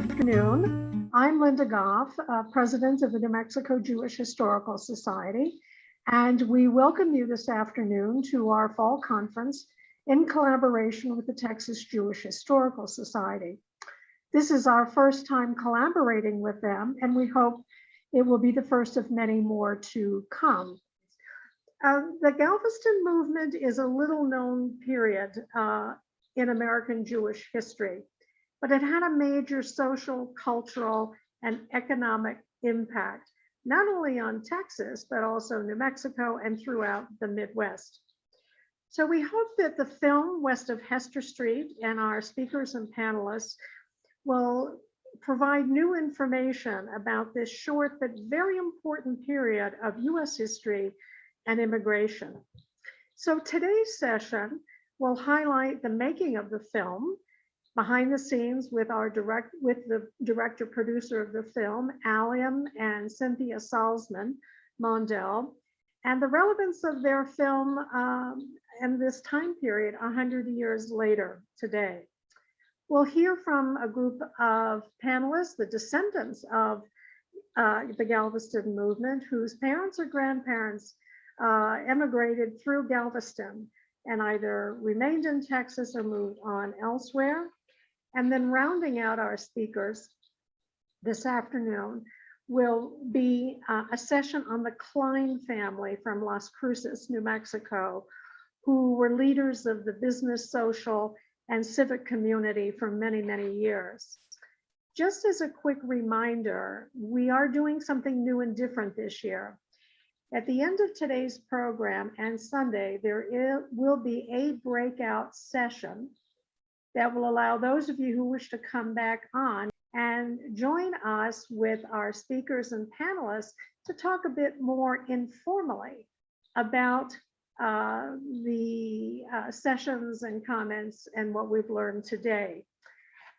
afternoon. I'm Linda Goff, President of the New Mexico Jewish Historical Society, and we welcome you this afternoon to our fall conference in collaboration with the Texas Jewish Historical Society. This is our first time collaborating with them, and we hope it will be the first of many more to come. The Galveston Movement is a little known period in American Jewish history, but it had a major social, cultural, and economic impact, not only on Texas, but also New Mexico and throughout the Midwest. So we hope that the film West of Hester Street and our speakers and panelists will provide new information about this short but very important period of US history and immigration. So today's session will highlight the making of the film, behind the scenes with the director producer of the film, Aliam and Cynthia Salzman Mondell, and the relevance of their film in this time period 100 years later today. We'll hear from a group of panelists, the descendants of the Galveston Movement, whose parents or grandparents emigrated through Galveston and either remained in Texas or moved on elsewhere. And then rounding out our speakers this afternoon will be a session on the Klein family from Las Cruces, New Mexico, who were leaders of the business, social, and civic community for many, many years. Just as a quick reminder, we are doing something new and different this year. At the end of today's program and Sunday, there will be a breakout session that will allow those of you who wish to come back on and join us with our speakers and panelists to talk a bit more informally about the sessions and comments and what we've learned today.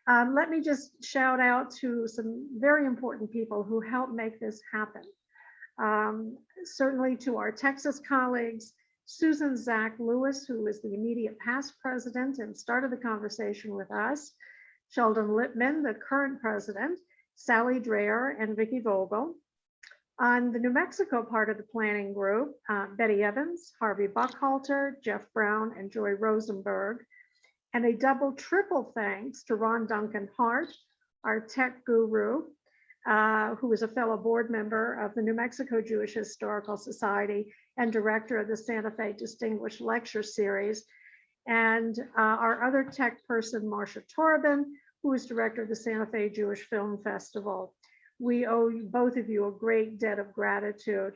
Let me just shout out to some very important people who helped make this happen. Certainly to our Texas colleagues, Susan Zach Lewis, who is the immediate past president and started the conversation with us, Sheldon Lippman, the current president, Sally Dreher, and Vicki Vogel. On the New Mexico part of the planning group, Bette Evans, Harvey Buckhalter, Jeff Brown, and Joy Rosenberg. And a double, triple thanks to Ron Duncan Hart, our tech guru, who is a fellow board member of the New Mexico Jewish Historical Society and director of the Santa Fe Distinguished Lecture Series, and our other tech person, Marcia Torben, who is director of the Santa Fe Jewish Film Festival. We owe both of you a great debt of gratitude.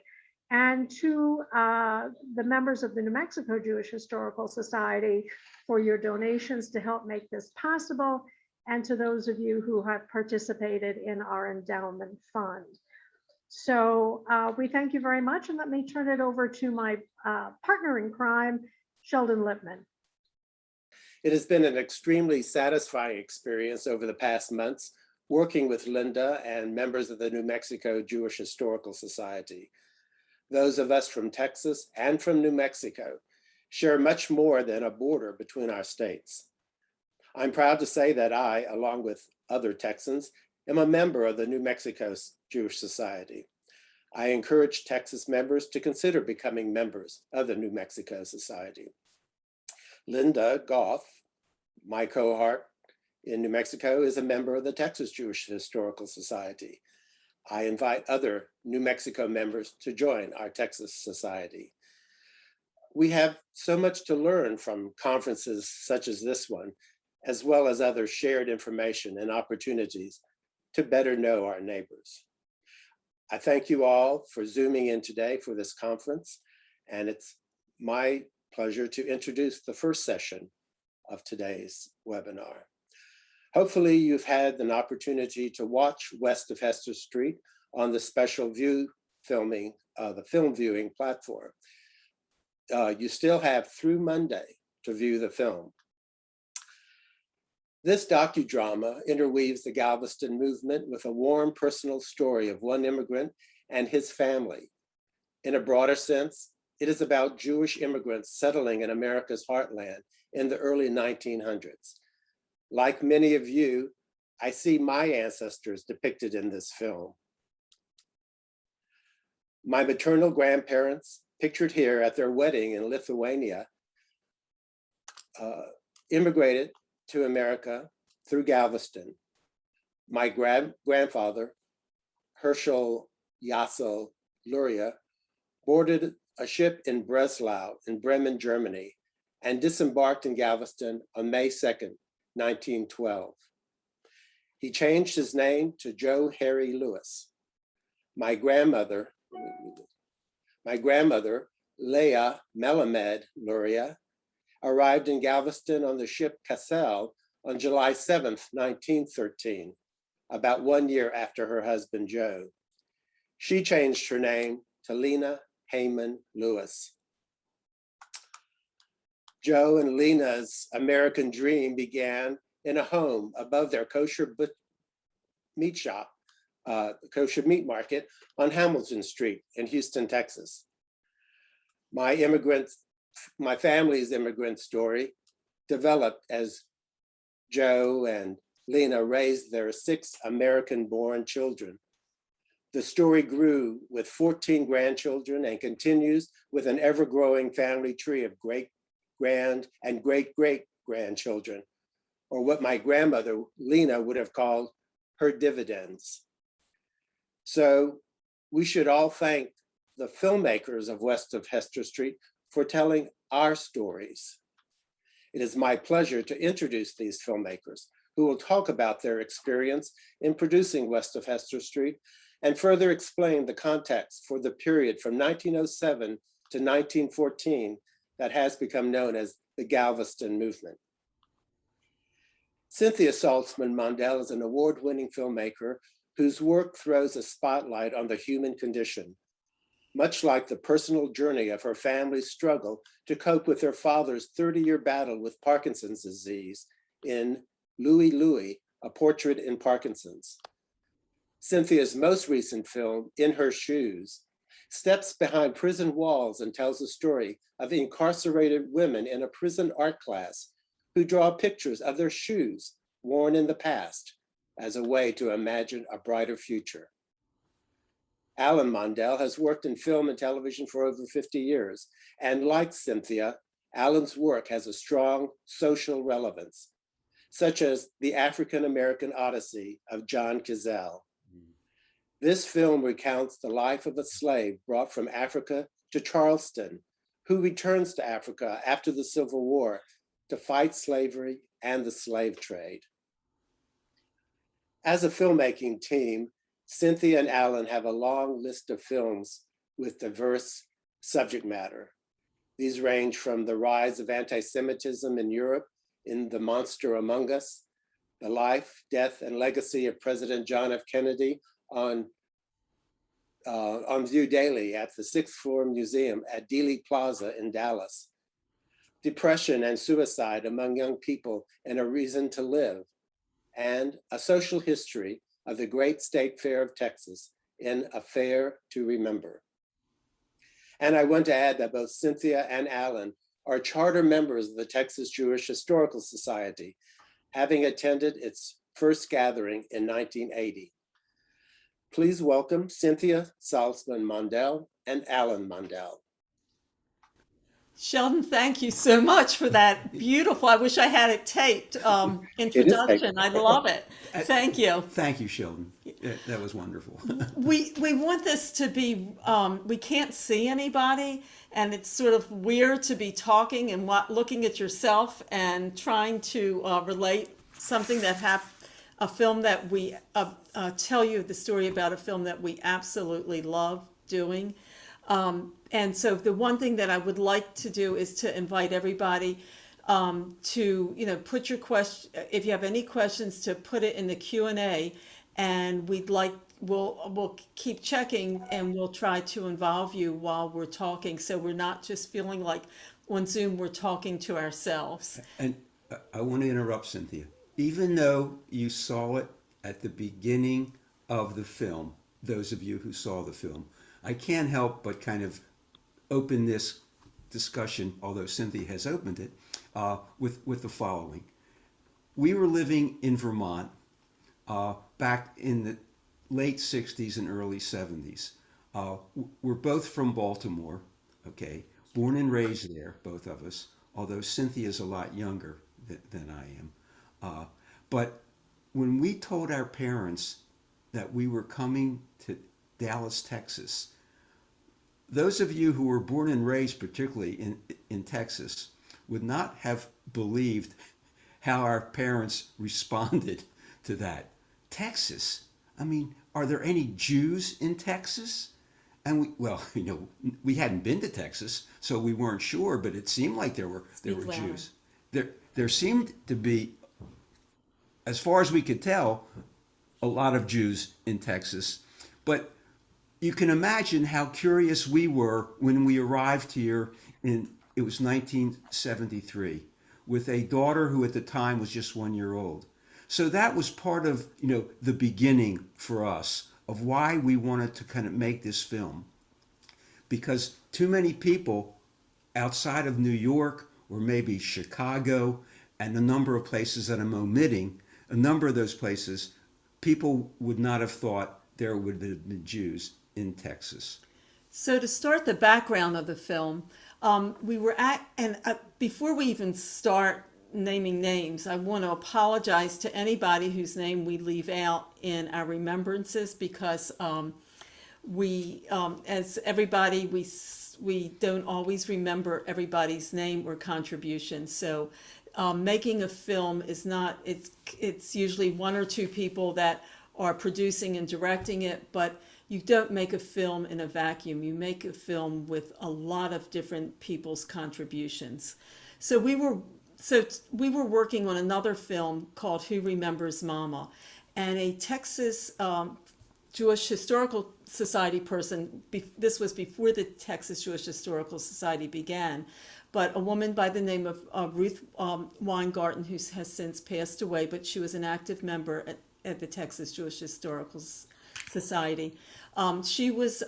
And to the members of the New Mexico Jewish Historical Society for your donations to help make this possible, and to those of you who have participated in our endowment fund. So we thank you very much, and let me turn it over to my partner in crime, Sheldon Lippman. It has been an extremely satisfying experience over the past months working with Linda and members of the New Mexico Jewish Historical Society. Those of us from Texas and from New Mexico share much more than a border between our states. I'm proud to say that I, along with other Texans, am a member of the New Mexico Jewish Society. I encourage Texas members to consider becoming members of the New Mexico Society. Linda Goff, my cohort in New Mexico, is a member of the Texas Jewish Historical Society. I invite other New Mexico members to join our Texas Society. We have so much to learn from conferences such as this one, as well as other shared information and opportunities to better know our neighbors. I thank you all for Zooming in today for this conference, and it's my pleasure to introduce the first session of today's webinar. Hopefully you've had an opportunity to watch West of Hester Street on the special view filming, the film viewing platform. You still have through Monday to view the film. This docudrama interweaves the Galveston movement with a warm personal story of one immigrant and his family. In a broader sense, it is about Jewish immigrants settling in America's heartland in the early 1900s. Like many of you, I see my ancestors depicted in this film. My maternal grandparents, pictured here at their wedding in Lithuania, immigrated to America through Galveston. My grandfather, Herschel Yassel Luria, boarded a ship in Breslau in Bremen, Germany, and disembarked in Galveston on May 2nd, 1912. He changed his name to Joe Harry Lewis. My grandmother, Leah Melamed Luria, arrived in Galveston on the ship Cockerell on July 7th, 1913, about 1 year after her husband, Joe. She changed her name to Lena Heyman Lewis. Joe and Lena's American dream began in a home above their kosher meat shop, kosher meat market on Hamilton Street in Houston, Texas. My family's immigrant story developed as Joe and Lena raised their 6 American-born children. The story grew with 14 grandchildren and continues with an ever-growing family tree of great, grand, and great-great-grandchildren, or what my grandmother, Lena, would have called her dividends. So we should all thank the filmmakers of west of Hester Street for telling our stories. It is my pleasure to introduce these filmmakers who will talk about their experience in producing west of Hester Street and further explain the context for the period from 1907 to 1914 that has become known as the Galveston Movement. Cynthia Saltzman Mondell is an award-winning filmmaker whose work throws a spotlight on the human condition, much like the personal journey of her family's struggle to cope with their father's 30-year battle with Parkinson's disease in Louie Louie, A Portrait in Parkinson's. Cynthia's most recent film, In Her Shoes, steps behind prison walls and tells the story of incarcerated women in a prison art class who draw pictures of their shoes worn in the past as a way to imagine a brighter future. Alan Mondell has worked in film and television for over 50 years, and like Cynthia, Alan's work has a strong social relevance, such as The African-American Odyssey of John Cazale. This film recounts the life of a slave brought from Africa to Charleston, who returns to Africa after the Civil War to fight slavery and the slave trade. As a filmmaking team, Cynthia and Alan have a long list of films with diverse subject matter. These range from the rise of anti-Semitism in Europe in The Monster Among Us, the life, death, and legacy of President John F. Kennedy on view daily at the 6th floor museum at Dealey Plaza in Dallas, depression and suicide among young people and a reason to live, and a social history of the Great State Fair of Texas in A Fair to Remember. And I want to add that both Cynthia and Alan are charter members of the Texas Jewish Historical Society, having attended its first gathering in 1980. Please welcome Cynthia Saltzman Mondell and Alan Mondell. Sheldon, thank you so much for that beautiful, I wish I had it taped, introduction. I love it. Thank you. Thank you, Sheldon. That was wonderful. We want this to be, we can't see anybody, and it's sort of weird to be talking and looking at yourself and trying to relate something that a film that we tell you the story about a film that we absolutely love doing. And so the one thing that I would like to do is to invite everybody to, put your question, if you have any questions, to put it in the Q&A, and we'll keep checking, and we'll try to involve you while we're talking, so we're not just feeling like on Zoom we're talking to ourselves. And I want to interrupt, Cynthia. Even though you saw it at the beginning of the film, those of you who saw the film, I can't help but kind of open this discussion, although Cynthia has opened it, with the following. We were living in Vermont back in the late 60s and early 70s. We're both from Baltimore, okay? Born and raised there, both of us, although Cynthia's a lot younger than I am. But when we told our parents that we were coming to Dallas, Texas, those of you who were born and raised, particularly in Texas, would not have believed how our parents responded to that. Texas? I mean, are there any Jews in Texas? And we hadn't been to Texas, so we weren't sure, but it seemed like there were Jews. There seemed to be, as far as we could tell, a lot of Jews in Texas. But you can imagine how curious we were when we arrived here it was 1973, with a daughter who at the time was just 1 year old. So that was part of, the beginning for us of why we wanted to kind of make this film. Because too many people outside of New York or maybe Chicago and a number of places that I'm omitting, a number of those places, people would not have thought there would have been Jews in Texas. So to start the background of the film, before we even start naming names, I want to apologize to anybody whose name we leave out in our remembrances, because as everybody, we don't always remember everybody's name or contribution. So making a film is not, it's usually one or two people that are producing and directing it, but you don't make a film in a vacuum. You make a film with a lot of different people's contributions. So we were working on another film called Who Remembers Mama, and a Texas Jewish Historical Society person, this was before the Texas Jewish Historical Society began, but a woman by the name of Ruth Weingarten, who has since passed away, but she was an active member at the Texas Jewish Historical Society. She was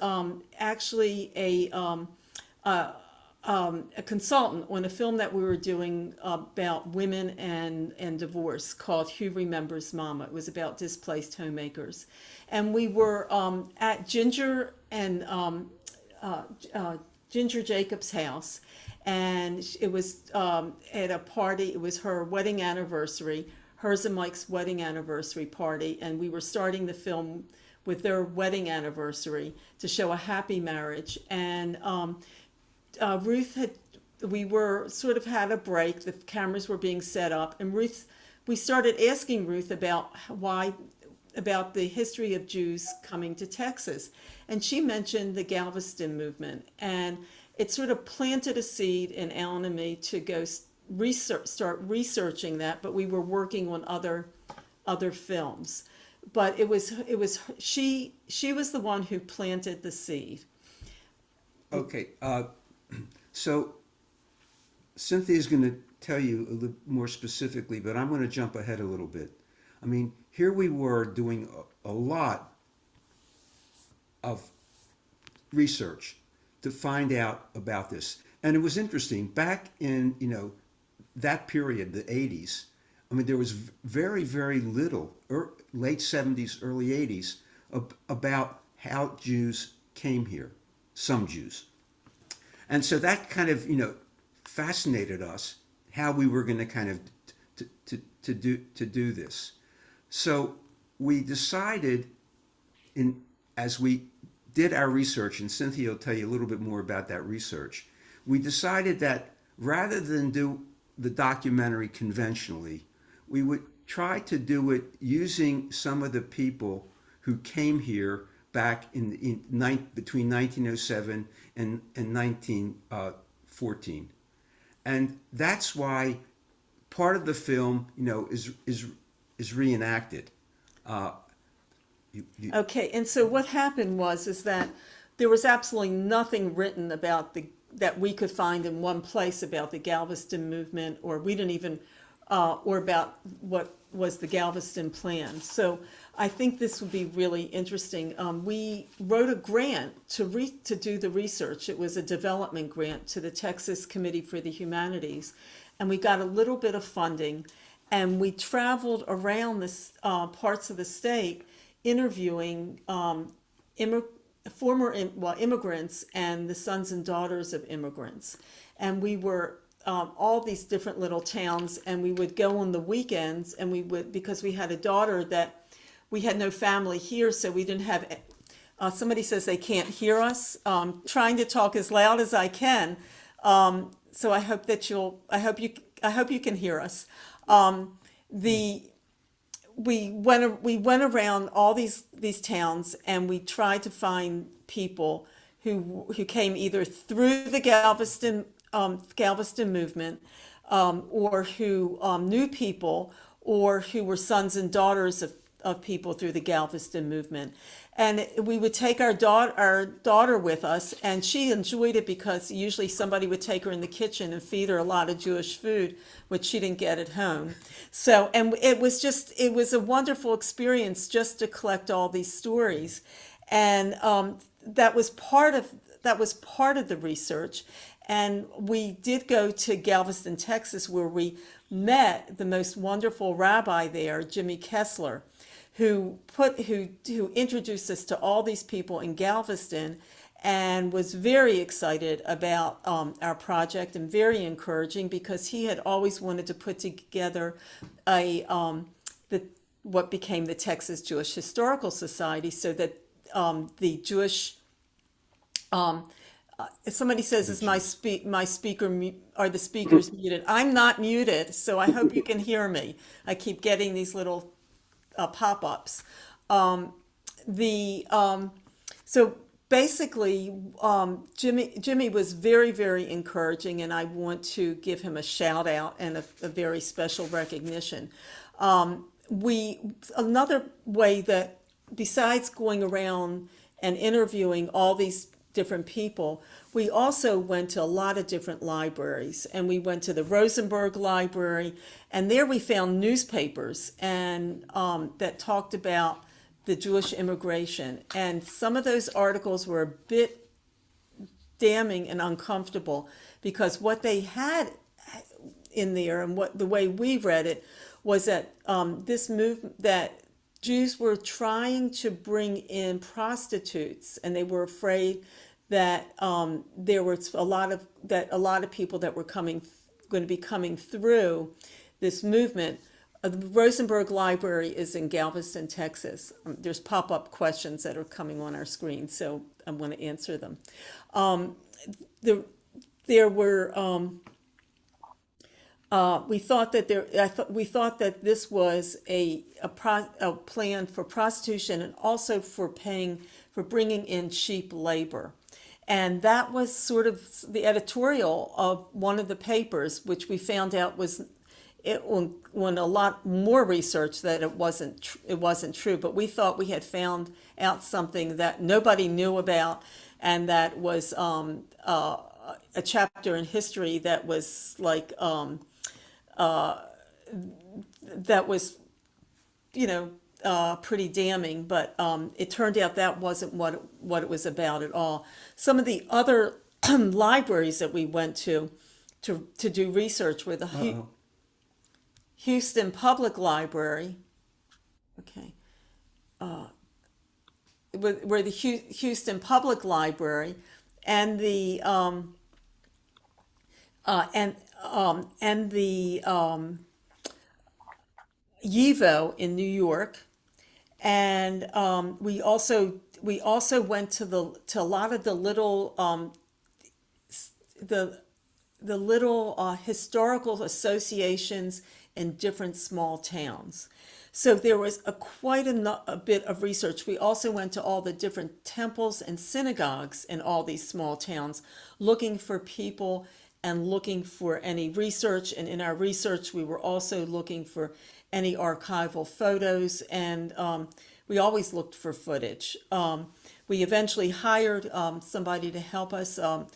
actually a consultant on a film that we were doing about women and divorce called Who Remembers Mama. It was about displaced homemakers. And we were at Ginger and Ginger Jacobs' house, and it was at a party. It was her wedding anniversary, hers and Mike's wedding anniversary party, and we were starting the film with their wedding anniversary to show a happy marriage. And we were sort of had a break. The cameras were being set up, and we started asking Ruth about the history of Jews coming to Texas. And she mentioned the Galveston Movement, and it sort of planted a seed in Alan and me to go start researching that, but we were working on other films. But she was the one who planted the seed. Okay, so Cynthia is going to tell you a little more specifically, but I'm going to jump ahead a little bit. I mean, here we were doing a lot of research to find out about this. And it was interesting, back in, that period, the 80s, I mean, there was very, very little, late 70s, early 80s, about how Jews came here, some Jews. And so that kind of, fascinated us, how we were going to kind of to do this. So we decided, as we did our research, and Cynthia will tell you a little bit more about that research, we decided that rather than do the documentary conventionally, we would try to do it using some of the people who came here back between 1907 and 1914. And that's why part of the film, is reenacted. Okay, and so what happened is that there was absolutely nothing written about that we could find in one place about the Galveston movement, or we didn't even, or about what was the Galveston plan. So I think this would be really interesting. We wrote a grant to do the research. It was a development grant to the Texas Committee for the Humanities, and we got a little bit of funding. and we traveled around this parts of the state interviewing immigrants and the sons and daughters of immigrants. And we were all these different little towns, and we would go on the weekends, and we would, because we had a daughter that we had no family here, so we didn't have, somebody says they can't hear us. Trying to talk as loud as I can. So I hope that I hope you can hear us. We went around all these towns, and we tried to find people who came either through the Galveston movement, or who knew people, or who were sons and daughters of people through the Galveston movement. And we would take our daughter with us, and she enjoyed it because usually somebody would take her in the kitchen and feed her a lot of Jewish food, which she didn't get at home. So, and it was a wonderful experience just to collect all these stories. And that was part of the research. And we did go to Galveston, Texas, where we met the most wonderful rabbi there, Jimmy Kessler, who introduced us to all these people in Galveston, and was very excited about our project, and very encouraging, because he had always wanted to put together what became the Texas Jewish Historical Society, so that the Jewish if somebody says, "Is my speaker are the speakers muted?" I'm not muted, so I hope you can hear me. I keep getting these little pop-ups. So basically, Jimmy was very, very encouraging, and I want to give him a shout out and a very special recognition. Another way that, besides going around and interviewing all these different people, we also went to a lot of different libraries, and we went to the Rosenberg Library, and there we found newspapers and that talked about the Jewish immigration, and some of those articles were a bit damning and uncomfortable, because what they had in there, and the way we read it, was that this movement, that Jews were trying to bring in prostitutes, and they were afraid that there was a lot of people that were going to be coming through this movement. The Rosenberg Library is in Galveston, Texas. There's pop-up questions that are coming on our screen, so I'm going to answer them. We thought that this was a plan for prostitution, and also for bringing in cheap labor. And that was sort of the editorial of one of the papers, which we found out was when a lot more research that it wasn't true. But we thought we had found out something that nobody knew about, and that was a chapter in history that was like that was, pretty damning, but it turned out that wasn't what it was about at all. Some of the other libraries that we went to do research were the Houston Public Library, were the Houston Public Library, and the YIVO in New York. And we also went to a lot of the little historical associations in different small towns. So there was quite a bit of research. We also went to all the different temples and synagogues in all these small towns, looking for people and looking for any research. And in our research, we were also looking for any archival photos, and we always looked for footage. We eventually hired somebody to help us, a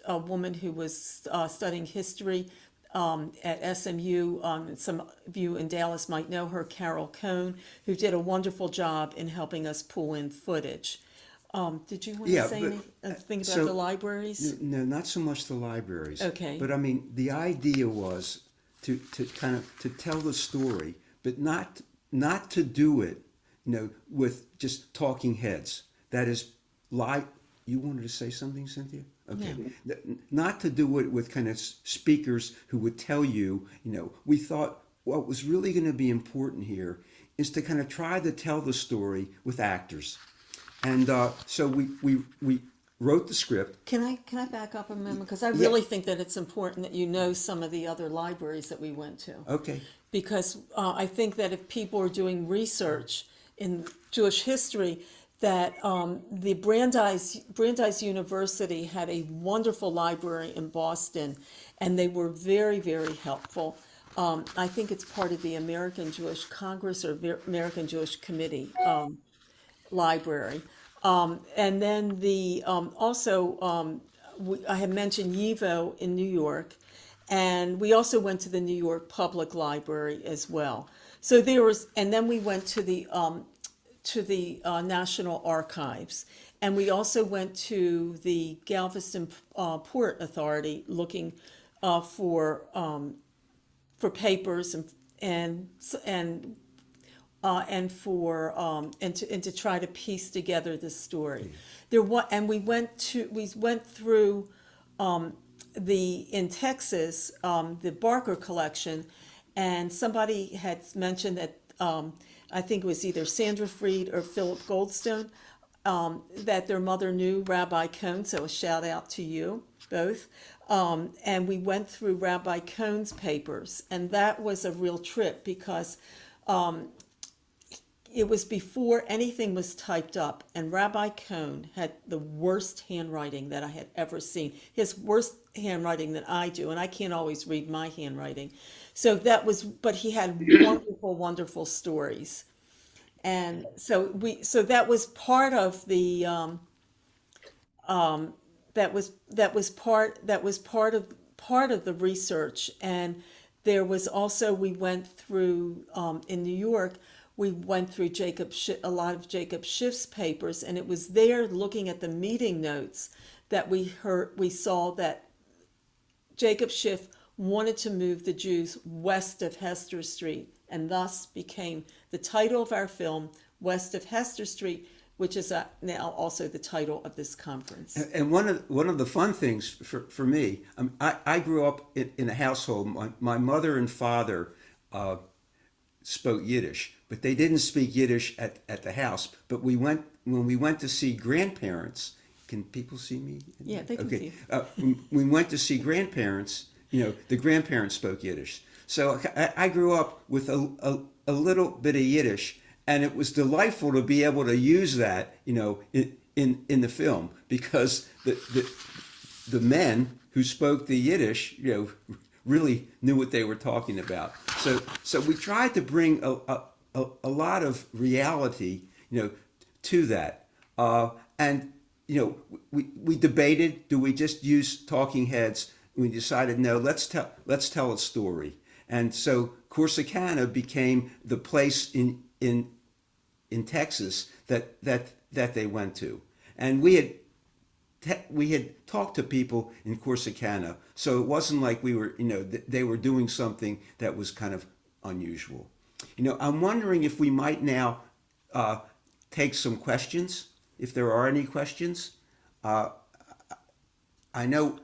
woman who was studying history at SMU. Some of you in Dallas might know her, Carol Cohen, who did a wonderful job in helping us pull in footage. Did you want to say anything about the libraries? No, not so much the libraries. Okay. But I mean, the idea was to kind of to tell the story, but not to do it, with just talking heads. That is live. You wanted to say something, Cynthia? Okay. Yeah. Not to do it with kind of speakers who would tell you, we thought what was really going to be important here is to kind of try to tell the story with actors. And so we wrote the script. Can I back up a moment? Because I really think that it's important that you know some of the other libraries that we went to. Okay. Because I think that if people are doing research in Jewish history, that the Brandeis University had a wonderful library in Boston, and they were very, very helpful. I think it's part of the American Jewish Congress or American Jewish Committee library. And then I had mentioned YIVO in New York, and we also went to the New York Public Library as well. So and then we went to the National Archives, and we also went to the Galveston Port Authority looking for papers and to try to piece together the story. We went through in Texas the Barker collection, and somebody had mentioned that I think it was either Sandra Freed or Philip Goldstone that their mother knew Rabbi Cohen. So a shout out to you both. And we went through Rabbi Cohen's papers, and that was a real trip because it was before anything was typed up, and Rabbi Cohen had the worst handwriting that I had ever seen. His worst handwriting than I do, and I can't always read my handwriting. So but he had wonderful, wonderful stories. And so that was part of the that was part of the research. And there was also, we went through in New York, we went through a lot of Jacob Schiff's papers, and it was there looking at the meeting notes that we saw that Jacob Schiff wanted to move the Jews west of Hester Street, and thus became the title of our film, West of Hester Street, which is now also the title of this conference. And one of the fun things for me, I grew up in a household. My mother and father spoke Yiddish, but they didn't speak Yiddish at the house. But when we went to see grandparents. Can people see me? Yeah, they can see you. When we went to see grandparents, the grandparents spoke Yiddish. So I grew up with a little bit of Yiddish, and it was delightful to be able to use that, in the film, because the men who spoke the Yiddish, really knew what they were talking about. So we tried to bring a lot of reality, to that, and we debated, do we just use talking heads? We decided, no, let's tell a story. And so Corsicana became the place in Texas that they went to. And we had talked to people in Corsicana, so it wasn't like we were, they were doing something that was kind of unusual. I'm wondering if we might now take some questions, if there are any questions. I know,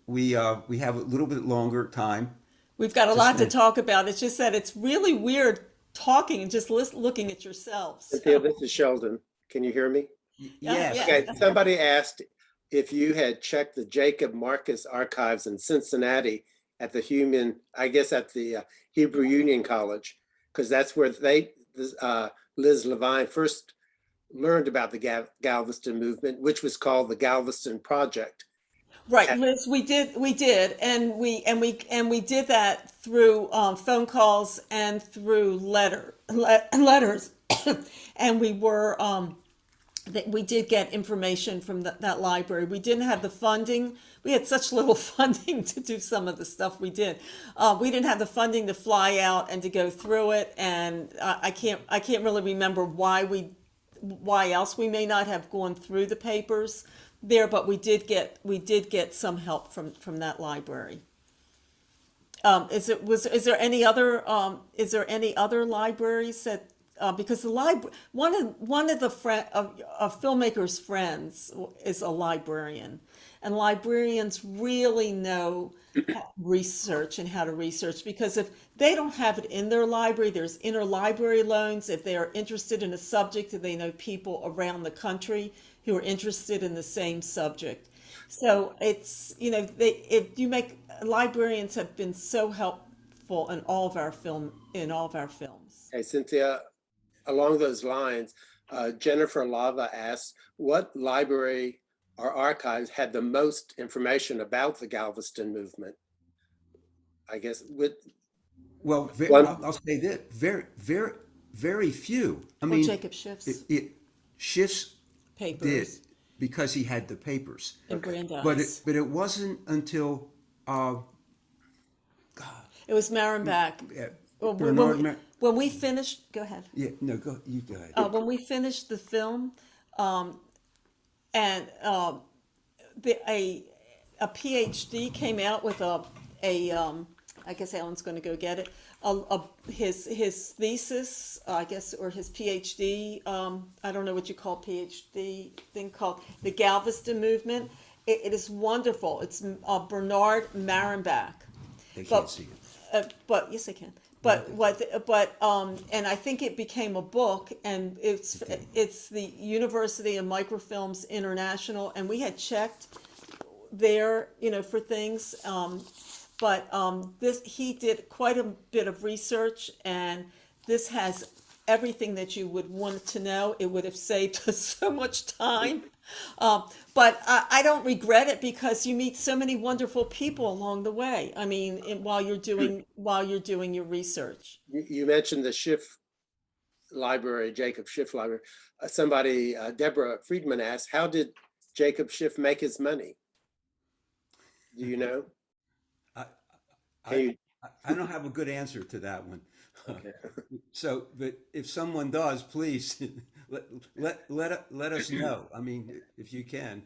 we have a little bit longer time. We've got a lot to talk about. It's just that it's really weird talking and just looking at yourselves. Cynthia, this is Sheldon. Can you hear me? Yes. Yeah. Okay. Somebody asked if you had checked the Jacob Marcus archives in Cincinnati at the Hebrew Union College, because that's where Liz Levine first learned about the Galveston movement, which was called the Galveston Project. Right, Liz, we did, and we did that through phone calls and through letters, and we did get information from that library. We didn't have the funding. We had such little funding to do some of the stuff we did. We didn't have the funding to fly out and to go through it, and I can't really remember why else we may not have gone through the papers there, but we did get some help from that library. is there any other libraries that because the library one of the of filmmakers' friends is a librarian, and librarians really know research and how to research, because if they don't have it in their library, there's interlibrary loans. If they are interested in a subject and they know people around the country who are interested in the same subject. So it's, librarians have been so helpful in all of our films. Hey, Cynthia, along those lines, Jennifer Lava asked, what library or archives had the most information about the Galveston movement? I guess Well, one, I'll say this: very few. I Well, mean, Jacob Schiff's Schiff's did papers because he had the papers, and Brandeis. but it wasn't until It was Marenbach. Well, Bernard. when we finished, go ahead. Yeah, no, you go ahead. When we finished the film, and a PhD came out with I guess Alan's going to go get it. His thesis, I guess, or his PhD. I don't know what you call PhD thing, called the Galveston Movement. It is wonderful. It's Bernard Marenbach. They can't see it. But yes, I can. And I think it became a book, and it's the University of Microfilms International, and we had checked there, for things. He did quite a bit of research, and this has everything that you would want to know. It would have saved us so much time. But I don't regret it, because you meet so many wonderful people along the way. I mean, while you're doing your research. you mentioned the Schiff Library, Jacob Schiff Library. Somebody, Deborah Friedman asked, how did Jacob Schiff make his money? Do you know? I don't have a good answer to that one. Okay. So, but if someone does, please let us know. I mean, if you can.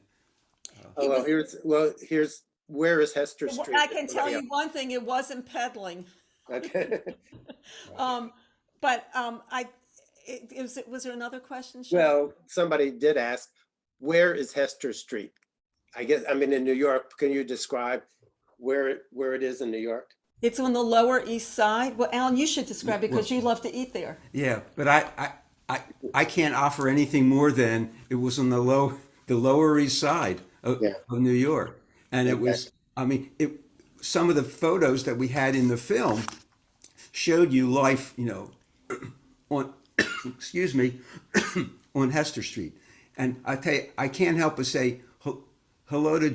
Here's where is Hester Street? I can tell you one thing: it wasn't peddling. Okay. Was there another question? Well, somebody did ask, where is Hester Street? I guess, I mean, in New York. Can you describe where it is in New York? It's on the Lower East Side. Well, Alan, you should describe, because you love to eat there. Yeah, but I can't offer anything more than it was on the Lower East Side of New York, and it was. I mean, some of the photos that we had in the film showed you life, on excuse me, on Hester Street, and I tell you, I can't help but say hello to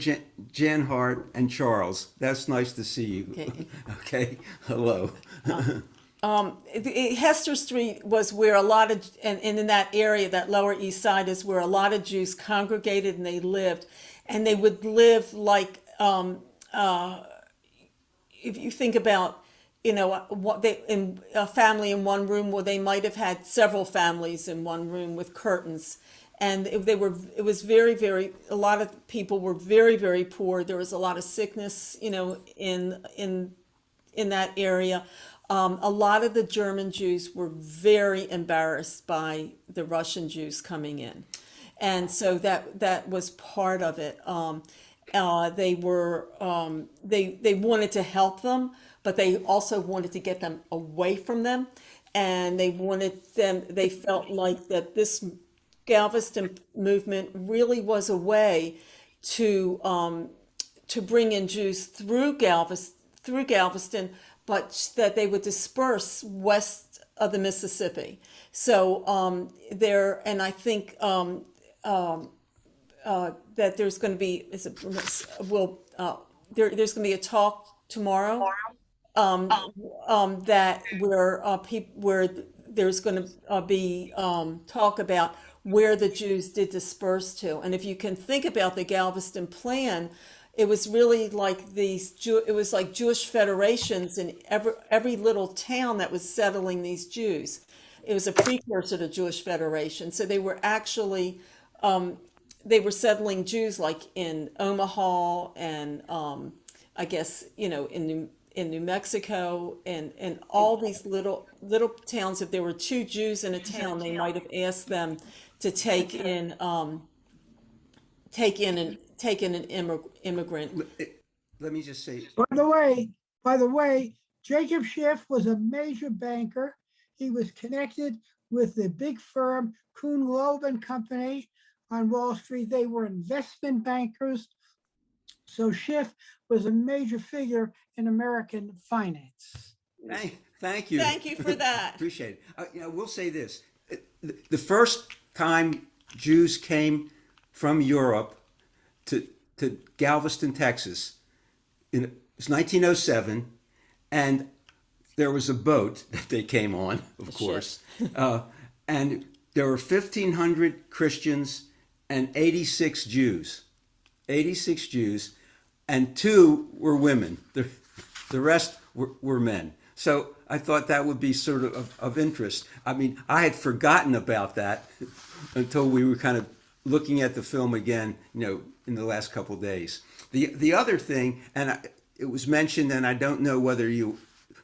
Jen, Hart, and Charles. That's nice to see you. Okay. Okay. Hello. Hester Street was where a lot of, and in that area, that Lower East Side, is where a lot of Jews congregated and they lived. And they would live like, if you think about, what in a family in one room, where they might have had several families in one room with curtains. And it was very, very, a lot of people were very, very poor. There was a lot of sickness, in that area. A lot of the German Jews were very embarrassed by the Russian Jews coming in. And so that was part of it. They wanted to help them, but they also wanted to get them away from them. And they felt like that this Galveston movement really was a way to bring in Jews through Galveston, but that they would disperse west of the Mississippi. So and I think that there's going to be there's going to be a talk tomorrow that where there's going to be talk about where the Jews did disperse to. And if you can think about the Galveston plan, it was really like it was like Jewish federations in every little town that was settling these Jews. It was a precursor to Jewish Federation. So they were actually, they were settling Jews like in Omaha and I guess, in in New Mexico, and all these little towns. If there were two Jews in a town, they might have asked them to take in an immigrant. Let me just say, By the way, Jacob Schiff was a major banker. He was connected with the big firm Kuhn Loeb and Company on Wall Street. They were investment bankers. So Schiff was a major figure in American finance. thank you. Thank you for that. Appreciate it. We'll say this. The first time Jews came from Europe to Galveston, Texas, it was 1907, and there was a boat that they came on, of course, and there were 1,500 Christians and 86 Jews. 86 Jews, and 2 were women. The rest were men. So I thought that would be sort of interest. I mean, I had forgotten about that until we were kind of looking at the film again, in the last couple of days. The other thing, and it was mentioned, and I don't know whether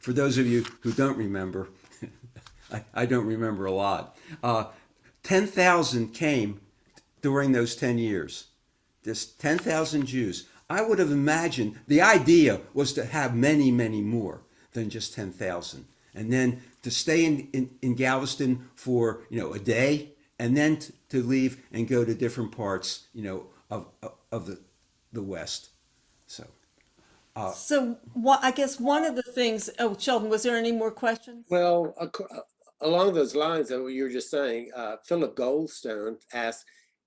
for those of you who don't remember, I don't remember a lot. 10,000 came during those 10 years. This 10,000 Jews. I would have imagined the idea was to have many, many more than just 10,000. And then to stay in Galveston for, a day, and then to leave and go to different parts, of the West. So. I guess one of the things. Oh, Sheldon, was there any more questions? Well, along those lines of what you were just saying, Philip Goldstone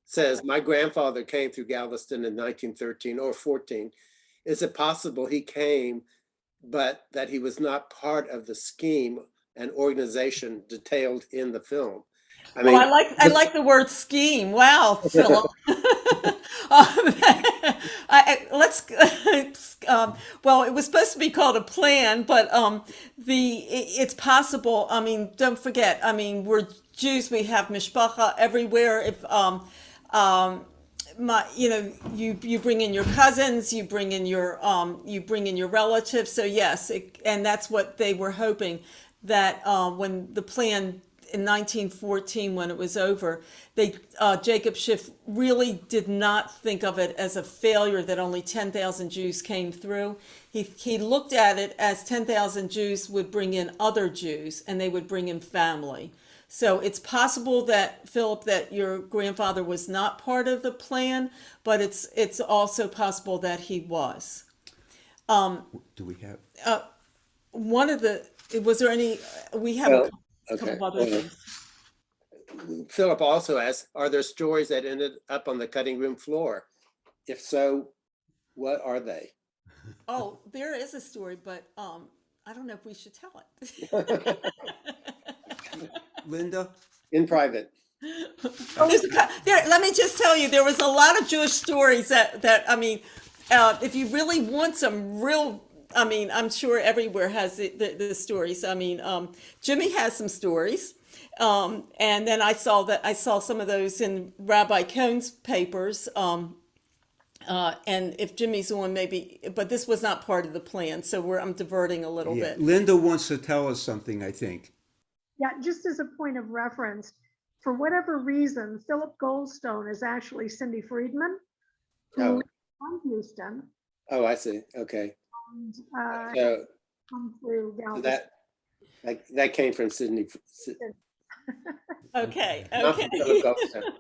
says, my grandfather came through Galveston in 1913 or 14. Is it possible he came, but that he was not part of the scheme and organization detailed in the film? I mean, I like the word scheme. Wow, Philip. Well, it was supposed to be called a plan, but it's possible. I mean, don't forget. I mean, we're Jews. We have mishpacha everywhere. If you bring in your cousins, you bring in your relatives. So yes, and that's what they were hoping, that when the plan in 1914, when it was over, Jacob Schiff really did not think of it as a failure that only 10,000 Jews came through. He looked at it as 10,000 Jews would bring in other Jews, and they would bring in family. So it's possible that, Philip, that your grandfather was not part of the plan, but it's also possible that he was. Do we have? Was there any? We have a couple of other things. Philip also asks, are there stories that ended up on the cutting room floor? If so, what are they? Oh, there is a story, but I don't know if we should tell it. Linda? In private. Let me just tell you, there was a lot of Jewish stories that I mean, if you really want some real, I mean, I'm sure everywhere has the stories. I mean, Jimmy has some stories, and then I saw some of those in Rabbi Cohen's papers. And if Jimmy's on, maybe, but this was not part of the plan, so I'm diverting a little bit. Linda wants to tell us something, I think. Yeah, just as a point of reference, for whatever reason, Philip Goldstone is actually Cindy Friedman, who is from Houston. Oh, I see. Okay. And, So come through Galveston. that came from Sydney. Okay. Not from Philip Goldstone.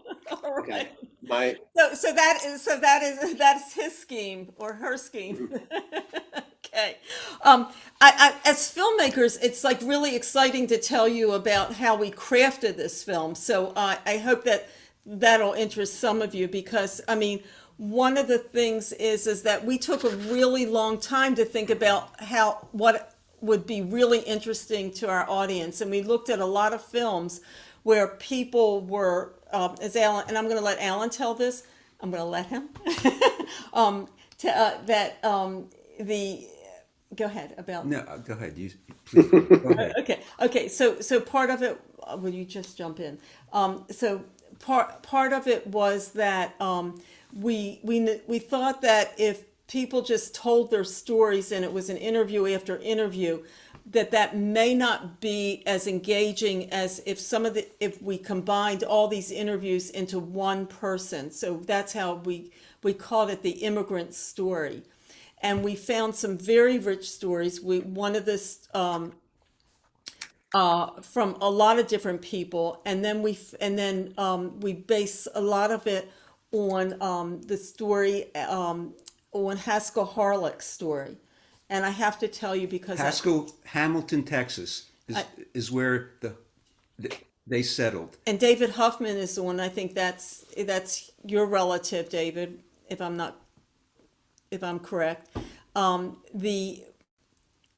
All right. Okay. That's his scheme or her scheme. Okay. As filmmakers, it's like really exciting to tell you about how we crafted this film. So I hope that'll interest some of you, because I mean, one of the things is that we took a really long time to think about what would be really interesting to our audience, and we looked at a lot of films where people were, as Alan, and I'm going to let Alan tell this. I'm going to let him. Go ahead about. No, go ahead. You please. Go ahead. Okay. So part of it. Will you just jump in? So part of it was that we thought that if people just told their stories and it was an interview after interview, that may not be as engaging as if we combined all these interviews into one person. So that's how we called it the Immigrant Story. And we found some very rich stories. One of this from a lot of different people, and then we base a lot of it on the story on Haskell Harelik's story. And I have to tell you because Haskell, Hamilton, Texas is where they settled. And David Hoffman is the one. I think that's your relative, David, if I'm correct. The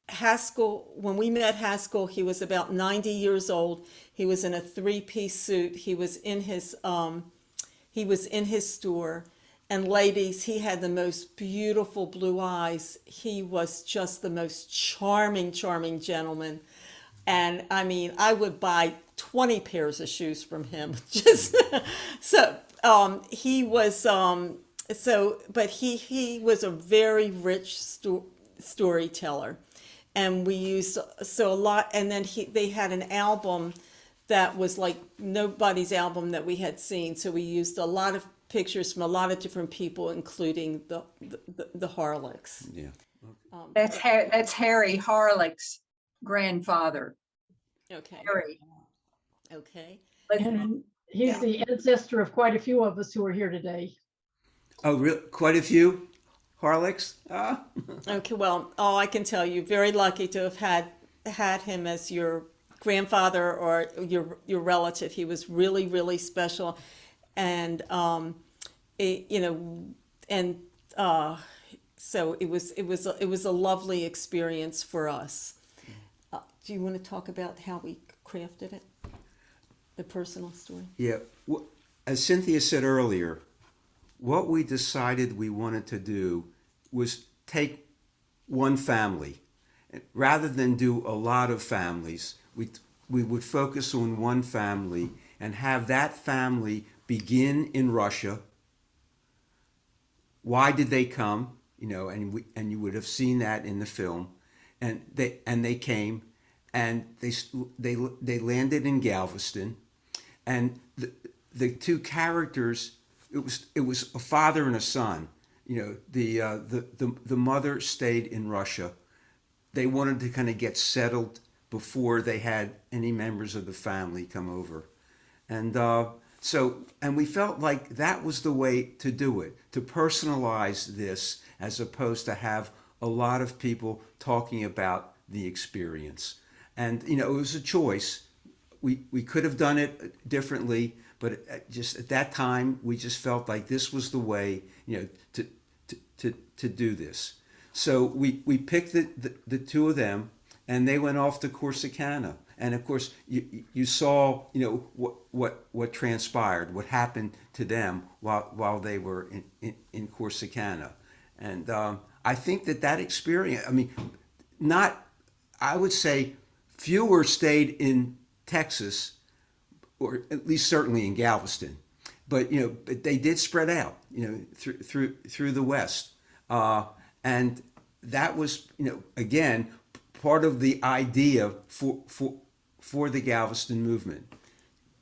Haskell, when we met Haskell, he was about 90 years old. He was in a 3-piece suit. He was in his store. And ladies, he had the most beautiful blue eyes. He was just the most charming, charming gentleman. And I mean, I would buy 20 pairs of shoes from him. Just so he was but he was a very rich storyteller. And we used a lot, and then they had an album that was like nobody's album that we had seen. So we used a lot of pictures from a lot of different people, including the Hareliks. Yeah. That's Harry Harelik's grandfather. Okay. Harry. Okay. And he's the ancestor of quite a few of us who are here today. Oh, really? Quite a few Hareliks? Okay. Well, I can tell you, very lucky to have had him as your grandfather or your relative. He was really, really special. And so it was a lovely experience for us. Do you want to talk about how we crafted it, the personal story? Yeah. As Cynthia said earlier, what we decided we wanted to do was take one family. Rather than do a lot of families, we would focus on one family and have that family begin in Russia. Why did they come? And you would have seen that in the film. And they came, and they landed in Galveston, and the two characters. It was a father and a son. The mother stayed in Russia. They wanted to kind of get settled before they had any members of the family come over, and we felt like that was the way to do it, to personalize this as opposed to have a lot of people talking about the experience. And, it was a choice. We could have done it differently, but just at that time, we just felt like this was the way, to do this. So we picked the two of them, and they went off to Corsicana. And of course, you saw, what transpired, what happened to them while they were in Corsicana. And I think that experience, I would say fewer stayed in Texas, or at least certainly in Galveston, but they did spread out, through the West, and that was, again, part of the idea for the Galveston movement.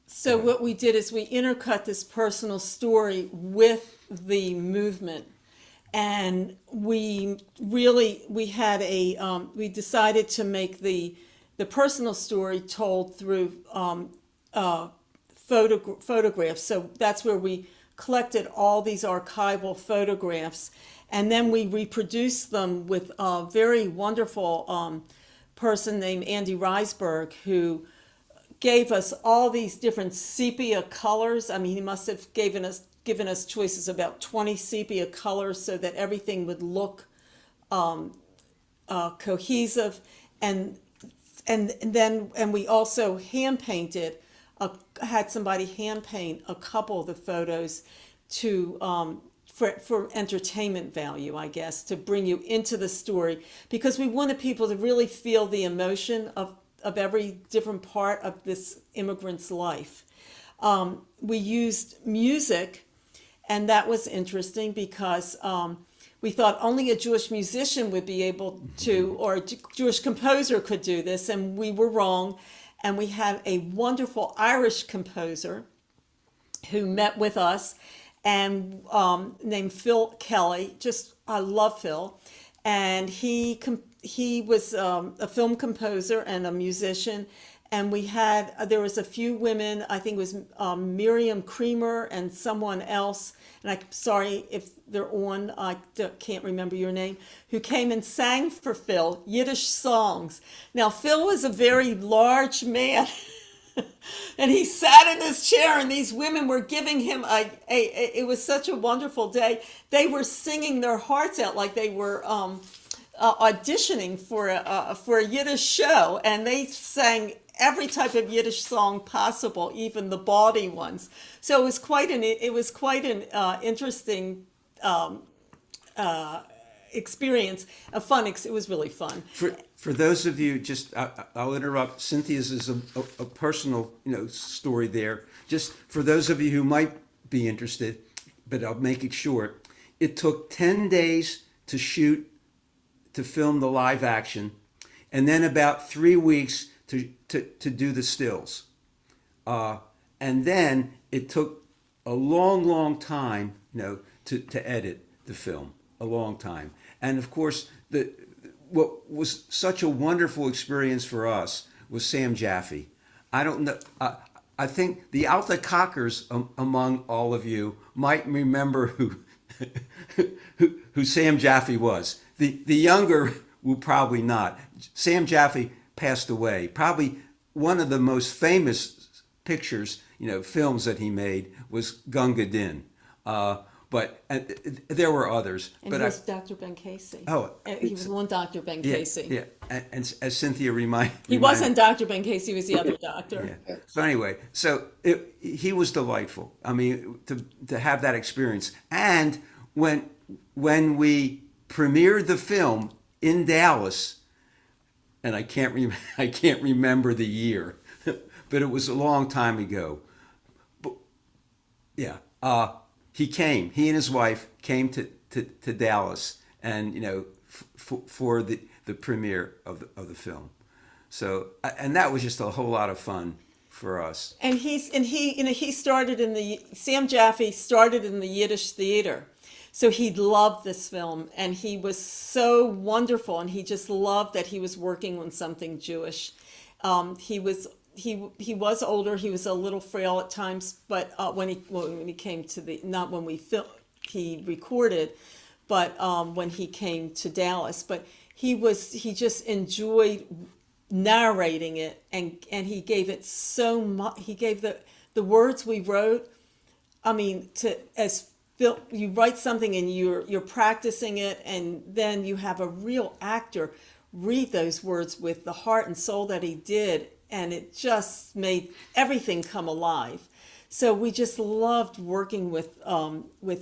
So what we did is we intercut this personal story with the movement, and we had we decided to make the personal story told through photographs. So that's where we collected all these archival photographs, and then we reproduced them with a very wonderful person named Andy Reisberg, who gave us all these different sepia colors. I mean, he must have given us choices about 20 sepia colors so that everything would look cohesive, and we also hand painted. Had somebody hand paint a couple of the photos to for entertainment value, I guess, to bring you into the story, because we wanted people to really feel the emotion of every different part of this immigrant's life. We used music, and that was interesting because we thought only a Jewish musician would be able to, or a Jewish composer could do this, and we were wrong. And we had a wonderful Irish composer who met with us, and named Phil Kelly. Just, I love Phil. And he was a film composer and a musician. And there was a few women, I think it was Miriam Creamer and someone else, and I'm sorry if they're on, I can't remember your name, who came and sang for Phil Yiddish songs. Now, Phil was a very large man, and he sat in his chair, and these women were giving him it was such a wonderful day. They were singing their hearts out like they were auditioning for a Yiddish show, and they sang every type of Yiddish song possible, even the bawdy ones. So it was quite an interesting experience, it was really fun. For those of you, I'll interrupt. Cynthia's is a personal, story there. Just for those of you who might be interested, but I'll make it short. It took 10 days to film the live action, and then about 3 weeks to do the stills. And then it took a long time, to edit the film, a long time. And of course, what was such a wonderful experience for us was Sam Jaffe. I don't know, I think the Alta Cockers among all of you might remember who Sam Jaffe was. The younger will probably not. Sam Jaffe passed away. Probably one of the most famous pictures, films that he made was Gunga Din. But there were others. And but he was Dr. Ben Casey. Oh, he was one Dr. Ben Casey. Yeah, and as Cynthia reminded, he wasn't Dr. Ben Casey. He was the other doctor. Yeah. So anyway, he was delightful. I mean, to have that experience, and when we premiered the film in Dallas. And I can't remember the year, but it was a long time ago. But, yeah, he and his wife came to Dallas, and for the premiere of the film. So, and that was just a whole lot of fun for us. And he started Sam Jaffe started in the Yiddish theater. So he loved this film, and he was so wonderful, and he just loved that he was working on something Jewish. He was older. He was a little frail at times, but when he came to not when he recorded, but when he came to Dallas, but he just enjoyed narrating it, and he gave it so much. He gave the words we wrote. I mean, you write something and you're practicing it, and then you have a real actor read those words with the heart and soul that he did, and it just made everything come alive. So we just loved working with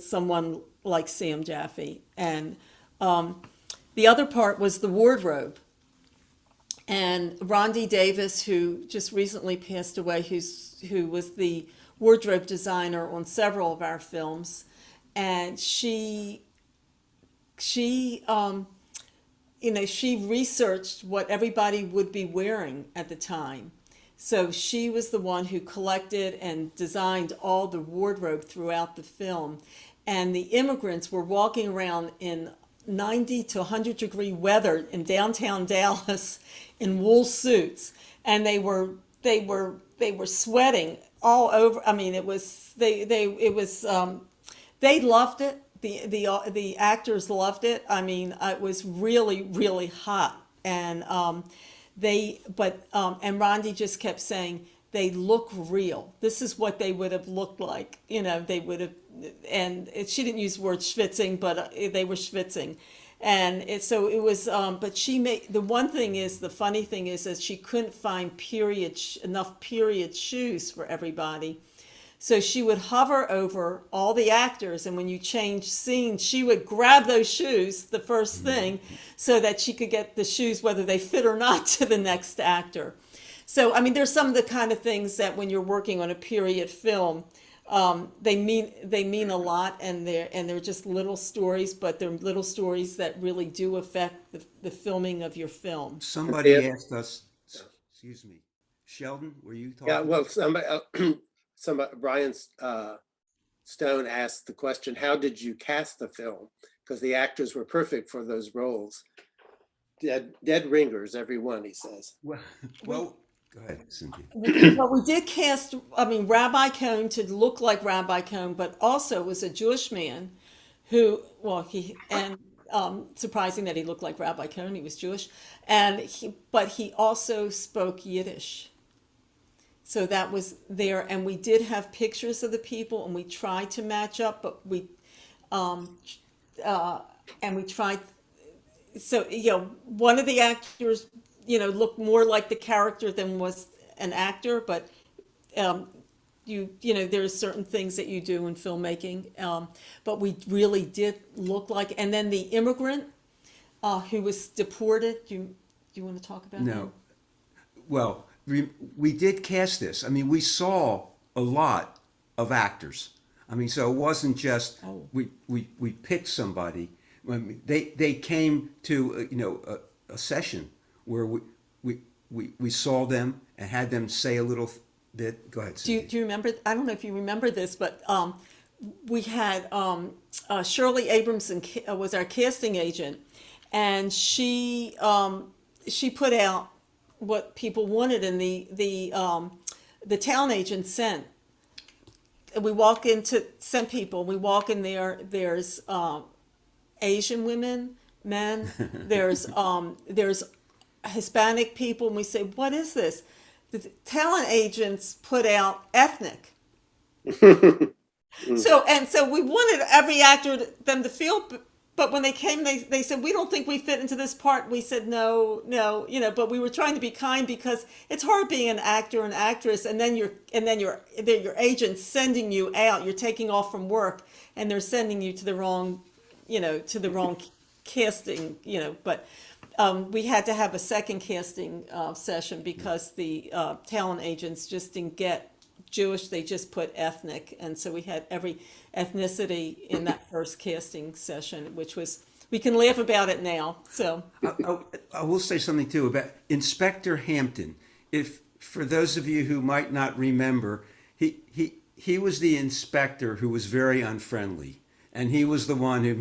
someone like Sam Jaffe. And the other part was the wardrobe. And Rondi Davis, who just recently passed away, who was the wardrobe designer on several of our films. And she researched what everybody would be wearing at the time. So she was the one who collected and designed all the wardrobe throughout the film. And the immigrants were walking around in 90 to 100 degree weather in downtown Dallas in wool suits, and they were sweating all over. I mean, they loved it. The actors loved it. I mean, it was really, really hot. And and Rondi just kept saying, they look real. This is what they would have looked like. They would have, and she didn't use the word schwitzing, but they were schwitzing. And but she made, the funny thing is that she couldn't find enough period shoes for everybody. So she would hover over all the actors, and when you change scenes, she would grab those shoes the first thing so that she could get the shoes, whether they fit or not, to the next actor. So, I mean, there's some of the kind of things that when you're working on a period film, they mean a lot, and they're just little stories, but they're little stories that really do affect the filming of your film. Somebody Yeah. asked us, excuse me, Sheldon, were you Yeah, talking? well, Brian Stone asked the question, how did you cast the film? Because the actors were perfect for those roles. Dead ringers, every one, he says. Well, go ahead, Cynthia. Well, we did cast, I mean, Rabbi Cohen to look like Rabbi Cohen, but also was a Jewish man who, well, surprising that he looked like Rabbi Cohen, he was Jewish, but he also spoke Yiddish. So that was there, and we did have pictures of the people, and we tried to match up, but and we tried, so, one of the actors, looked more like the character than was an actor, but there's certain things that you do in filmmaking, but we really did look like, and then the immigrant who was deported, do you want to talk about him? No. Well, we did cast this. I mean, we saw a lot of actors. I mean, so it wasn't just we picked somebody. I mean, they came to a session where we saw them and had them say a little bit. Go ahead, Cynthia. Do you remember? I don't know if you remember this, but we had Shirley Abramson was our casting agent, and she put out what people wanted, and the talent agent sent. We sent people. We walk in there. There's Asian women, men. There's Hispanic people, and we say, "What is this?" The talent agents put out ethnic. So we wanted every actor them to feel, but when they came, they said, "We don't think we fit into this part." We said, no, but we were trying to be kind, because it's hard being an actor and actress, and then your agent's sending you out. You're taking off from work, and they're sending you to the wrong casting, but we had to have a second casting session because the talent agents just didn't get Jewish, they just put ethnic, and so we had every ethnicity in that first casting session, which was, we can laugh about it now. So I will say something too about Inspector Hampton. If for those of you who might not remember, he was the inspector who was very unfriendly, and he was the one who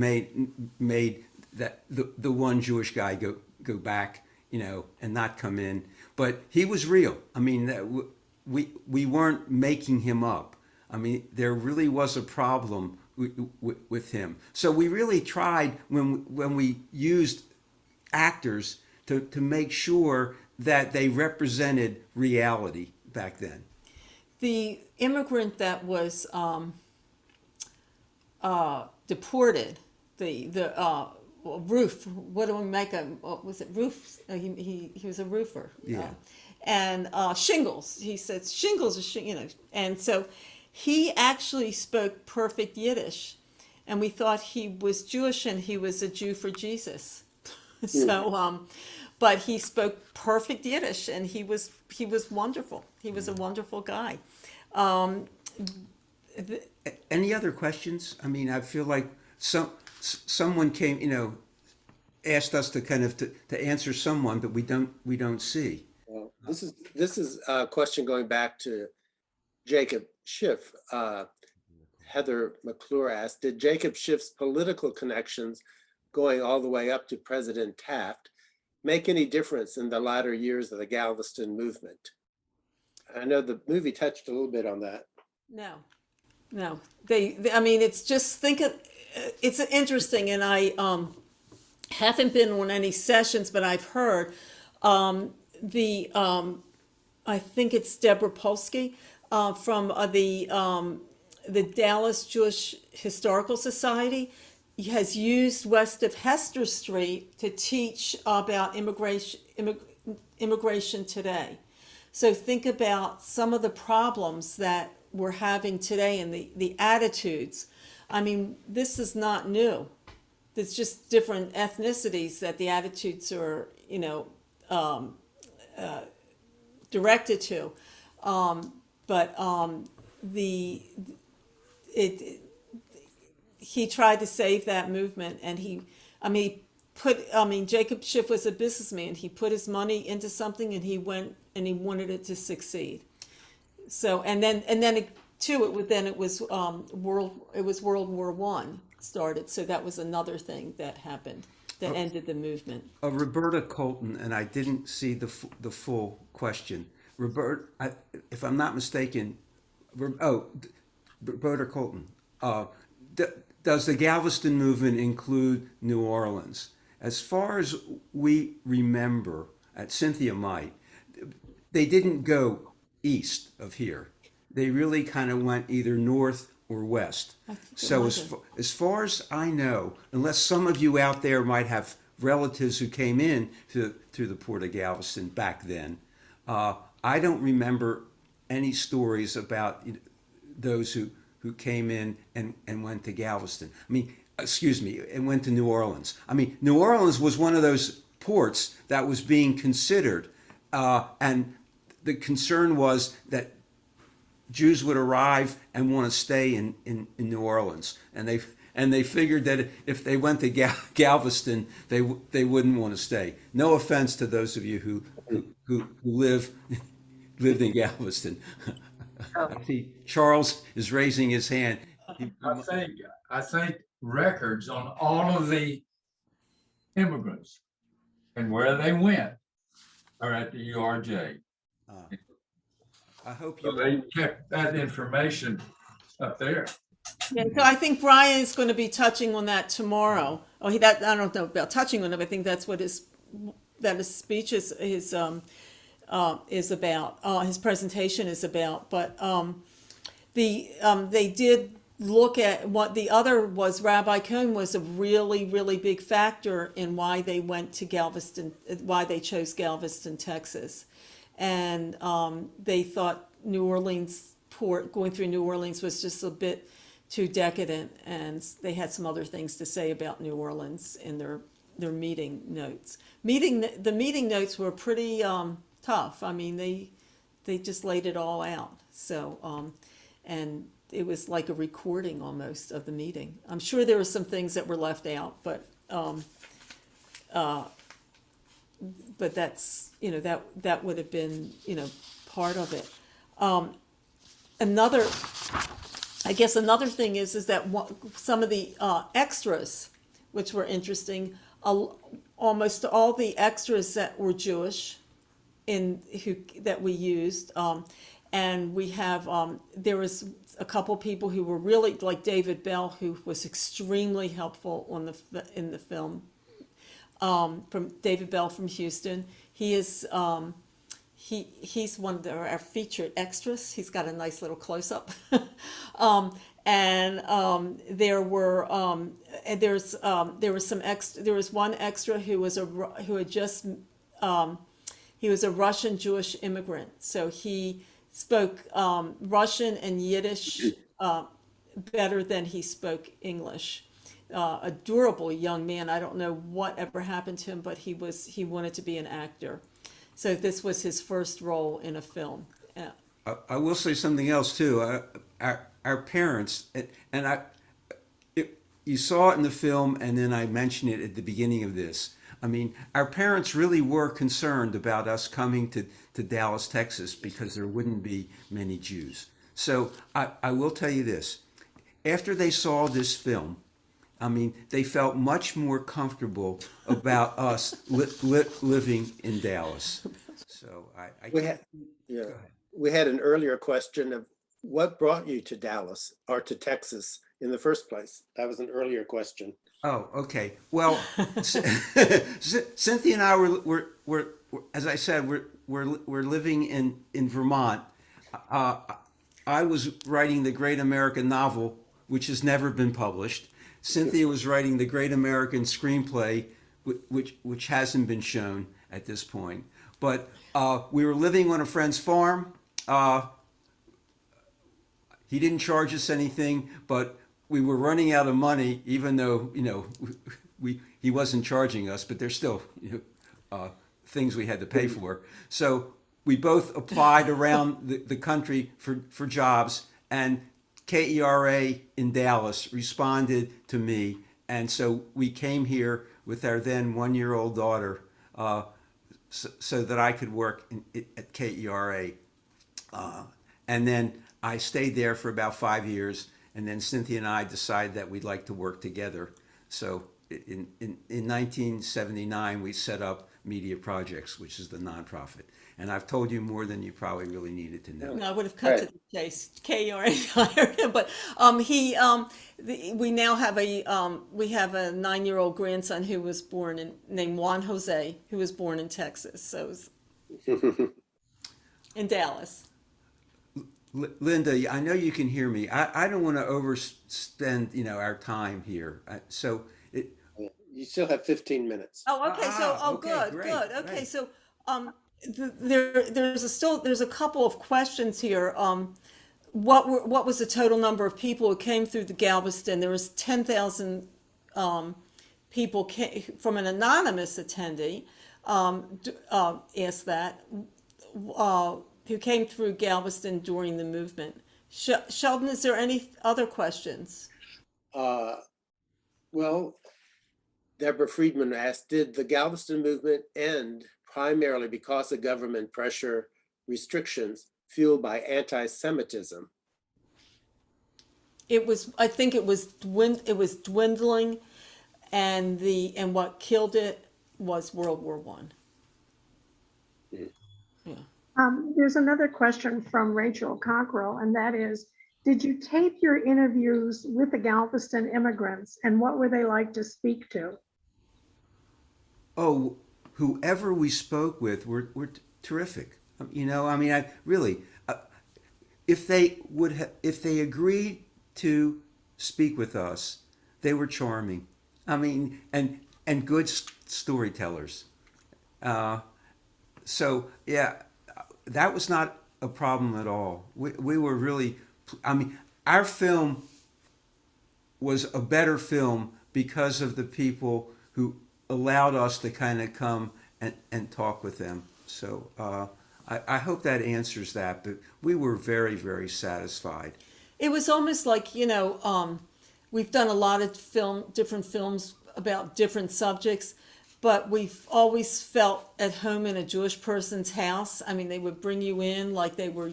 made that the one Jewish guy go back, and not come in. But he was real. I mean, we weren't making him up. I mean, there really was a problem with him. So we really tried when we used actors to make sure that they represented reality back then. the immigrant that was deported, the roof. What do we make him? Was it roof? He was a roofer. Yeah. And shingles. He said shingles are and so he actually spoke perfect Yiddish, and we thought he was Jewish and he was a Jew for Jesus. So, but he spoke perfect Yiddish, and he was wonderful. He was a wonderful guy. Any other questions? I mean, I feel like someone came, asked us to kind of to answer someone, but we don't see. Well, this is a question going back to Jacob Schiff. Heather McClure asked, did Jacob Schiff's political connections going all the way up to President Taft make any difference in the latter years of the Galveston movement? I know the movie touched a little bit on that. No. I mean, it's just it's interesting, and I haven't been on any sessions, but I've heard I think it's Deborah Polsky from the Dallas Jewish Historical Society has used west of Hester Street to teach about immigration today. So think about some of the problems that we're having today and the attitudes. I mean, this is not new. It's just different ethnicities that the attitudes are, directed to. But he tried to save that movement, and Jacob Schiff was a businessman. He put his money into something, and he wanted it to succeed. So, and then it was World War One started. So that was another thing that happened that ended the movement. Roberta Colton, and I didn't see the full question. If I'm not mistaken, Roberta Colton, does the Galveston movement include New Orleans? As far as we remember, Cynthia might, they didn't go east of here. They really kind of went either north or west. So as far as I know, unless some of you out there might have relatives who came in to the Port of Galveston back then, I don't remember any stories about those who came in and went to Galveston. And went to New Orleans. New Orleans was one of those ports that was being considered, and the concern was that Jews would arrive and want to stay in New Orleans, and they figured that if they went to Galveston, they wouldn't want to stay. No offense to those of you who lived in Galveston. I see Charles is raising his hand. I think records on all of the immigrants and where they went are at the URJ. I hope So they kept that information up there. Yeah, so I think Brian is going to be touching on that tomorrow. I don't know about touching on it, but I think that's what his speech is about. His presentation is about. But they did look at what the other was. Rabbi Cohen was a really, really big factor in why they went to Galveston, why they chose Galveston, Texas. And they thought New Orleans port, going through New Orleans, was just a bit too decadent, and they had some other things to say about New Orleans in their meeting notes. The meeting notes were pretty tough. They just laid it all out. So and it was like a recording almost of the meeting. I'm sure there were some things that were left out, but that's, that would have been, part of it. Another thing is that some of the extras, which were interesting, almost all the extras that were Jewish that we used, and we have there was a couple people who were really, like David Bell, who was extremely helpful in the film. From David Bell from Houston. He is he's one of our featured extras. He's got a nice little close up. There was one extra who was a Russian Jewish immigrant. So he spoke Russian and Yiddish better than he spoke English. Adorable young man. I don't know what ever happened to him, but he wanted to be an actor. So this was his first role in a film. I will say something else too. Our parents, and you saw it in the film, and then I mentioned it at the beginning of this. Our parents really were concerned about us coming to Dallas, Texas, because there wouldn't be many Jews. So I will tell you this. After they saw this film, they felt much more comfortable about us living in Dallas. So we had an earlier question of what brought you to Dallas or to Texas in the first place. That was an earlier question. Oh, okay. Well, Cynthia and I were as I said, we're living in Vermont. I was writing the great American novel, which has never been published. Cynthia was writing the great American screenplay, which hasn't been shown at this point. But we were living on a friend's farm. He didn't charge us anything, but we were running out of money, even though, he wasn't charging us, but there's still things we had to pay for. So we both applied around the country for jobs, and KERA in Dallas responded to me, and so we came here with our then 1-year-old daughter, so that I could work at KERA. And then I stayed there for about 5 years, and then Cynthia and I decided that we'd like to work together. So in 1979, we set up Media Projects, which is the nonprofit. And I've told you more than you probably really needed to know. No, I would have cut to the chase. KRA hired him, but we now have a 9-year-old grandson who was born named Juan Jose, who was born in Texas, so it was in Dallas. Linda, I know you can hear me. I don't want to overspend, our time here. You still have 15 minutes. Oh, okay. Okay, Good, great, good. Okay, great. so there's a couple of questions here. What was the total number of people who came through the Galveston? There was 10,000 people from an anonymous attendee asked that who came through Galveston during the movement. Sheldon, is there any other questions? Well, Deborah Friedman asked, did the Galveston movement end primarily because of government pressure restrictions fueled by anti-Semitism? I think it was dwindling, and what killed it was World War One. Yeah. There's another question from Rachel Cockerell, and that is, did you tape your interviews with the Galveston immigrants, and what were they like to speak to? Oh, whoever we spoke with were terrific. I really, if they agreed to speak with us, they were charming. And good storytellers. So yeah, that was not a problem at all. We were really, our film was a better film because of the people who allowed us to kind of come and talk with them. So I hope that answers that, but we were very, very satisfied. It was almost like, we've done a lot of different films about different subjects, but we've always felt at home in a Jewish person's house. They would bring you in like they were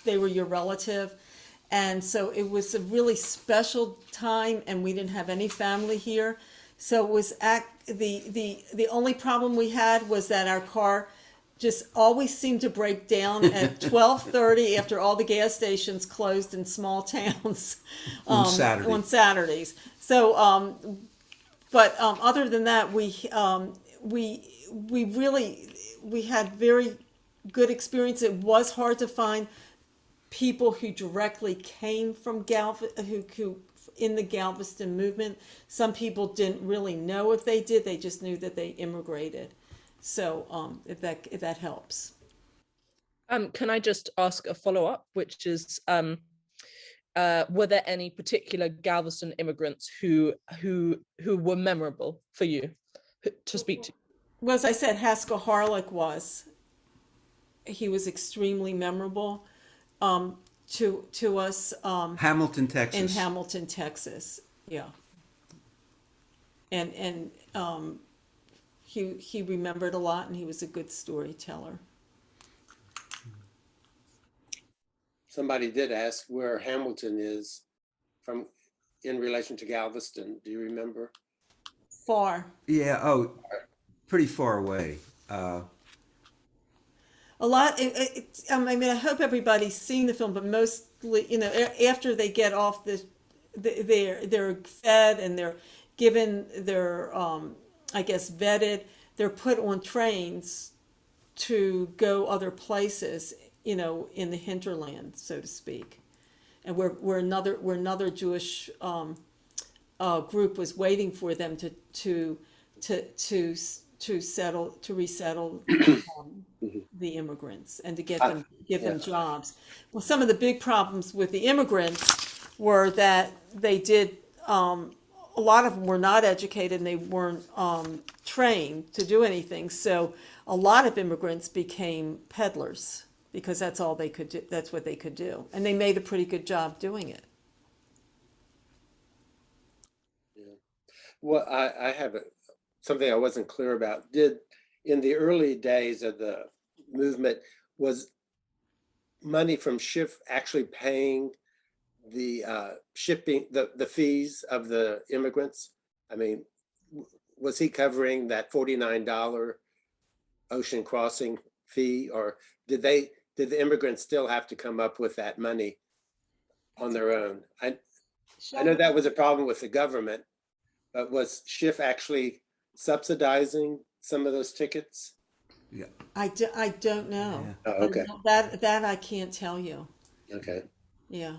your relative. And so it was a really special time, and we didn't have any family here. So it was the only problem we had was that our car just always seemed to break down at 12:30 after all the gas stations closed in small towns On Saturdays. So, but other than that, we had very good experience. It was hard to find people who directly came from who in the Galveston movement. Some people didn't really know if they did; they just knew that they immigrated. So, if that helps. Can I just ask a follow-up, which is, were there any particular Galveston immigrants who were memorable for you to speak to? Well, as I said, Harry Harelik was. He was extremely memorable to us. Hamilton, Texas. In Hamilton, Texas, yeah. And he remembered a lot, and he was a good storyteller. Somebody did ask where Hamilton is in relation to Galveston. Do you remember? Far. Yeah, pretty far away. A lot. I hope everybody's seen the film, but mostly, after they get off they're fed and they're given their, vetted. They're put on trains to go other places, in the hinterland, so to speak, and where another Jewish group was waiting for them to resettle the immigrants and to give them jobs. Well, some of the big problems with the immigrants were that they did. A lot of them were not educated and they weren't trained to do anything. So a lot of immigrants became peddlers because that's all they could do. That's what they could do, and they made a pretty good job doing it. Well, I have something I wasn't clear about. In the early days of the movement, was money from Schiff actually paying the shipping, the fees of the immigrants? I mean, was he covering that $49 ocean crossing fee, or did the immigrants still have to come up with that money on their own? I know that was a problem with the government, but was Schiff actually subsidizing some of those tickets? Yeah. I don't know. Oh, okay. That I can't tell you. Okay. Yeah.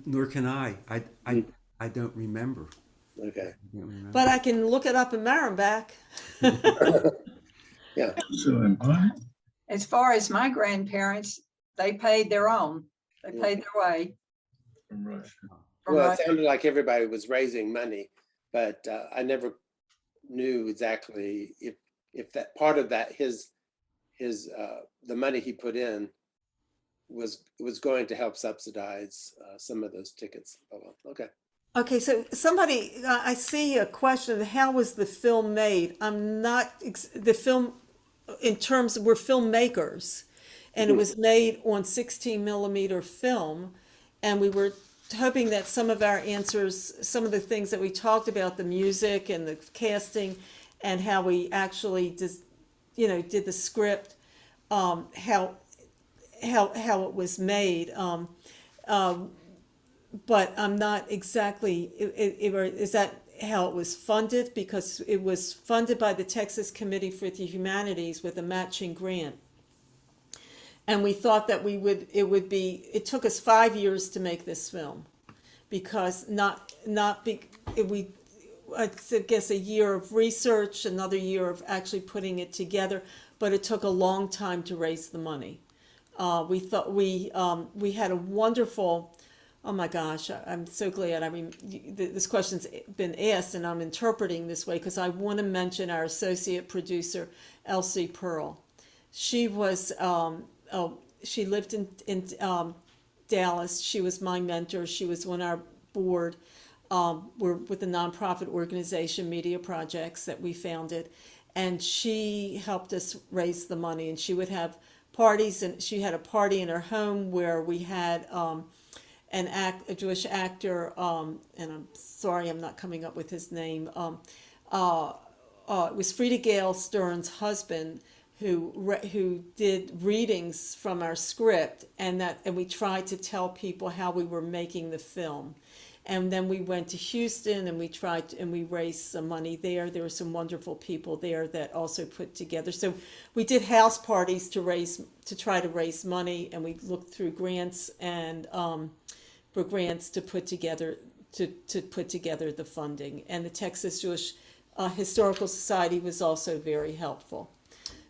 Nor can I. I don't remember. Okay. I don't remember. But I can look it up in Marinback. Yeah. As far as my grandparents, they paid their own. They paid their way. From Russia. from Well, it Russia. sounded like everybody was raising money, but I never knew exactly if that part of that his the money he put in was going to help subsidize some of those tickets. Oh, well, okay. Okay, so somebody, I see a question, how was the film made? I'm not, the film, in terms of, we're filmmakers, and it was made on 16 millimeter film, and we were hoping that some of our answers, some of the things that we talked about, the music and the casting, and how we actually just, did the script, how it was made. But I'm not exactly, is that how it was funded? Because it was funded by the Texas Committee for the Humanities with a matching grant. And we thought that it took us 5 years to make this film, because I guess a year of research, another year of actually putting it together, but it took a long time to raise the money. We thought we had a wonderful, oh my gosh, I'm so glad this question's been asked and I'm interpreting this way, because I want to mention our associate producer, Elsie Pearl. She was, she lived in Dallas. She was my mentor. She was on our board. We're with the nonprofit organization Media Projects that we founded. And she helped us raise the money, and she would have parties, and she had a party in her home where we had, a Jewish actor, and I'm sorry I'm not coming up with his name. It was Frida Gale Stern's husband who did readings from our script, and we tried to tell people how we were making the film. And then we went to Houston and we raised some money there. There were some wonderful people there that also put together. So we did house parties to try to raise money, and we looked through grants and for grants to put together the funding. And the Texas Jewish Historical Society was also very helpful.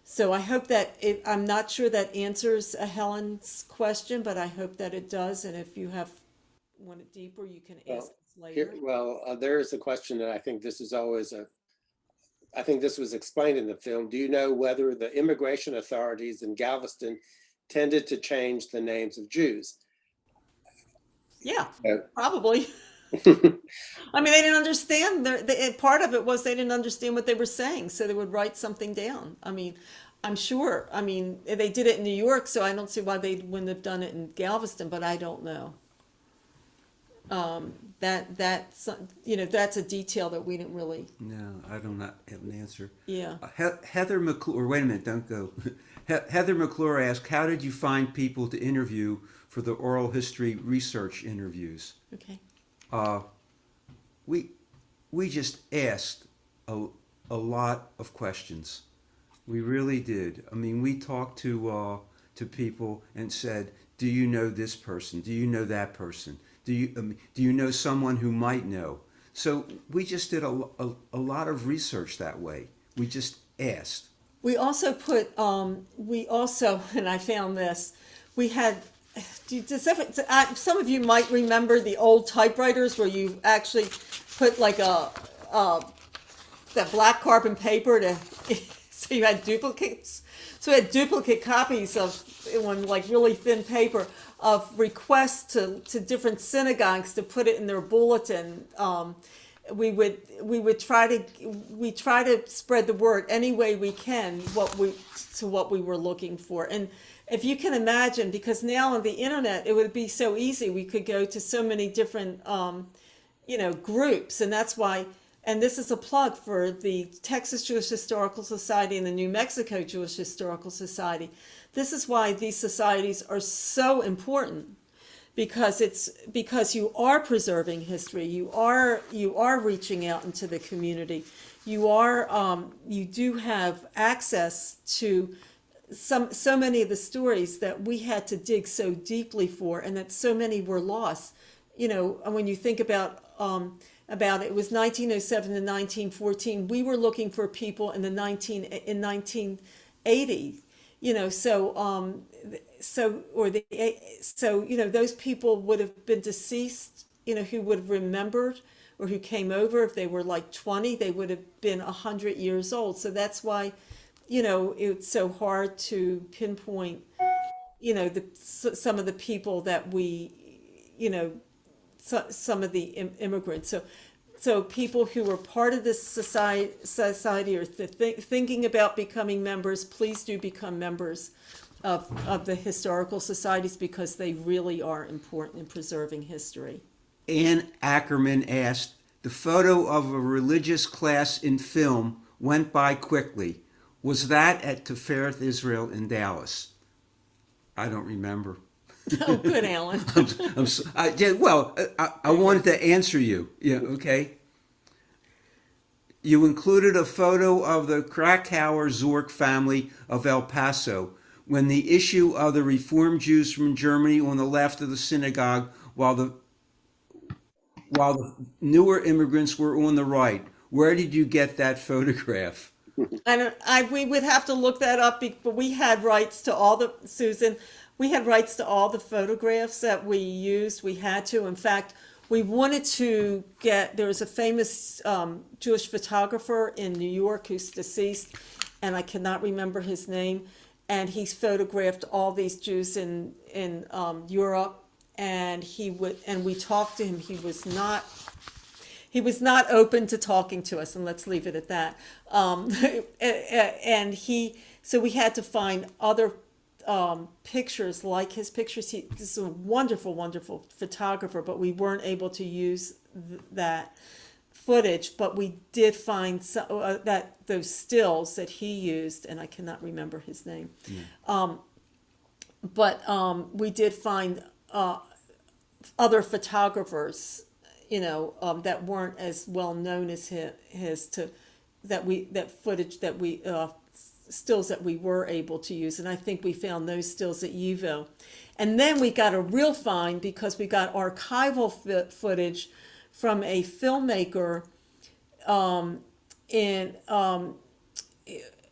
So I hope that I'm not sure that answers Helen's question, but I hope that it does. And if you want it deeper, you can ask us later. There is a question that I think this is always I think this was explained in the film. Do you know whether the immigration authorities in Galveston tended to change the names of Jews? Yeah, probably. I mean, they didn't understand. Part of it was they didn't understand what they were saying, so they would write something down. I mean, I'm sure. I mean, they did it in New York, so I don't see why they wouldn't have done it in Galveston, but I don't know. That's a detail that we didn't really. No, I do not have an answer. Yeah. Heather McClure, wait a minute, don't go. Heather McClure asked, how did you find people to interview for the oral history research interviews? Okay. We just asked a lot of questions. We really did. I mean, we talked to people and said, do you know this person? Do you know that person? Do you know someone who might know? So we just did a lot of research that way. We just asked. We also put, and I found this, we had, some of you might remember the old typewriters where you actually put like that black carbon paper so you had duplicates. So we had duplicate copies of, on like really thin paper, of requests to different synagogues to put it in their bulletin we would try to spread the word any way we can what we were looking for. And if you can imagine, because now on the internet it would be so easy, we could go to so many different groups, and that's why. And this is a plug for the Texas Jewish Historical Society and the New Mexico Jewish Historical Society. This is why these societies are so important, because you are preserving history, you are reaching out into the community, you do have access to so many of the stories that we had to dig so deeply for, and that so many were lost. When you think about it was 1907 to 1914. We were looking for people in 1980. Those people would have been deceased. Who would have remembered, or who came over. If they were like 20, they would have been 100 years old. So that's why, it's so hard to pinpoint, some of the people that we, some of the immigrants. So people who are part of this society or thinking about becoming members, please do become members of the historical societies, because they really are important in preserving history. Ann Ackerman asked, the photo of a religious class in film went by quickly. Was that at Tifereth Israel in Dallas? I don't remember. Oh, good, Alan. I wanted to answer you. Yeah, okay. You included a photo of the Krakauer Zork family of El Paso when the issue of the Reformed Jews from Germany on the left of the synagogue, while the newer immigrants were on the right. Where did you get that photograph? We would have to look that up, but we had rights to all the, Susan, we had rights to all the photographs that we used. We had to. In fact, we wanted to there was a famous Jewish photographer in New York who's deceased, and I cannot remember his name. And he's photographed all these Jews in Europe, and we talked to him. He was not open to talking to us, and let's leave it at that. So we had to find other pictures like his pictures. This is a wonderful, wonderful photographer, but we weren't able to use that footage. But we did find those stills that he used, and I cannot remember his name. But we did find other photographers, that weren't as well known as stills that we were able to use. And I think we found those stills at UVO. And then we got a real find, because we got archival footage from a filmmaker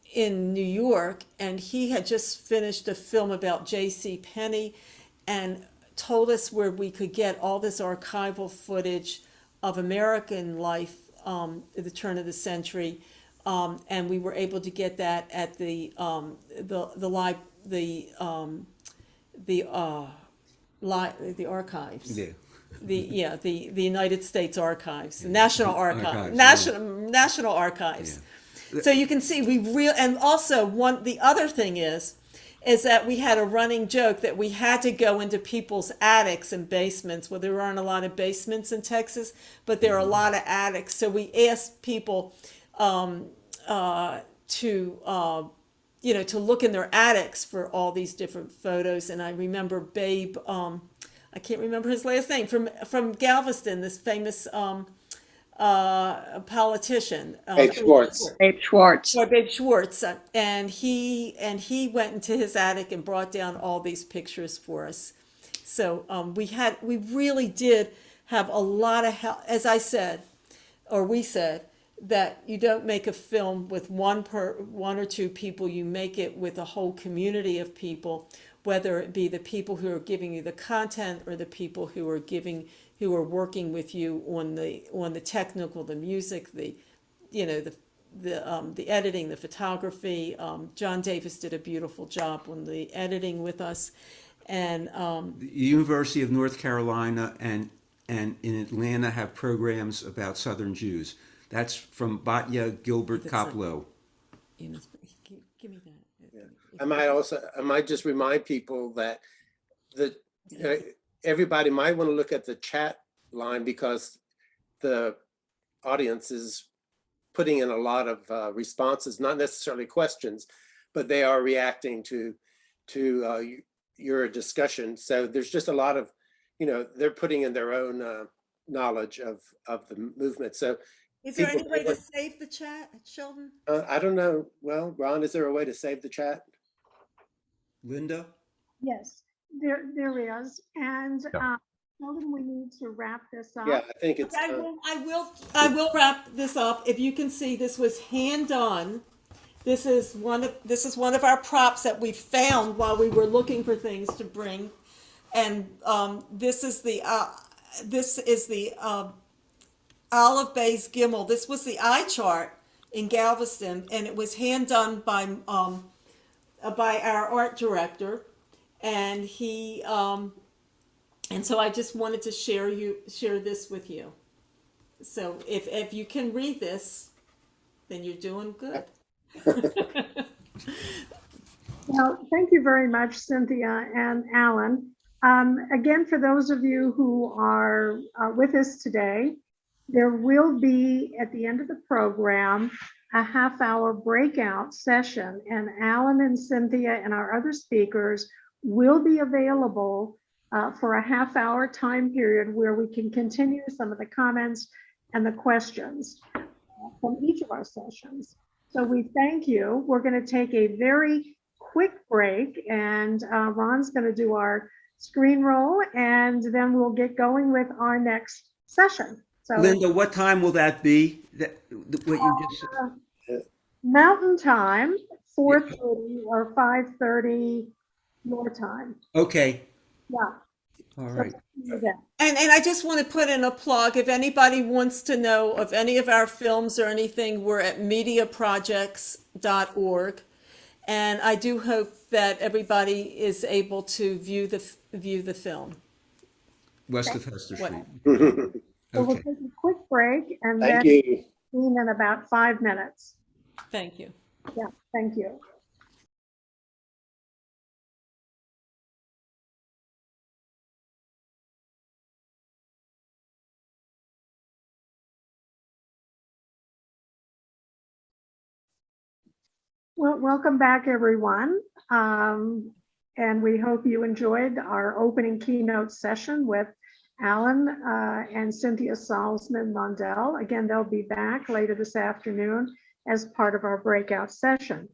in New York, and he had just finished a film about J.C. Penney, and told us where we could get all this archival footage of American life at the turn of the century, and we were able to get that at the archives. Yeah. The United States Archives, the National Archives, National Archives. Yeah. So you can see and also the other thing is that we had a running joke that we had to go into people's attics and basements. Well, there aren't a lot of basements in Texas, but there are a lot of attics. So we asked people to look in their attics for all these different photos. And I remember Babe, I can't remember his last name, from Galveston, this famous politician. Babe Schwartz. Babe Schwartz. Babe Schwartz. And he went into his attic and brought down all these pictures for us. So we really did have a lot of help. As I said, or we said, that you don't make a film with one or two people, you make it with a whole community of people, whether it be the people who are giving you the content or the people who are working with you on the technical, the music, the editing, the photography. John Davis did a beautiful job on the editing with us, and the University of North Carolina and and in Atlanta have programs about Southern Jews. That's from Batya Gilbert Koplow. Give me that. I might just remind people that everybody might want to look at the chat line, because the audience is putting in a lot of responses, not necessarily questions, but they are reacting to your discussion. So there's just a lot of, they're putting in their own knowledge of the movement. So Is there any way to save the chat, Sheldon? I don't know. Well, Ron, is there a way to save the chat? Linda? Yes, there is. And Sheldon, we need to wrap this up. Yeah, I think it's. I will wrap this up. If you can see, this was hand done. This is one of our props that we found while we were looking for things to bring, and this is the Olive Bay's Gimel. This was the eye chart in Galveston, and it was hand done by our art director, and he and so I just wanted to share this with you. So if you can read this, then you're doing good. Well, thank you very much, Cynthia and Alan. Again, for those of you who are with us today, there will be, at the end of the program, a half-hour breakout session, and Alan and Cynthia and our other speakers will be available for a half-hour time period where we can continue some of the comments and the questions from each of our sessions. So we thank you. We're going to take a very quick break, and Ron's going to do our screen roll, and then we'll get going with our next session. So, Linda, what time will that be? What you just said? Mountain Time, 4:30 or 5:30 your time. Okay. Yeah. All right. And I just want to put in a plug. If anybody wants to know of any of our films or anything, we're at mediaprojects.org. And I do hope that everybody is able to view the film. West of Hester Street. So we'll Okay. take a quick break and Thank then you. in about 5 minutes. Thank you. Yeah, thank you. Well, welcome back, everyone. And we hope you enjoyed our opening keynote session with Alan and Cynthia Salzman Mondell. Again, they'll be back later this afternoon as part of our breakout session.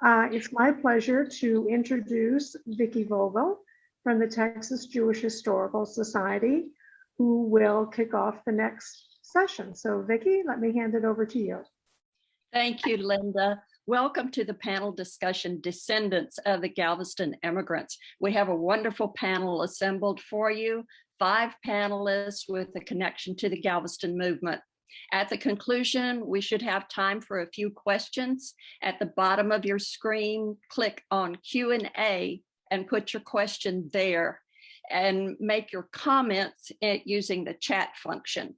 It's my pleasure to introduce Vicki Vogel from the Texas Jewish Historical Society, who will kick off the next session. So Vicki, let me hand it over to you. Thank you, Linda. Welcome to the panel discussion, Descendants of the Galveston Immigrants. We have a wonderful panel assembled for you, 5 panelists with a connection to the Galveston Movement. At the conclusion, we should have time for a few questions. At the bottom of your screen, click on Q&A and put your question there, and make your comments using the chat function.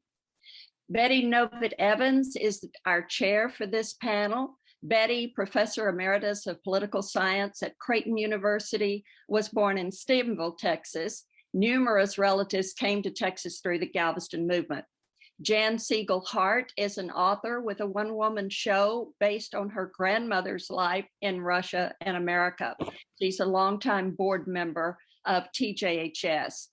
Bette Evans is our chair for this panel. Bette, Professor Emeritus of Political Science at Creighton University, was born in Stephenville, Texas. Numerous relatives came to Texas through the Galveston Movement. Jan Siegel Hart is an author with a one-woman show based on her grandmother's life in Russia and America. She's a longtime board member of TJHS.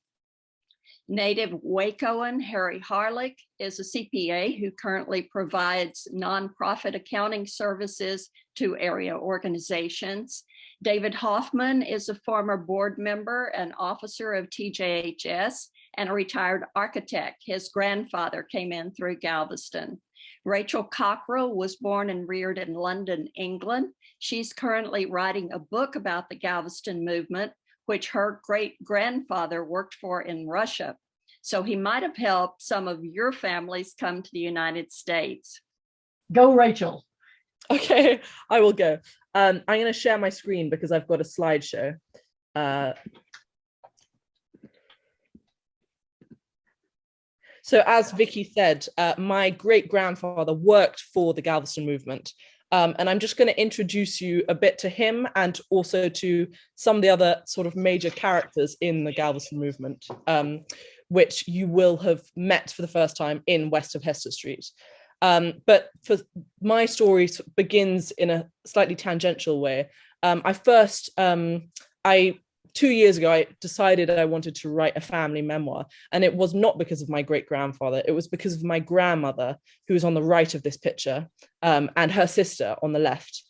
Native Wacoan Harry Harelik is a CPA who currently provides nonprofit accounting services to area organizations. David Hoffman is a former board member and officer of TJHS and a retired architect. His grandfather came in through Galveston. Rachel Cockerell was born and reared in London, England. She's currently writing a book about the Galveston movement, which her great-grandfather worked for in Russia. So he might have helped some of your families come to the United States. Go, Rachel. Okay, I will go. I'm going to share my screen because I've got a slideshow. So as Vicky said, my great-grandfather worked for the Galveston Movement. And I'm just going to introduce you a bit to him and also to some of the other sort of major characters in the Galveston Movement, which you will have met for the first time in west of Hester Street. But for my story begins in a slightly tangential way. 2 years ago, I decided I wanted to write a family memoir, and it was not because of my great-grandfather. It was because of my grandmother, who is on the right of this picture, and her sister on the left.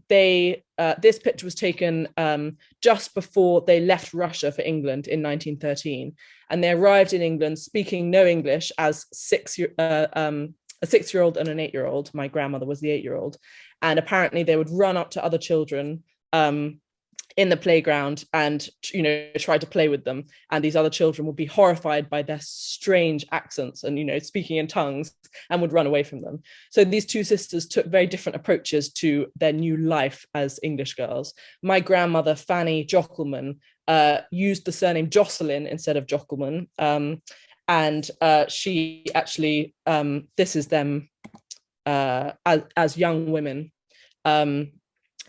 This picture was taken just before they left Russia for England in 1913, and they arrived in England speaking no English as a 6-year-old and an 8-year-old. My grandmother was the 8-year-old, and apparently they would run up to other children in the playground and, you know, try to play with them, and these other children would be horrified by their strange accents and, you know, speaking in tongues, and would run away from them. So these two sisters took very different approaches to their new life as English girls. My grandmother, Fanny Jockelman, used the surname Jocelyn instead of Jockelman, and she actually, this is them as young women.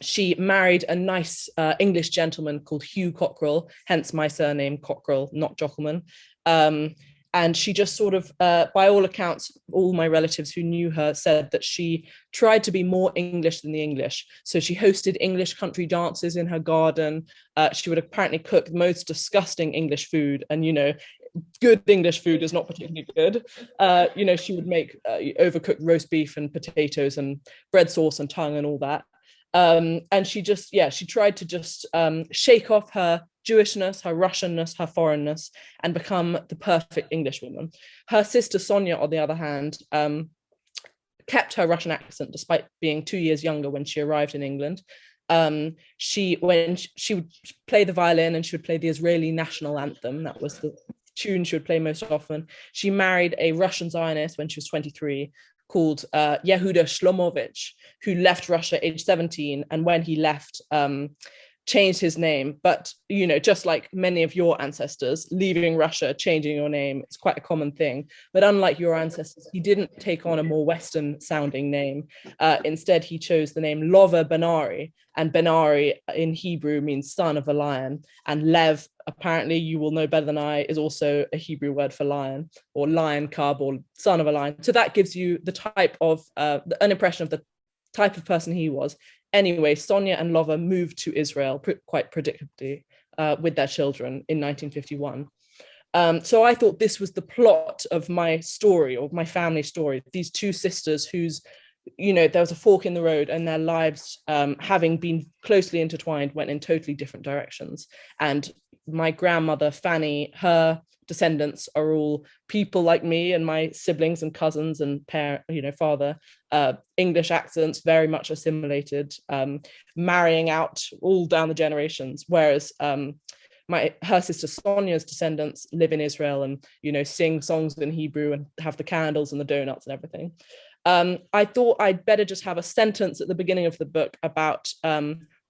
She married a nice English gentleman called Hugh Cockerell, hence my surname Cockerell, not Jockelman. And she just sort of, by all accounts, all my relatives who knew her said that she tried to be more English than the English. So she hosted English country dances in her garden. She would apparently cook the most disgusting English food. And, you know, good English food is not particularly good. You know, she would make overcooked roast beef and potatoes and bread sauce and tongue and all that. And she just, she tried to just shake off her Jewishness, her Russianness, her foreignness, and become the perfect English woman. Her sister Sonia, on the other hand, kept her Russian accent despite being 2 years younger when she arrived in England. When she would play the violin, and she would play the Israeli national anthem. That was the tune she would play most often. She married a Russian Zionist when she was 23, called Yehuda Shlomovich, who left Russia age 17, and when he left, changed his name. But, you know, just like many of your ancestors, leaving Russia, changing your name, it's quite a common thing. But unlike your ancestors, he didn't take on a more Western sounding name. Instead, he chose the name Lova Benari, and Benari in Hebrew means son of a lion. And Lev, apparently you will know better than I, is also a Hebrew word for lion, or lion cub, or son of a lion. So that gives you the type of, an impression of the type of person he was. Anyway, Sonia and Lova moved to Israel quite predictably with their children in 1951. So I thought this was the plot of my story, or my family story. These two sisters whose, you know, there was a fork in the road, and their lives, having been closely intertwined, went in totally different directions. And my grandmother, Fanny, her descendants are all people like me and my siblings and cousins and father, English accents, very much assimilated, marrying out all down the generations. Whereas her sister Sonia's descendants live in Israel and, you know, sing songs in Hebrew and have the candles and the donuts and everything. I thought I'd better just have a sentence at the beginning of the book about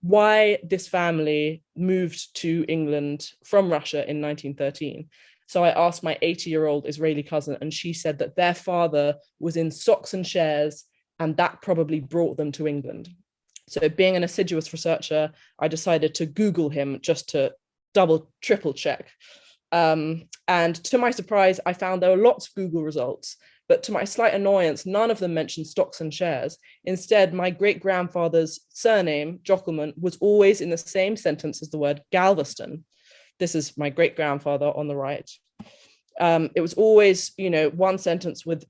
why this family moved to England from Russia in 1913. So I asked my 80-year-old Israeli cousin, and she said that their father was in stocks and shares, and that probably brought them to England. So being an assiduous researcher, I decided to Google him just to triple check. And to my surprise, I found there were lots of Google results, but to my slight annoyance, none of them mentioned stocks and shares. Instead, my great-grandfather's surname, Jockelman, was always in the same sentence as the word Galveston. This is my great-grandfather on the right. It was always, you know, one sentence with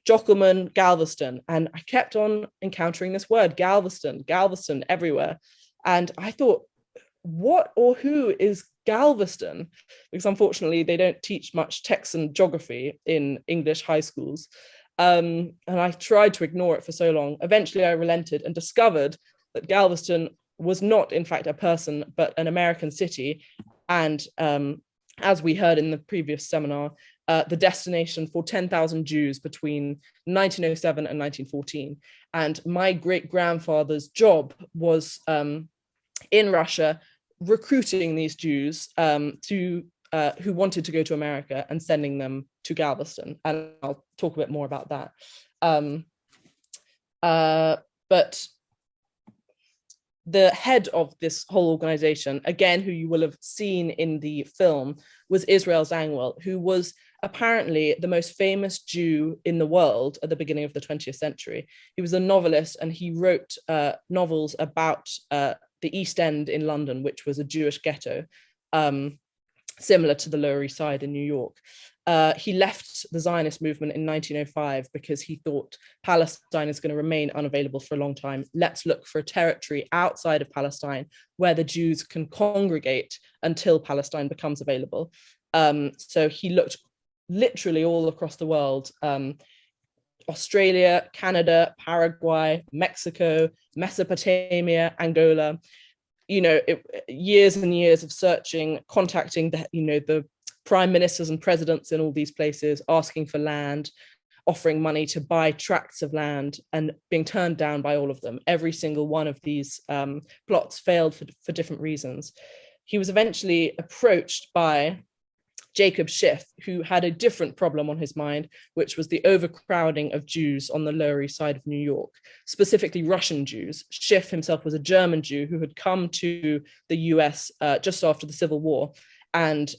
Jockelman, Galveston. And I kept on encountering this word, Galveston, Galveston, everywhere. And I thought, what or who is Galveston? Because unfortunately, they don't teach much Texan geography in English high schools. And I tried to ignore it for so long. Eventually, I relented and discovered that Galveston was not, in fact, a person, but an American city. And as we heard in the previous seminar, the destination for 10,000 Jews between 1907 and 1914. And my great-grandfather's job was in Russia, recruiting these Jews to who wanted to go to America and sending them to Galveston. And I'll talk a bit more about that. But the head of this whole organization, again, who you will have seen in the film, was Israel Zangwill, who was apparently the most famous Jew in the world at the beginning of the 20th century. He was a novelist, and he wrote novels about the East End in London, which was a Jewish ghetto, similar to the Lower East Side in New York. He left the Zionist movement in 1905 because he thought Palestine is going to remain unavailable for a long time. Let's look for a territory outside of Palestine where the Jews can congregate until Palestine becomes available. So he looked literally all across the world, Australia, Canada, Paraguay, Mexico, Mesopotamia, Angola, years and years of searching, contacting the prime ministers and presidents in all these places, asking for land, offering money to buy tracts of land, and being turned down by all of them. Every single one of these plots failed for different reasons. He was eventually approached by Jacob Schiff, who had a different problem on his mind, which was the overcrowding of Jews on the Lower East Side of New York, specifically Russian Jews. Schiff himself was a German Jew who had come to the US just after the Civil War, and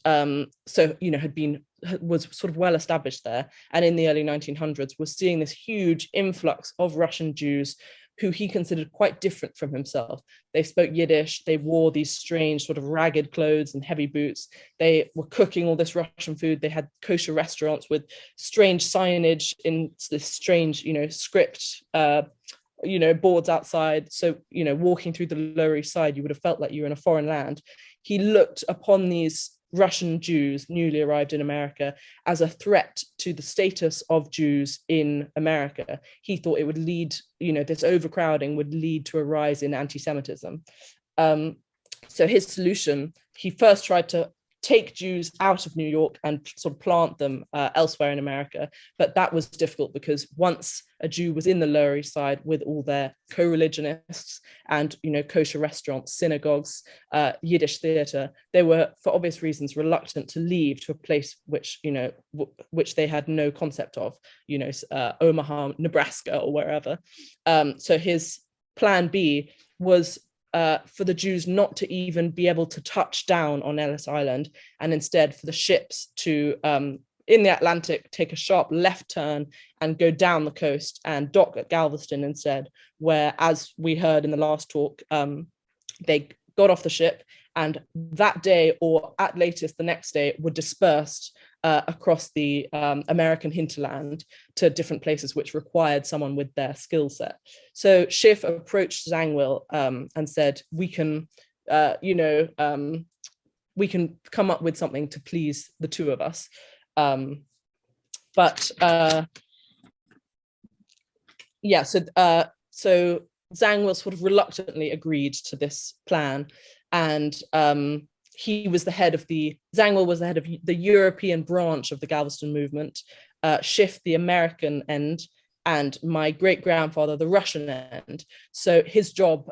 was sort of well established there, and in the early 1900s was seeing this huge influx of Russian Jews who he considered quite different from himself. They spoke Yiddish, they wore these strange sort of ragged clothes and heavy boots. They were cooking all this Russian food. They had kosher restaurants with strange signage in this strange, script, boards outside. So, walking through the Lower East Side, you would have felt like you were in a foreign land. He looked upon these Russian Jews newly arrived in America as a threat to the status of Jews in America. He thought it would lead, this overcrowding would lead to a rise in anti-Semitism. So his solution, he first tried to take Jews out of New York and sort of plant them elsewhere in America. But that was difficult because once a Jew was in the Lower East Side with all their co-religionists and, kosher restaurants, synagogues, Yiddish theater, they were, for obvious reasons, reluctant to leave to a place which, which they had no concept of, Omaha, Nebraska, or wherever. So his plan B was for the Jews not to even be able to touch down on Ellis Island, and instead for the ships to, in the Atlantic, take a sharp left turn and go down the coast and dock at Galveston instead, where, as we heard in the last talk, they got off the ship, and that day, or at latest the next day, were dispersed across the American hinterland to different places which required someone with their skill set. So Schiff approached Zangwill and said, we can come up with something to please the two of us. So Zangwill sort of reluctantly agreed to this plan, and Zangwill was the head of the European branch of the Galveston movement, Schiff the American end, and my great-grandfather the Russian end. So his job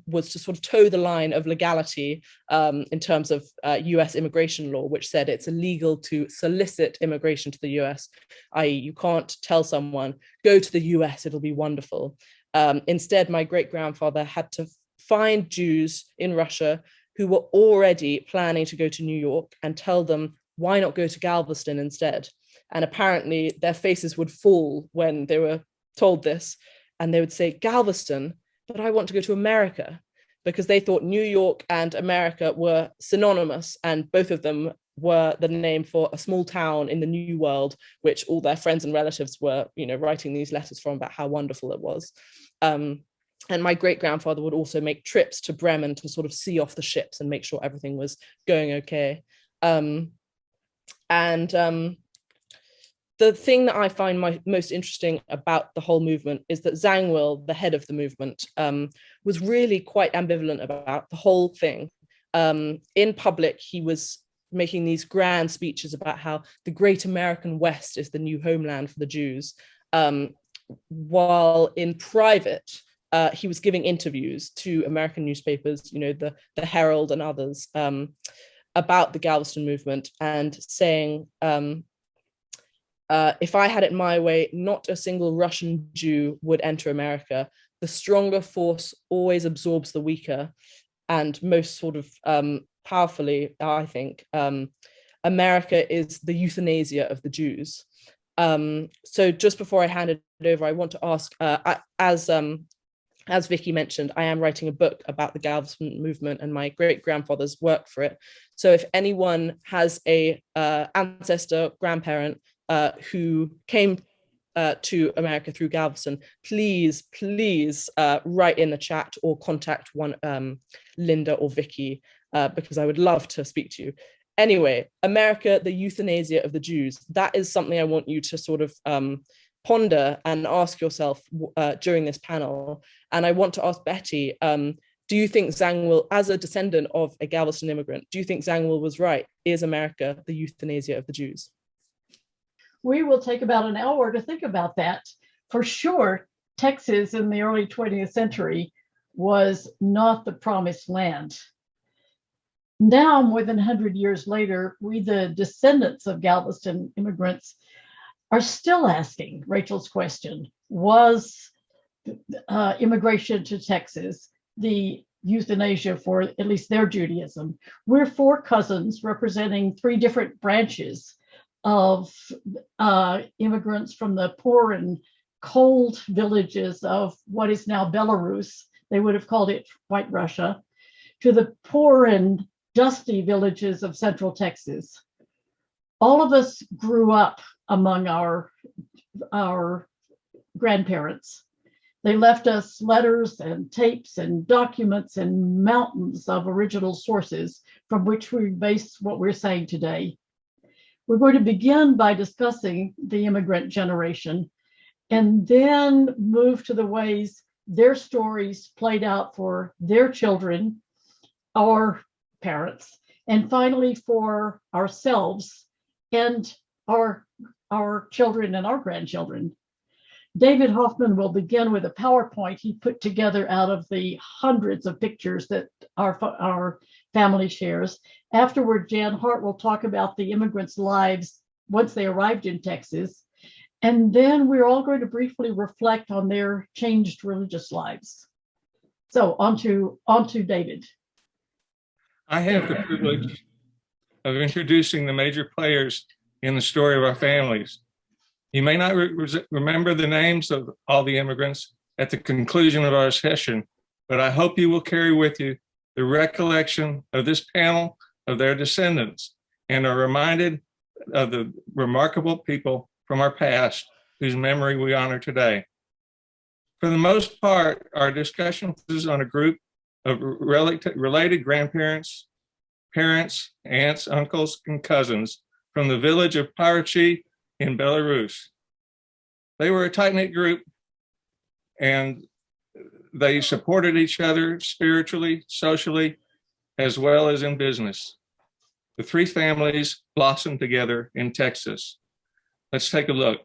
was to sort of toe the line of legality in terms of US immigration law, which said it's illegal to solicit immigration to the US, i.e. you can't tell someone, go to the US, it'll be wonderful. Instead, my great-grandfather had to find Jews in Russia who were already planning to go to New York and tell them, why not go to Galveston instead? And apparently their faces would fall when they were told this, and they would say, Galveston, but I want to go to America, because they thought New York and America were synonymous, and both of them were the name for a small town in the New World, which all their friends and relatives were, writing these letters from about how wonderful it was. And my great-grandfather would also make trips to Bremen to sort of see off the ships and make sure everything was going okay. The thing that I find most interesting about the whole movement is that Zangwill, the head of the movement, was really quite ambivalent about the whole thing. In public, he was making these grand speeches about how the great American West is the new homeland for the Jews, while in private, he was giving interviews to American newspapers, the Herald and others, about the Galveston movement and saying, if I had it my way, not a single Russian Jew would enter America. The stronger force always absorbs the weaker, and most sort of powerfully, I think, America is the euthanasia of the Jews. So just before I hand it over, I want to ask, as Vicky mentioned, I am writing a book about the Galveston movement and my great-grandfather's work for it. So if anyone has a ancestor, grandparent who came to America through Galveston, please write in the chat or contact Linda or Vicky, because I would love to speak to you. Anyway, America, the euthanasia of the Jews, that is something I want you to sort of ponder and ask yourself during this panel. And I want to ask Betty, do you think Zangwill, as a descendant of a Galveston immigrant, do you think Zangwill was right? Is America the euthanasia of the Jews? We will take about an hour to think about that. For sure, Texas in the early 20th century was not the promised land. Now, more than 100 years later, we, the descendants of Galveston immigrants, are still asking Rachel's question: was immigration to Texas the euthanasia for at least their Judaism? We're four cousins representing three different branches of immigrants from the poor and cold villages of what is now Belarus. They would have called it White Russia, to the poor and dusty villages of Central Texas. All of us grew up among our grandparents. They left us letters and tapes and documents and mountains of original sources from which we base what we're saying today. We're going to begin by discussing the immigrant generation and then move to the ways their stories played out for their children, our parents, and finally for ourselves and our children and our grandchildren. David Hoffman will begin with a PowerPoint he put together out of the hundreds of pictures that our family shares. Afterward, Jan Hart will talk about the immigrants' lives once they arrived in Texas. And then we're all going to briefly reflect on their changed religious lives. So on to David. I have the privilege of introducing the major players in the story of our families. You may not remember the names of all the immigrants at the conclusion of our session, but I hope you will carry with you the recollection of this panel of their descendants and are reminded of the remarkable people from our past whose memory we honor today. For the most part, our discussion focuses on a group of related grandparents, parents, aunts, uncles, and cousins from the village of Parachi in Belarus. They were a tight-knit group and they supported each other spiritually, socially, as well as in business. The three families blossomed together in Texas. Let's take a look.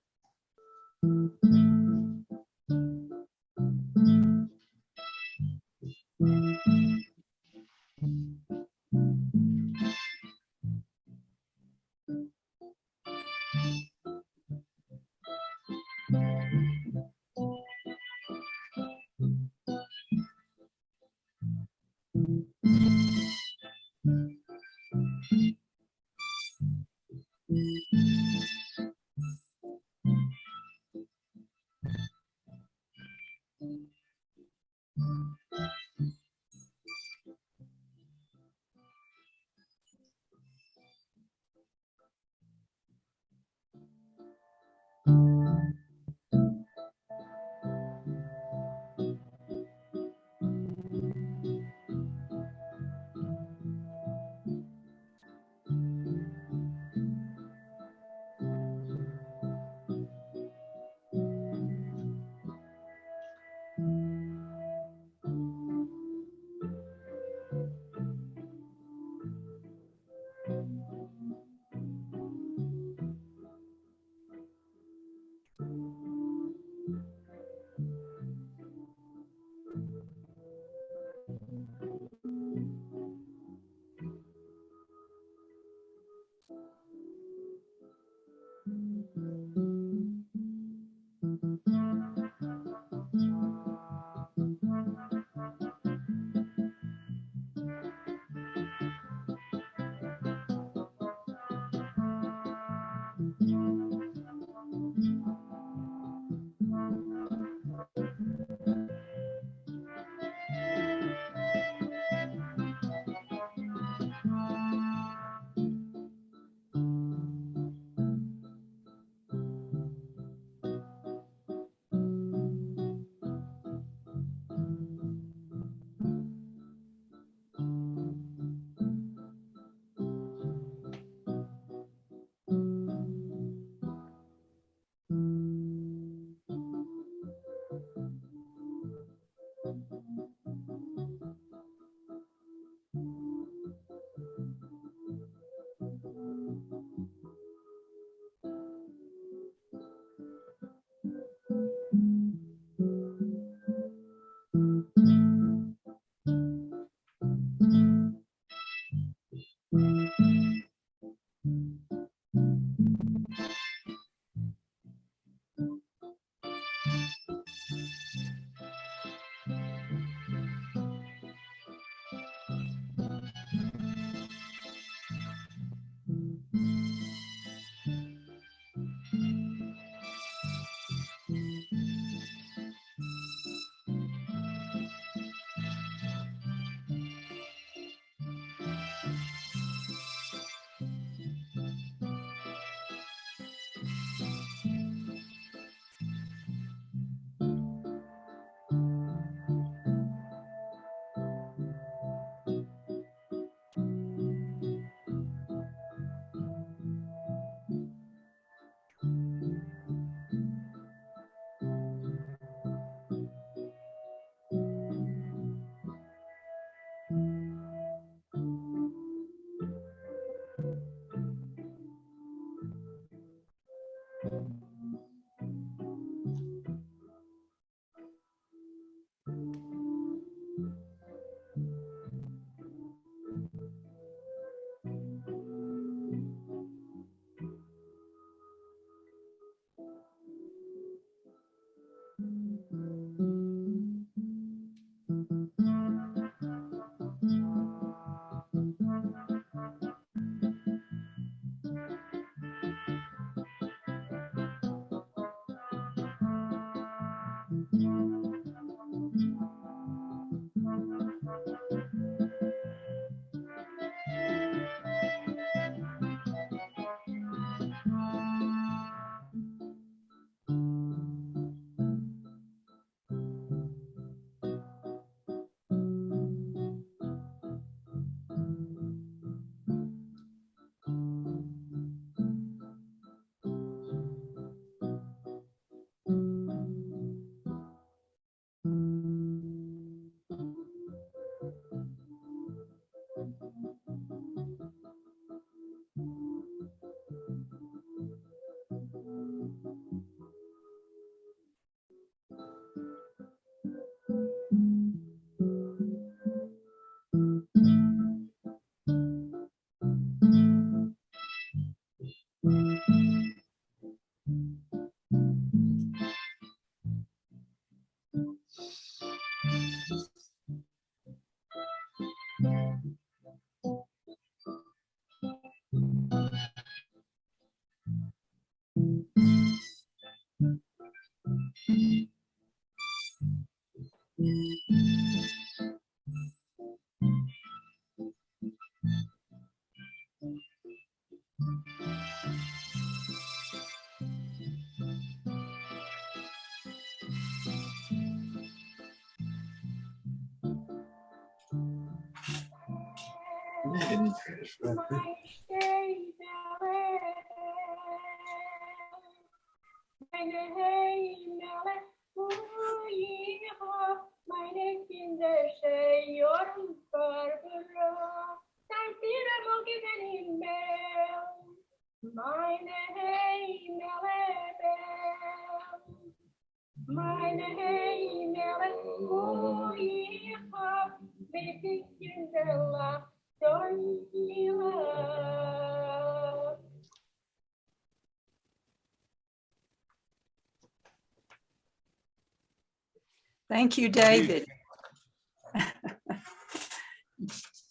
Thank you, David.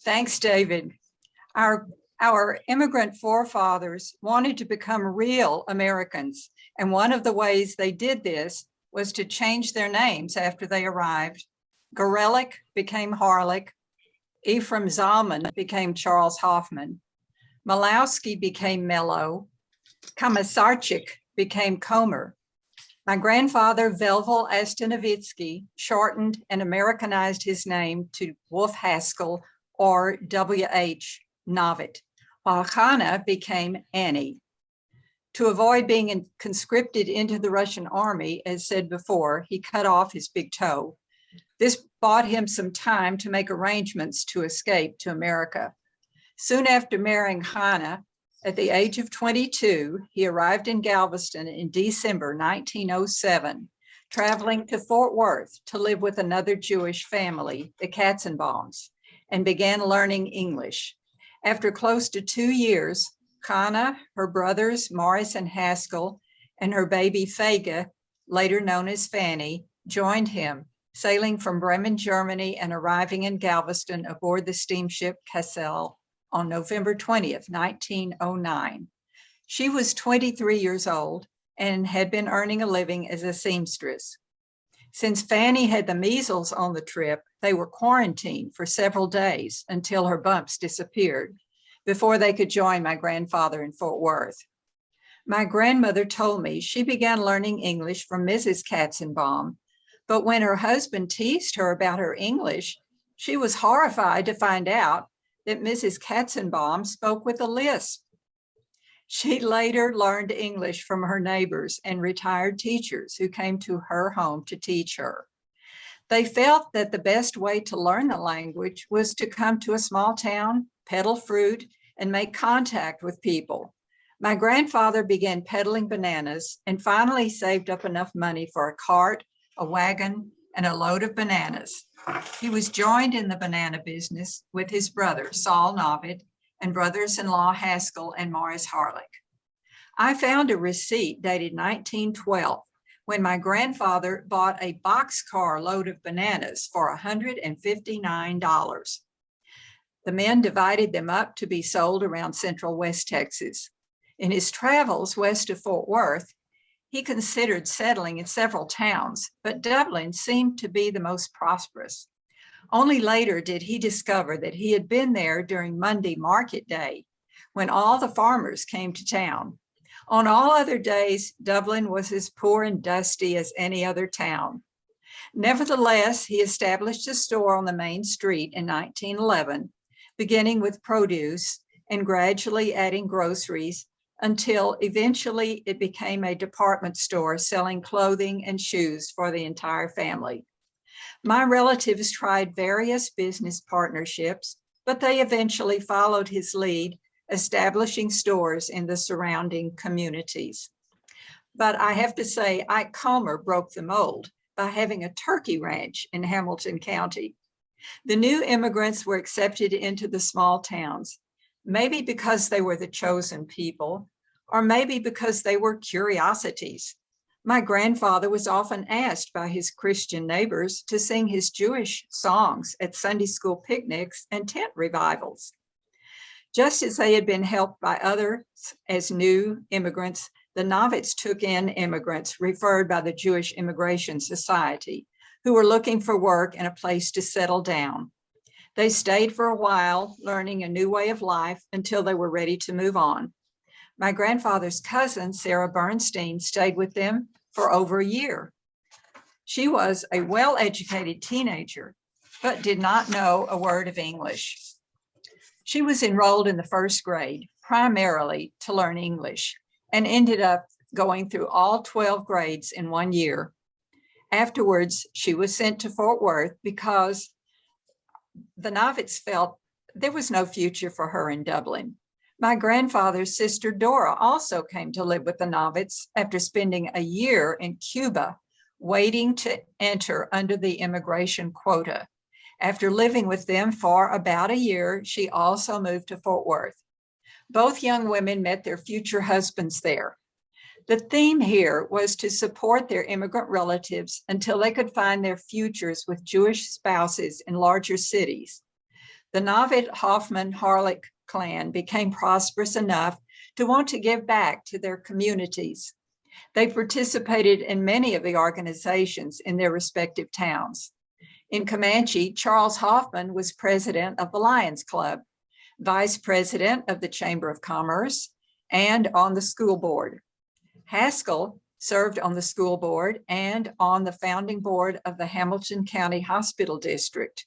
Thanks, David. Our immigrant forefathers wanted to become real Americans, and one of the ways they did this was to change their names after they arrived. Harelik became Harelik, Ephraim Zalman became Charles Hoffman, Malowski became Mello, Komisarchik became Comer. My grandfather, Velvel Astanovitsky, shortened and Americanized his name to Wolf Haskell or W.H. Novitt, while Hannah became Annie. To avoid being conscripted into the Russian army, as said before, he cut off his big toe. This bought him some time to make arrangements to escape to America. Soon after marrying Hannah, at the age of 22, he arrived in Galveston in December 1907, traveling to Fort Worth to live with another Jewish family, the Katzenbaums, and began learning English. After close to 2 years, Hannah, her brothers Morris and Haskell, and her baby Fega, later known as Fanny, joined him, sailing from Bremen, Germany, and arriving in Galveston aboard the steamship Cassel on November 20th, 1909. She was 23 years old and had been earning a living as a seamstress. Since Fanny had the measles on the trip, they were quarantined for several days until her bumps disappeared before they could join my grandfather in Fort Worth. My grandmother told me she began learning English from Mrs. Katzenbaum, but when her husband teased her about her English, she was horrified to find out that Mrs. Katzenbaum spoke with a lisp. She later learned English from her neighbors and retired teachers who came to her home to teach her. They felt that the best way to learn the language was to come to a small town, peddle fruit, and make contact with people. My grandfather began peddling bananas and finally saved up enough money for a cart, a wagon, and a load of bananas. He was joined in the banana business with his brother, Saul Novitt, and brothers-in-law Haskell and Morris Harelik. I found a receipt dated 1912 when my grandfather bought a boxcar load of bananas for $159. The men divided them up to be sold around Central West Texas. In his travels west of Fort Worth, he considered settling in several towns, but Dublin seemed to be the most prosperous. Only later did he discover that he had been there during Monday market day, when all the farmers came to town. On all other days, Dublin was as poor and dusty as any other town. Nevertheless, he established a store on the main street in 1911, beginning with produce and gradually adding groceries until eventually it became a department store selling clothing and shoes for the entire family. My relatives tried various business partnerships, but they eventually followed his lead, establishing stores in the surrounding communities. But I have to say, Ike Comer broke the mold by having a turkey ranch in Hamilton County. The new immigrants were accepted into the small towns, maybe because they were the chosen people, or maybe because they were curiosities. My grandfather was often asked by his Christian neighbors to sing his Jewish songs at Sunday school picnics and tent revivals. Just as they had been helped by others as new immigrants, the Novitts took in immigrants referred by the Jewish Immigration Society, who were looking for work and a place to settle down. They stayed for a while, learning a new way of life until they were ready to move on. My grandfather's cousin, Sarah Bernstein, stayed with them for over a year. She was a well-educated teenager, but did not know a word of English. She was enrolled in the first grade, primarily to learn English, and ended up going through all 12 grades in 1 year. Afterwards, she was sent to Fort Worth because the Novitts felt there was no future for her in Dublin. My grandfather's sister Dora also came to live with the Novitts after spending a year in Cuba, waiting to enter under the immigration quota. After living with them for about a year, she also moved to Fort Worth. Both young women met their future husbands there. The theme here was to support their immigrant relatives until they could find their futures with Jewish spouses in larger cities. The Navid Hoffman Harelik clan became prosperous enough to want to give back to their communities. They participated in many of the organizations in their respective towns. In Comanche, Charles Hoffman was president of the Lions Club, vice president of the Chamber of Commerce, and on the school board. Haskell served on the school board and on the founding board of the Hamilton County Hospital District.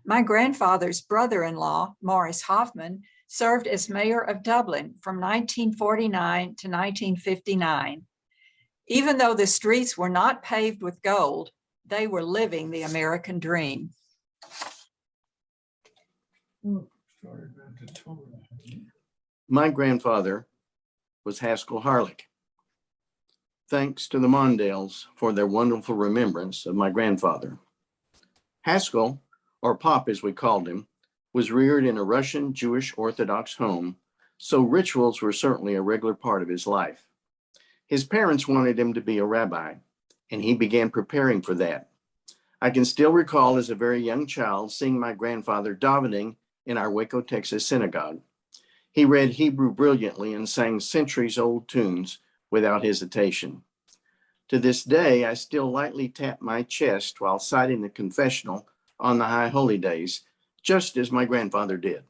My grandfather's brother-in-law, Morris Hoffman, served as mayor of Dublin from 1949 to 1959. Even though the streets were not paved with gold, they were living the American dream. My grandfather was Haskell Harelik. Thanks to the Mondells for their wonderful remembrance of my grandfather. Haskell, or Pop as we called him, was reared in a Russian Jewish Orthodox home, so rituals were certainly a regular part of his life. His parents wanted him to be a rabbi, and he began preparing for that. I can still recall as a very young child seeing my grandfather davening in our Waco, Texas synagogue. He read Hebrew brilliantly and sang centuries-old tunes without hesitation. To this day, I still lightly tap my chest while citing the confessional on the High Holy Days, just as my grandfather did.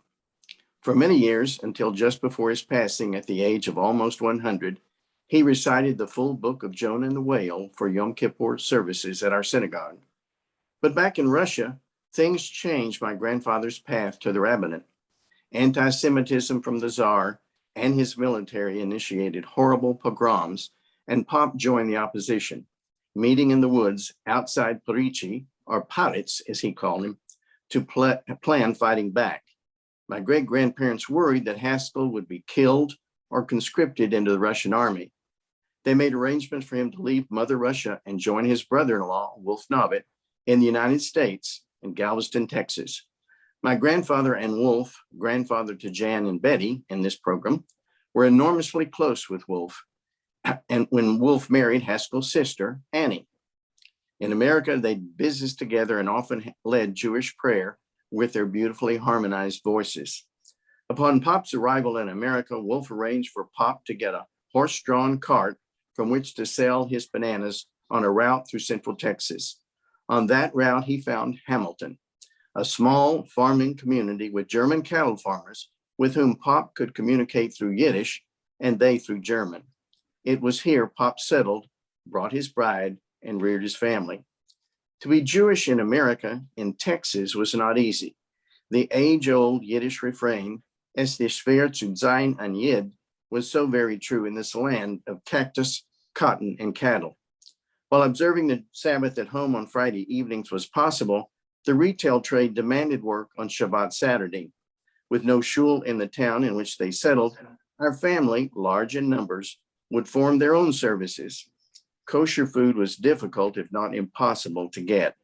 For many years, until just before his passing at the age of almost 100, he recited the full book of Jonah and the Whale for Yom Kippur services at our synagogue. But back in Russia, things changed my grandfather's path to the rabbinate. Anti-Semitism from the Tsar and his military initiated horrible pogroms, and Pop joined the opposition, meeting in the woods outside Parichi, or Paritz as he called him, to plan fighting back. My great-grandparents worried that Haskell would be killed or conscripted into the Russian army. They made arrangements for him to leave Mother Russia and join his brother-in-law, Wolf Novitt, in the United States in Galveston, Texas. My grandfather and Wolf, grandfather to Jan and Betty in this program, were enormously close with Wolf, and when Wolf married Haskell's sister, Annie. In America, they did business together and often led Jewish prayer with their beautifully harmonized voices. Upon Pop's arrival in America, Wolf arranged for Pop to get a horse-drawn cart from which to sell his bananas on a route through Central Texas. On that route, he found Hamilton, a small farming community with German cattle farmers with whom Pop could communicate through Yiddish and they through German. It was here Pop settled, brought his bride, and reared his family. To be Jewish in America, in Texas, was not easy. The age-old Yiddish refrain, "Es ist schwer zu sein ein Yid," was so very true in this land of cactus, cotton, and cattle. While observing the Sabbath at home on Friday evenings was possible, the retail trade demanded work on Shabbat Saturday. With no shul in the town in which they settled, our family, large in numbers, would form their own services. Kosher food was difficult, if not impossible, to get.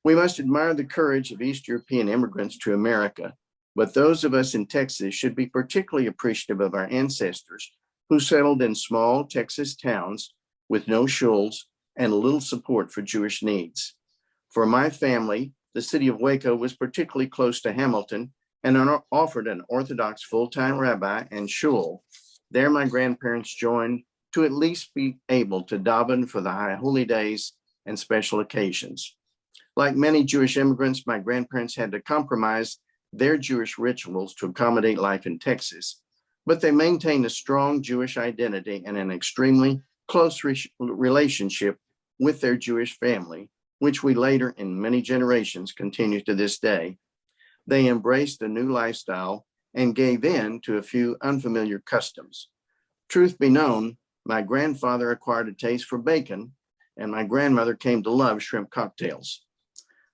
We must admire the courage of East European immigrants to America, but those of us in Texas should be particularly appreciative of our ancestors who settled in small Texas towns with no shuls and little support for Jewish needs. For my family, the city of Waco was particularly close to Hamilton and offered an Orthodox full-time rabbi and shul. There, my grandparents joined to at least be able to daven for the High Holy Days and special occasions. Like many Jewish immigrants, my grandparents had to compromise their Jewish rituals to accommodate life in Texas, but they maintained a strong Jewish identity and an extremely close relationship with their Jewish family, which we later in many generations continue to this day. They embraced a new lifestyle and gave in to a few unfamiliar customs. Truth be known, my grandfather acquired a taste for bacon, and my grandmother came to love shrimp cocktails.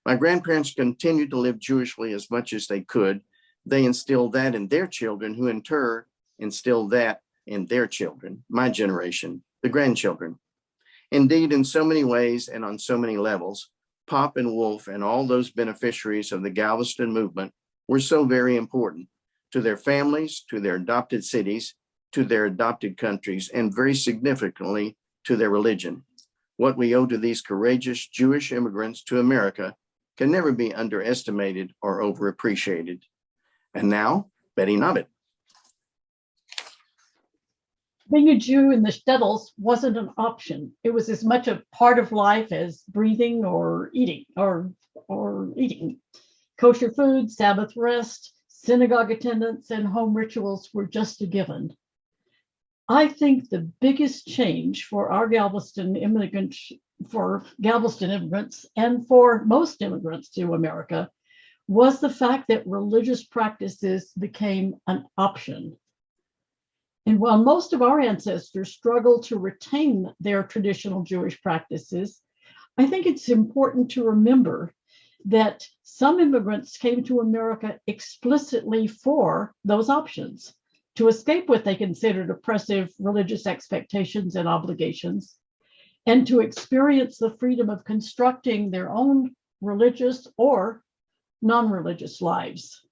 My grandparents continued to live Jewishly as much as they could. They instilled that in their children, who in turn instilled that in their children, my generation, the grandchildren. Indeed, in so many ways and on so many levels, Pop and Wolf and all those beneficiaries of the Galveston movement were so very important to their families, to their adopted cities, to their adopted countries and very significantly to their religion. What we owe to these courageous Jewish immigrants to America can never be underestimated or overappreciated. And now, Betty Nobbit. Being a Jew in the shtetls wasn't an option. It was as much a part of life as breathing or eating, or eating. Kosher food, Sabbath rest, synagogue attendance, and home rituals were just a given. I think the biggest change for our Galveston immigrants, and for most immigrants to America, was the fact that religious practices became an option. And while most of our ancestors struggled to retain their traditional Jewish practices, I think it's important to remember that some immigrants came to America explicitly for those options, to escape what they considered oppressive religious expectations and obligations, and to experience the freedom of constructing their own religious or non-religious lives.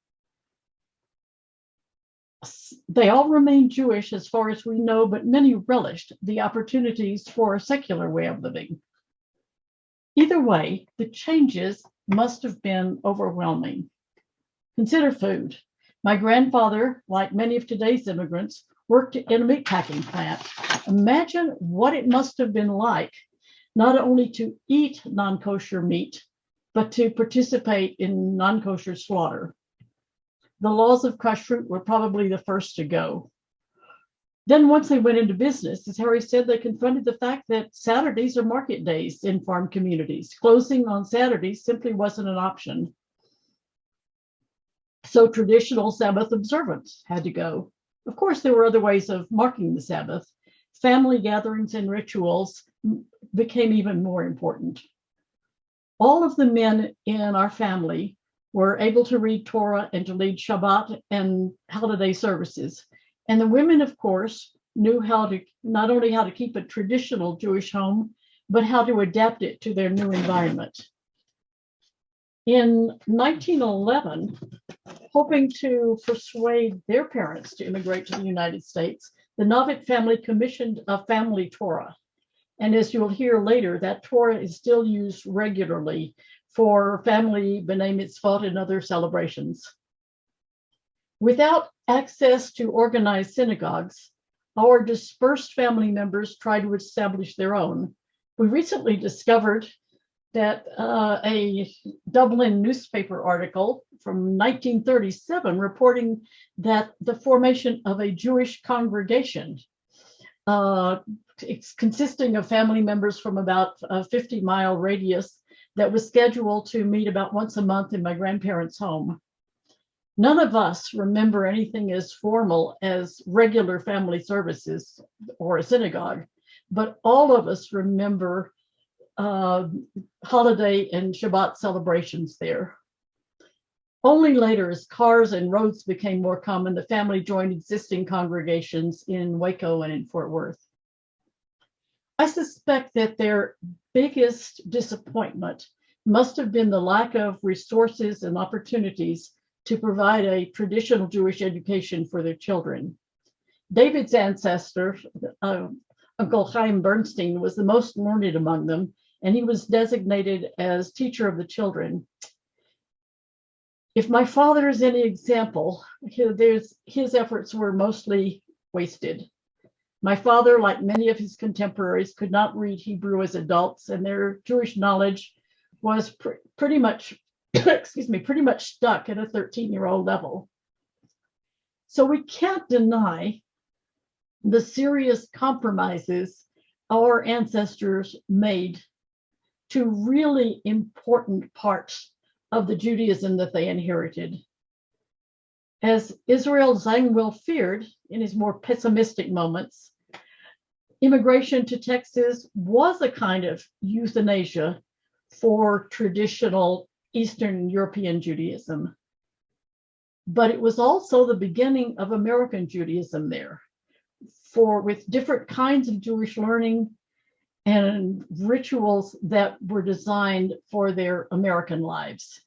They all remained Jewish as far as we know, but many relished the opportunities for a secular way of living. Either way, the changes must have been overwhelming. Consider food. My grandfather, like many of today's immigrants, worked in a meatpacking plant. Imagine what it must have been like not only to eat non-kosher meat, but to participate in non-kosher slaughter. The laws of kashrut were probably the first to go. Then once they went into business, as Harry said, they confronted the fact that Saturdays are market days in farm communities. Closing on Saturdays simply wasn't an option. So traditional Sabbath observance had to go. Of course, there were other ways of marking the Sabbath. Family gatherings and rituals became even more important. All of the men in our family were able to read Torah and to lead Shabbat and holiday services. And the women, of course, knew how to not only how to keep a traditional Jewish home, but how to adapt it to their new environment. In 1911, hoping to persuade their parents to immigrate to the United States, the Nobbit family commissioned a family Torah. And as you'll hear later, that Torah is still used regularly for family B'nai Mitzvot and other celebrations. Without access to organized synagogues, our dispersed family members tried to establish their own. We recently discovered that a Dublin newspaper article from 1937 reporting that the formation of a Jewish congregation it's consisting of family members from about a 50-mile radius that was scheduled to meet about once a month in my grandparents' home. None of us remember anything as formal as regular family services or a synagogue, but all of us remember holiday and Shabbat celebrations there. Only later, as cars and roads became more common, the family joined existing congregations in Waco and in Fort Worth. I suspect that their biggest disappointment must have been the lack of resources and opportunities to provide a traditional Jewish education for their children. David's ancestor, Uncle Chaim Bernstein, was the most learned among them, and he was designated as teacher of the children. If my father is any example, his efforts were mostly wasted. My father, like many of his contemporaries, could not read Hebrew as adults, and their Jewish knowledge was pretty much stuck at a 13-year-old level. So we can't deny the serious compromises our ancestors made to really important parts of the Judaism that they inherited. As Israel Zangwill feared in his more pessimistic moments, immigration to Texas was a kind of euthanasia for traditional Eastern European Judaism. But it was also the beginning of American Judaism there, with different kinds of Jewish learning and rituals that were designed for their American lives.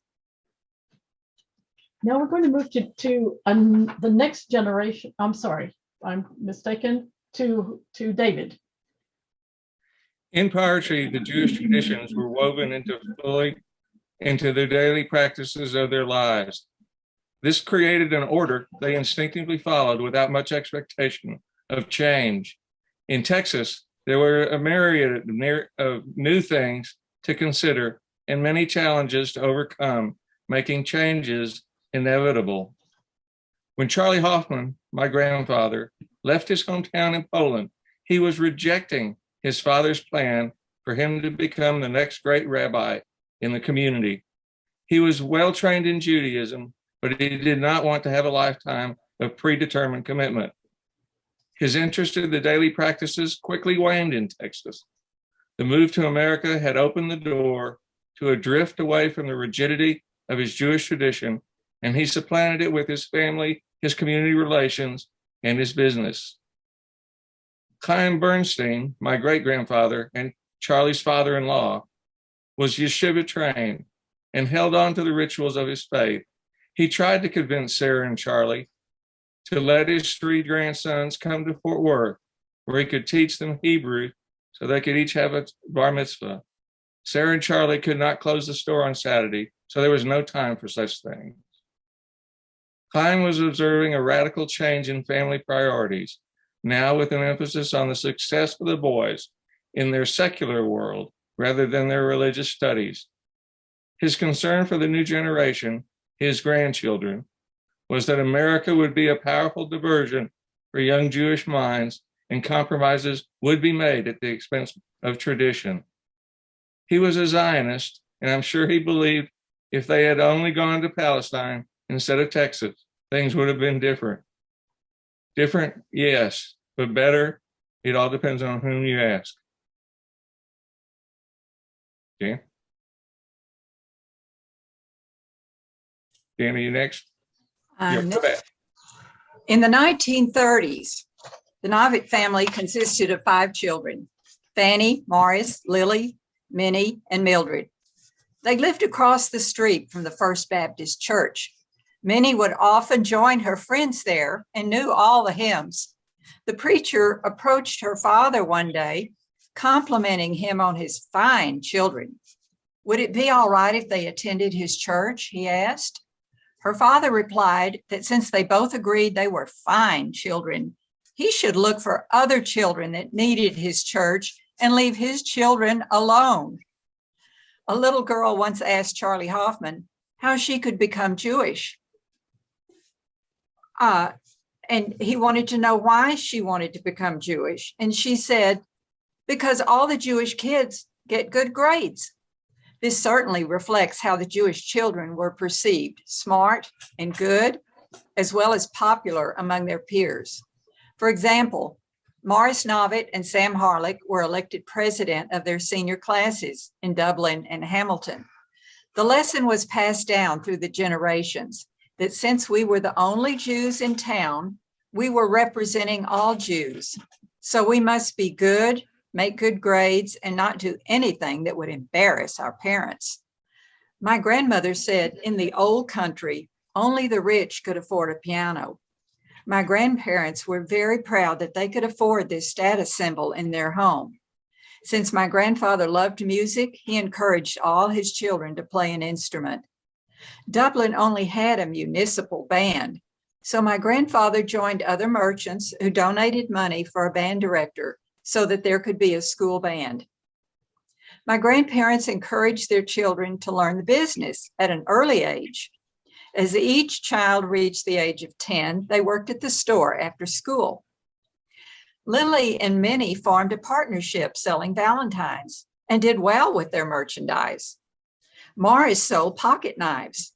Now we're going to move to the next generation. I'm sorry, I'm mistaken, to David. In poetry, the Jewish traditions were woven into the daily practices of their lives. This created an order they instinctively followed without much expectation of change. In Texas, there were a myriad of new things to consider and many challenges to overcome, making changes inevitable. When Charlie Hoffman, my grandfather, left his hometown in Poland, he was rejecting his father's plan for him to become the next great rabbi in the community. He was well trained in Judaism, but he did not want to have a lifetime of predetermined commitment. His interest in the daily practices quickly waned in Texas. The move to America had opened the door to a drift away from the rigidity of his Jewish tradition, and he supplanted it with his family, his community relations, and his business. Chaim Bernstein, my great-grandfather and Charlie's father-in-law, was yeshiva trained and held on to the rituals of his faith. He tried to convince Sarah and Charlie to let his 3 grandsons come to Fort Worth, where he could teach them Hebrew so they could each have a bar mitzvah. Sarah and Charlie could not close the store on Saturday, so there was no time for such things. Klein was observing a radical change in family priorities, now with an emphasis on the success of the boys in their secular world rather than their religious studies. His concern for the new generation, his grandchildren, was that America would be a powerful diversion for young Jewish minds and compromises would be made at the expense of tradition. He was a Zionist, and I'm sure he believed if they had only gone to Palestine instead of Texas, things would have been different. Different, yes, but better, it all depends on whom you ask. Okay. Dan, are you next? In the 1930s, the Novick family consisted of 5 children: Fanny, Morris, Lily, Minnie, and Mildred. They lived across the street from the First Baptist Church. Minnie would often join her friends there and knew all the hymns. The preacher approached her father one day, complimenting him on his fine children. Would it be all right if they attended his church, he asked. Her father replied that since they both agreed they were fine children, he should look for other children that needed his church and leave his children alone. A little girl once asked Charlie Hoffman how she could become Jewish. And he wanted to know why she wanted to become Jewish. And she said, because all the Jewish kids get good grades. This certainly reflects how the Jewish children were perceived, smart and good, as well as popular among their peers. For example, Morris Novick and Sam Harelik were elected president of their senior classes in Dublin and Hamilton. The lesson was passed down through the generations that since we were the only Jews in town, we were representing all Jews. So we must be good, make good grades, and not do anything that would embarrass our parents. My grandmother said in the old country, only the rich could afford a piano. My grandparents were very proud that they could afford this status symbol in their home. Since my grandfather loved music, he encouraged all his children to play an instrument. Dublin only had a municipal band, so my grandfather joined other merchants who donated money for a band director so that there could be a school band. My grandparents encouraged their children to learn the business at an early age. As each child reached the age of 10, they worked at the store after school. Lily and Minnie formed a partnership selling Valentines and did well with their merchandise. Morris sold pocket knives,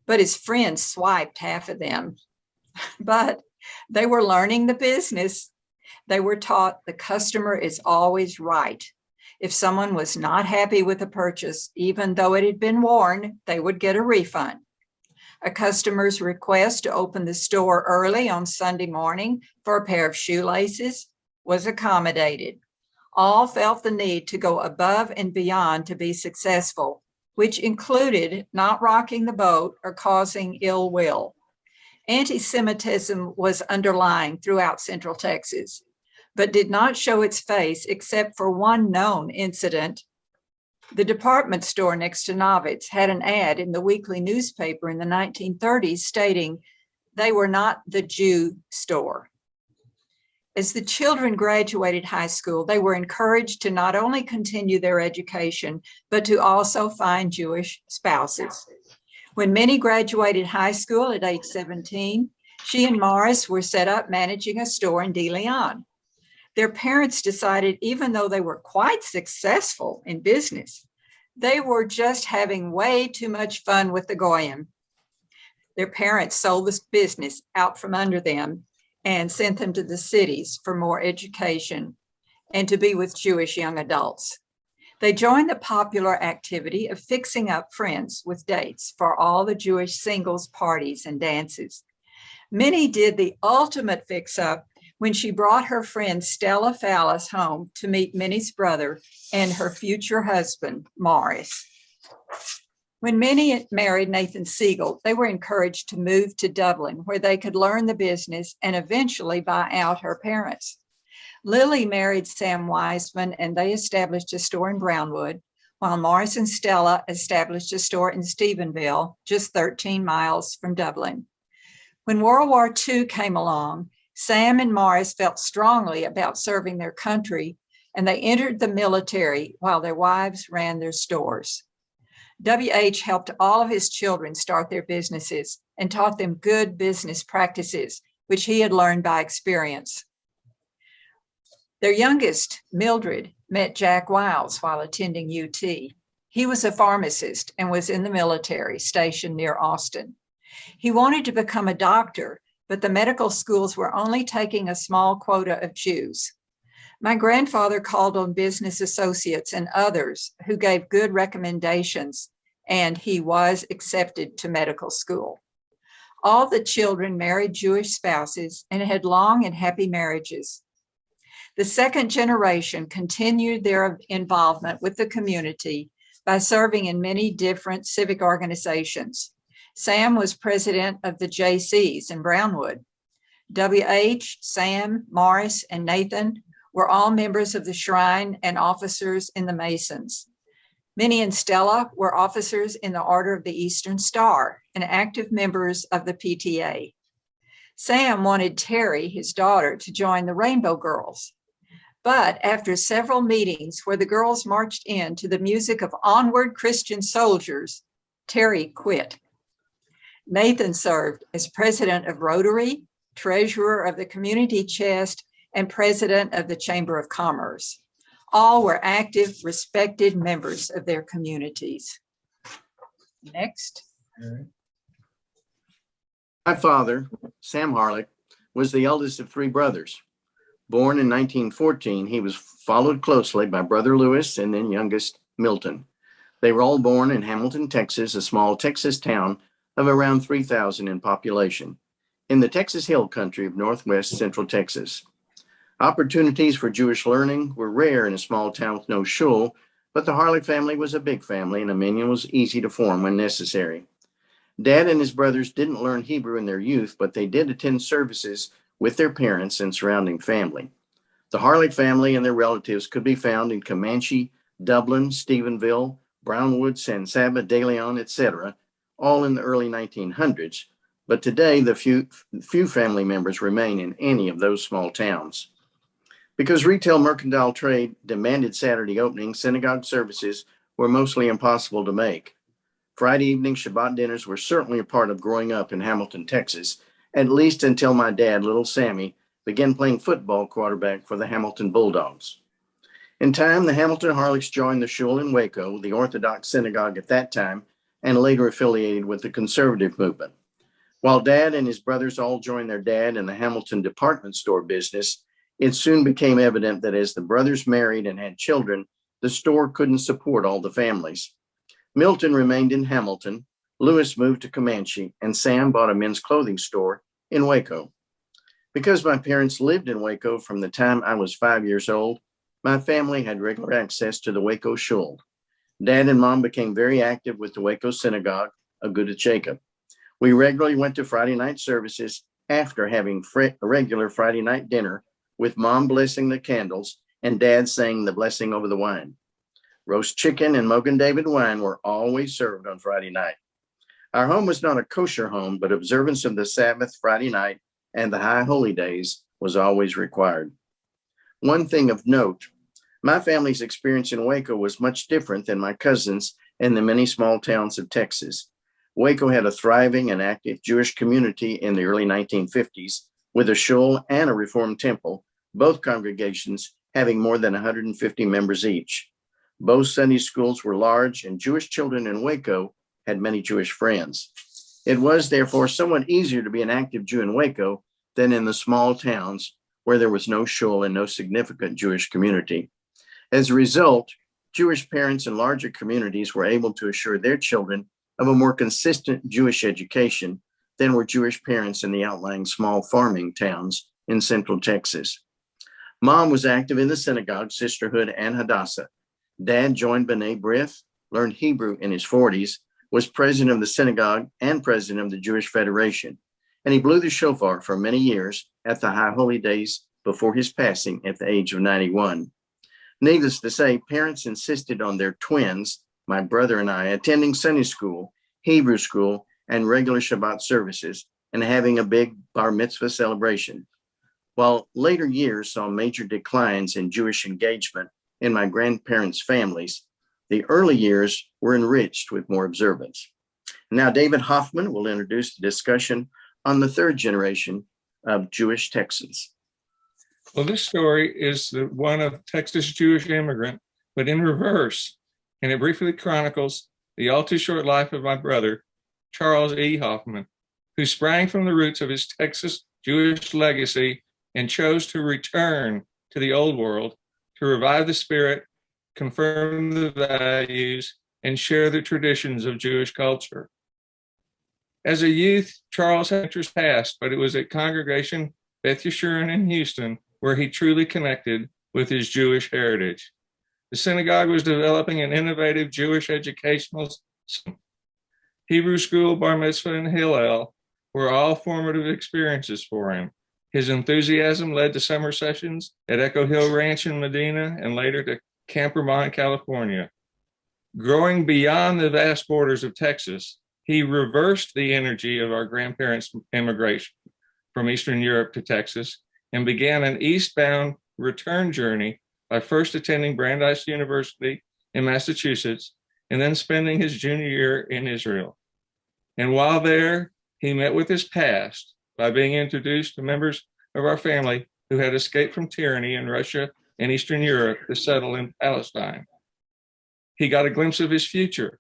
but his friends swiped half of them. But they were learning the business. They were taught the customer is always right. If someone was not happy with a purchase, even though it had been worn, they would get a refund. A customer's request to open the store early on Sunday morning for a pair of shoelaces was accommodated. All felt the need to go above and beyond to be successful, which included not rocking the boat or causing ill will. Anti-Semitism was underlying throughout Central Texas, but did not show its face except for one known incident. The department store next to Novitz had an ad in the weekly newspaper in the 1930s stating they were not the Jew store. As the children graduated high school, they were encouraged to not only continue their education, but to also find Jewish spouses. When Minnie graduated high school at age 17, she and Morris were set up managing a store in De Leon. Their parents decided, even though they were quite successful in business, they were just having way too much fun with the Goyim. Their parents sold this business out from under them and sent them to the cities for more education and to be with Jewish young adults. They joined the popular activity of fixing up friends with dates for all the Jewish singles parties and dances. Minnie did the ultimate fix-up when she brought her friend Stella Fallis home to meet Minnie's brother and her future husband, Morris. When Minnie married Nathan Siegel, they were encouraged to move to Dublin, where they could learn the business and eventually buy out her parents. Lily married Sam Wiseman, and they established a store in Brownwood, while Morris and Stella established a store in Stephenville, just 13 miles from Dublin. When World War II came along, Sam and Morris felt strongly about serving their country, and they entered the military while their wives ran their stores. W.H. helped all of his children start their businesses and taught them good business practices, which he had learned by experience. Their youngest, Mildred, met Jack Wiles while attending UT. He was a pharmacist and was in the military, stationed near Austin. He wanted to become a doctor, but the medical schools were only taking a small quota of Jews. My grandfather called on business associates and others who gave good recommendations, and he was accepted to medical school. All the children married Jewish spouses and had long and happy marriages. The second generation continued their involvement with the community by serving in many different civic organizations. Sam was president of the JCs in Brownwood. W.H., Sam, Morris, and Nathan were all members of the Shrine and officers in the Masons. Minnie and Stella were officers in the Order of the Eastern Star and active members of the PTA. Sam wanted Terry, his daughter, to join the Rainbow Girls. But after several meetings where the girls marched in to the music of Onward Christian Soldiers, Terry quit. Nathan served as president of Rotary, treasurer of the Community Chest, and president of the Chamber of Commerce. All were active, respected members of their communities. Next. My father, Sam Harelik, was the eldest of three brothers. Born in 1914, he was followed closely by brother Lewis and then youngest Milton. They were all born in Hamilton, Texas, a small Texas town of around 3,000 in population, in the Texas Hill Country of northwest central Texas. Opportunities for Jewish learning were rare in a small town with no shul, but the Harelik family was a big family and a minyan was easy to form when necessary. Dad and his brothers didn't learn Hebrew in their youth, but they did attend services with their parents and surrounding family. The Harelik family and their relatives could be found in Comanche, Dublin, Stephenville, Brownwood, San Saba, De Leon, etc., all in the early 1900s, but today the few family members remain in any of those small towns. Because retail mercantile trade demanded Saturday openings, synagogue services were mostly impossible to make. Friday evening Shabbat dinners were certainly a part of growing up in Hamilton, Texas, at least until my dad, little Sammy, began playing football quarterback for the Hamilton Bulldogs. In time, the Hamilton Hareliks joined the shul in Waco, the Orthodox synagogue at that time, and later affiliated with the conservative movement. While Dad and his brothers all joined their dad in the Hamilton department store business, it soon became evident that as the brothers married and had children, the store couldn't support all the families. Milton remained in Hamilton, Lewis moved to Comanche, and Sam bought a men's clothing store in Waco. Because my parents lived in Waco from the time I was 5 years old, my family had regular access to the Waco shul. Dad and Mom became very active with the Waco synagogue, Agudath Jacob. We regularly went to Friday night services after having a regular Friday night dinner with Mom blessing the candles and Dad saying the blessing over the wine. Roast chicken and Mogan David wine were always served on Friday night. Our home was not a kosher home, but observance of the Sabbath, Friday night, and the high holy days was always required. One thing of note, my family's experience in Waco was much different than my cousins in the many small towns of Texas. Waco had a thriving and active Jewish community in the early 1950s with a shul and a Reformed temple, both congregations having more than 150 members each. Both Sunday schools were large, and Jewish children in Waco had many Jewish friends. It was therefore somewhat easier to be an active Jew in Waco than in the small towns where there was no shul and no significant Jewish community. As a result, Jewish parents in larger communities were able to assure their children of a more consistent Jewish education than were Jewish parents in the outlying small farming towns in central Texas. Mom was active in the synagogue, sisterhood, and Hadassah. Dad joined B'nai B'rith, learned Hebrew in his 40s, was president of the synagogue and president of the Jewish Federation, and he blew the shofar for many years at the high holy days before his passing at the age of 91. Needless to say, parents insisted on their twins, my brother and I, attending Sunday school, Hebrew school, and regular Shabbat services, and having a big bar mitzvah celebration. While later years saw major declines in Jewish engagement in my grandparents' families, the early years were enriched with more observance. Now, David Hoffman will introduce the discussion on the third generation of Jewish Texans. Well, this story is the one of a Texas Jewish immigrant, but in reverse. And it briefly chronicles the all too short life of my brother, Charles E. Hoffman, who sprang from the roots of his Texas Jewish legacy and chose to return to the old world to revive the spirit, confirm the values, and share the traditions of Jewish culture. As a youth, Charles had interest past, but it was at Congregation Beth Yeshurun in Houston where he truly connected with his Jewish heritage. The synagogue was developing an innovative Jewish educational system. Hebrew school, bar mitzvah, and Hillel were all formative experiences for him. His enthusiasm led to summer sessions at Echo Hill Ranch in Medina and later to Camp Vermont, California. Growing beyond the vast borders of Texas, he reversed the energy of our grandparents' immigration from Eastern Europe to Texas and began an eastbound return journey by first attending Brandeis University in Massachusetts and then spending his junior year in Israel. And while there, he met with his past by being introduced to members of our family who had escaped from tyranny in Russia and Eastern Europe to settle in Palestine. He got a glimpse of his future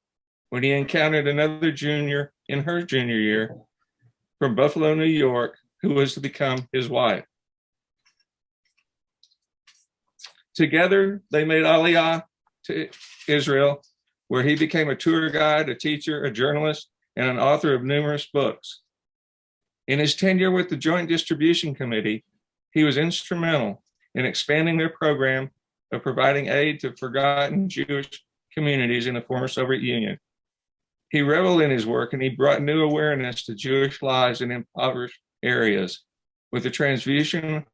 when he encountered another junior in her junior year from Buffalo, New York, who was to become his wife. Together, they made Aliyah to Israel, where he became a tour guide, a teacher, a journalist, and an author of numerous books. In his tenure with the Joint Distribution Committee, he was instrumental in expanding their program of providing aid to forgotten Jewish communities in the former Soviet Union. He reveled in his work and he brought new awareness to Jewish lives in impoverished areas with the transfusion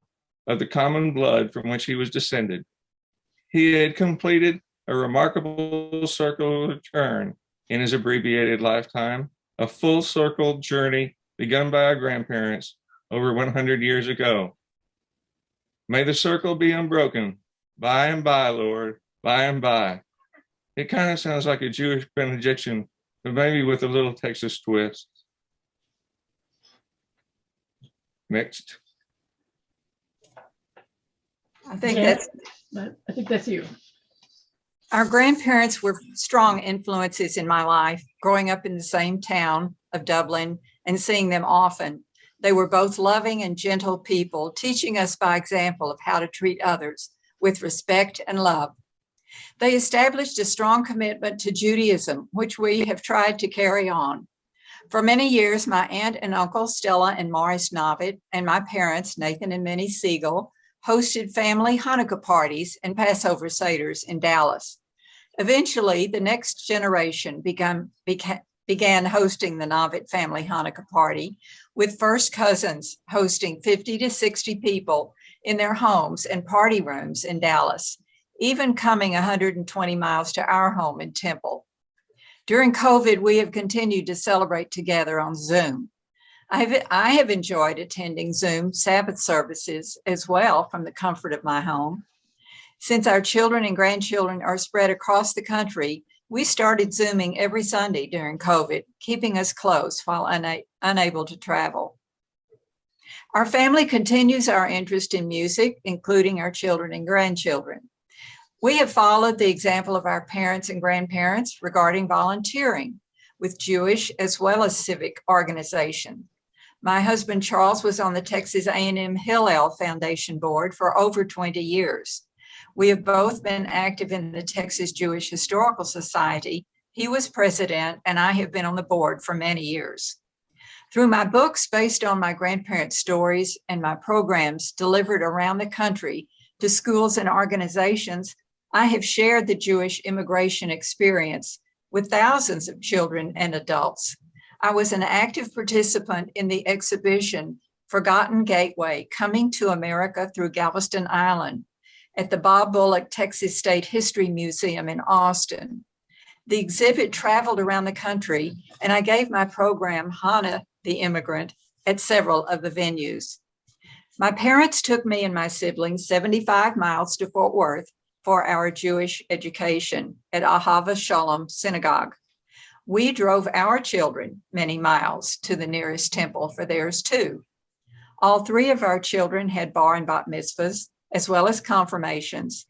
of the common blood from which he was descended. He had completed a remarkable circle return in his abbreviated lifetime, a full circle journey begun by our grandparents over 100 years ago. May the circle be unbroken, by and by, Lord, by and by. It kind of sounds like a Jewish benediction, but maybe with a little Texas twist. Next. I think Yeah. that's I think that's you. our grandparents were strong influences in my life, growing up in the same town of Dublin and seeing them often. They were both loving and gentle people, teaching us by example of how to treat others with respect and love. They established a strong commitment to Judaism, which we have tried to carry on. For many years, my aunt and uncle, Stella and Morris Novitt, and my parents, Nathan and Minnie Siegel, hosted family Hanukkah parties and Passover Seders in Dallas. Eventually, the next generation began began hosting the Novitt family Hanukkah party, with first cousins hosting 50 to 60 people in their homes and party rooms in Dallas, even coming 120 miles to our home in Temple. During COVID, we have continued to celebrate together on Zoom. I have enjoyed attending Zoom Sabbath services as well from the comfort of my home. Since our children and grandchildren are spread across the country, we started Zooming every Sunday during COVID, keeping us close while unable to travel. Our family continues our interest in music, including our children and grandchildren. We have followed the example of our parents and grandparents regarding volunteering with Jewish as well as civic organizations. My husband, Charles, was on the Texas A&M Hillel Foundation board for over 20 years. We have both been active in the Texas Jewish Historical Society. He was president, and I have been on the board for many years. Through my books based on my grandparents' stories and my programs delivered around the country to schools and organizations, I have shared the Jewish immigration experience with thousands of children and adults. I was an active participant in the exhibition Forgotten Gateway, Coming to America Through Galveston Island at the Bob Bullock Texas State History Museum in Austin. The exhibit traveled around the country, and I gave my program, Hannah the Immigrant, at several of the venues. My parents took me and my siblings 75 miles to Fort Worth for our Jewish education at Ahava Shalom Synagogue. We drove our children many miles to the nearest temple for theirs too. All three of our children had bar and bat mitzvahs, as well as confirmations.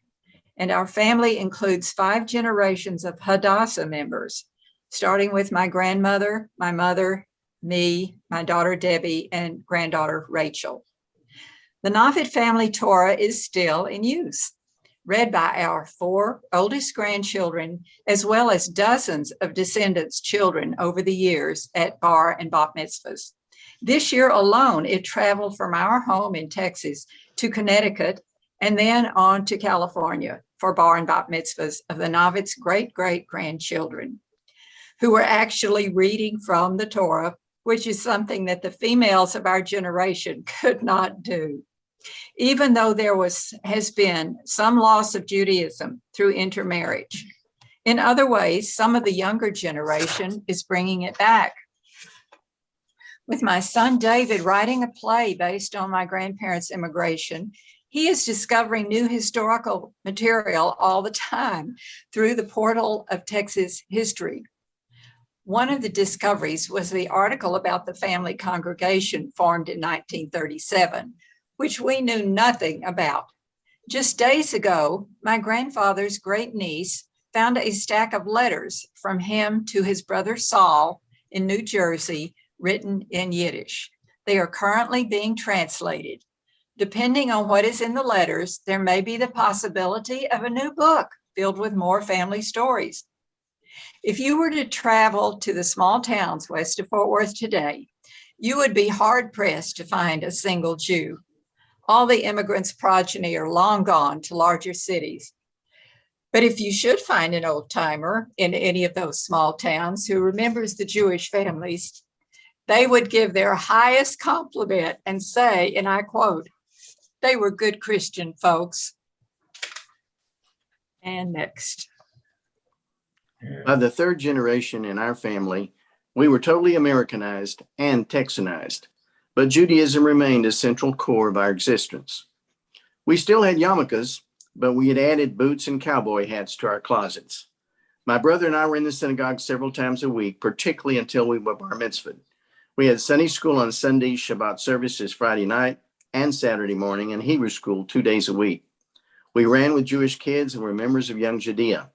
And our family includes 5 generations of Hadassah members, starting with my grandmother, my mother, me, my daughter Debbie, and granddaughter Rachel. The Novitt family Torah is still in use, read by our 4 oldest grandchildren, as well as dozens of descendants' children over the years at bar and bat mitzvahs. This year alone, it traveled from our home in Texas to Connecticut and then on to California for bar and bat mitzvahs of the Novitt's great-great-grandchildren, who were actually reading from the Torah, which is something that the females of our generation could not do. Even though there has been some loss of Judaism through intermarriage. In other ways, some of the younger generation is bringing it back. With my son David writing a play based on my grandparents' immigration, he is discovering new historical material all the time through the portal of Texas history. One of the discoveries was the article about the family congregation formed in 1937, which we knew nothing about. Just days ago, my grandfather's great niece found a stack of letters from him to his brother Saul in New Jersey, written in Yiddish. They are currently being translated. Depending on what is in the letters, there may be the possibility of a new book filled with more family stories. If you were to travel to the small towns west of Fort Worth today, you would be hard-pressed to find a single Jew. All the immigrants' progeny are long gone to larger cities. But if you should find an old-timer in any of those small towns who remembers the Jewish families, they would give their highest compliment and say, and I quote, "They were good Christian folks." And next. By the 3rd generation in our family, we were totally Americanized and Texanized, but Judaism remained a central core of our existence. We still had yarmulkes, but we had added boots and cowboy hats to our closets. My brother and I were in the synagogue several times a week, particularly until we were bar mitzvahed. We had Sunday school on Sundays, Shabbat services Friday night and Saturday morning, and Hebrew school 2 days a week. We ran with Jewish kids and were members of Young Judea.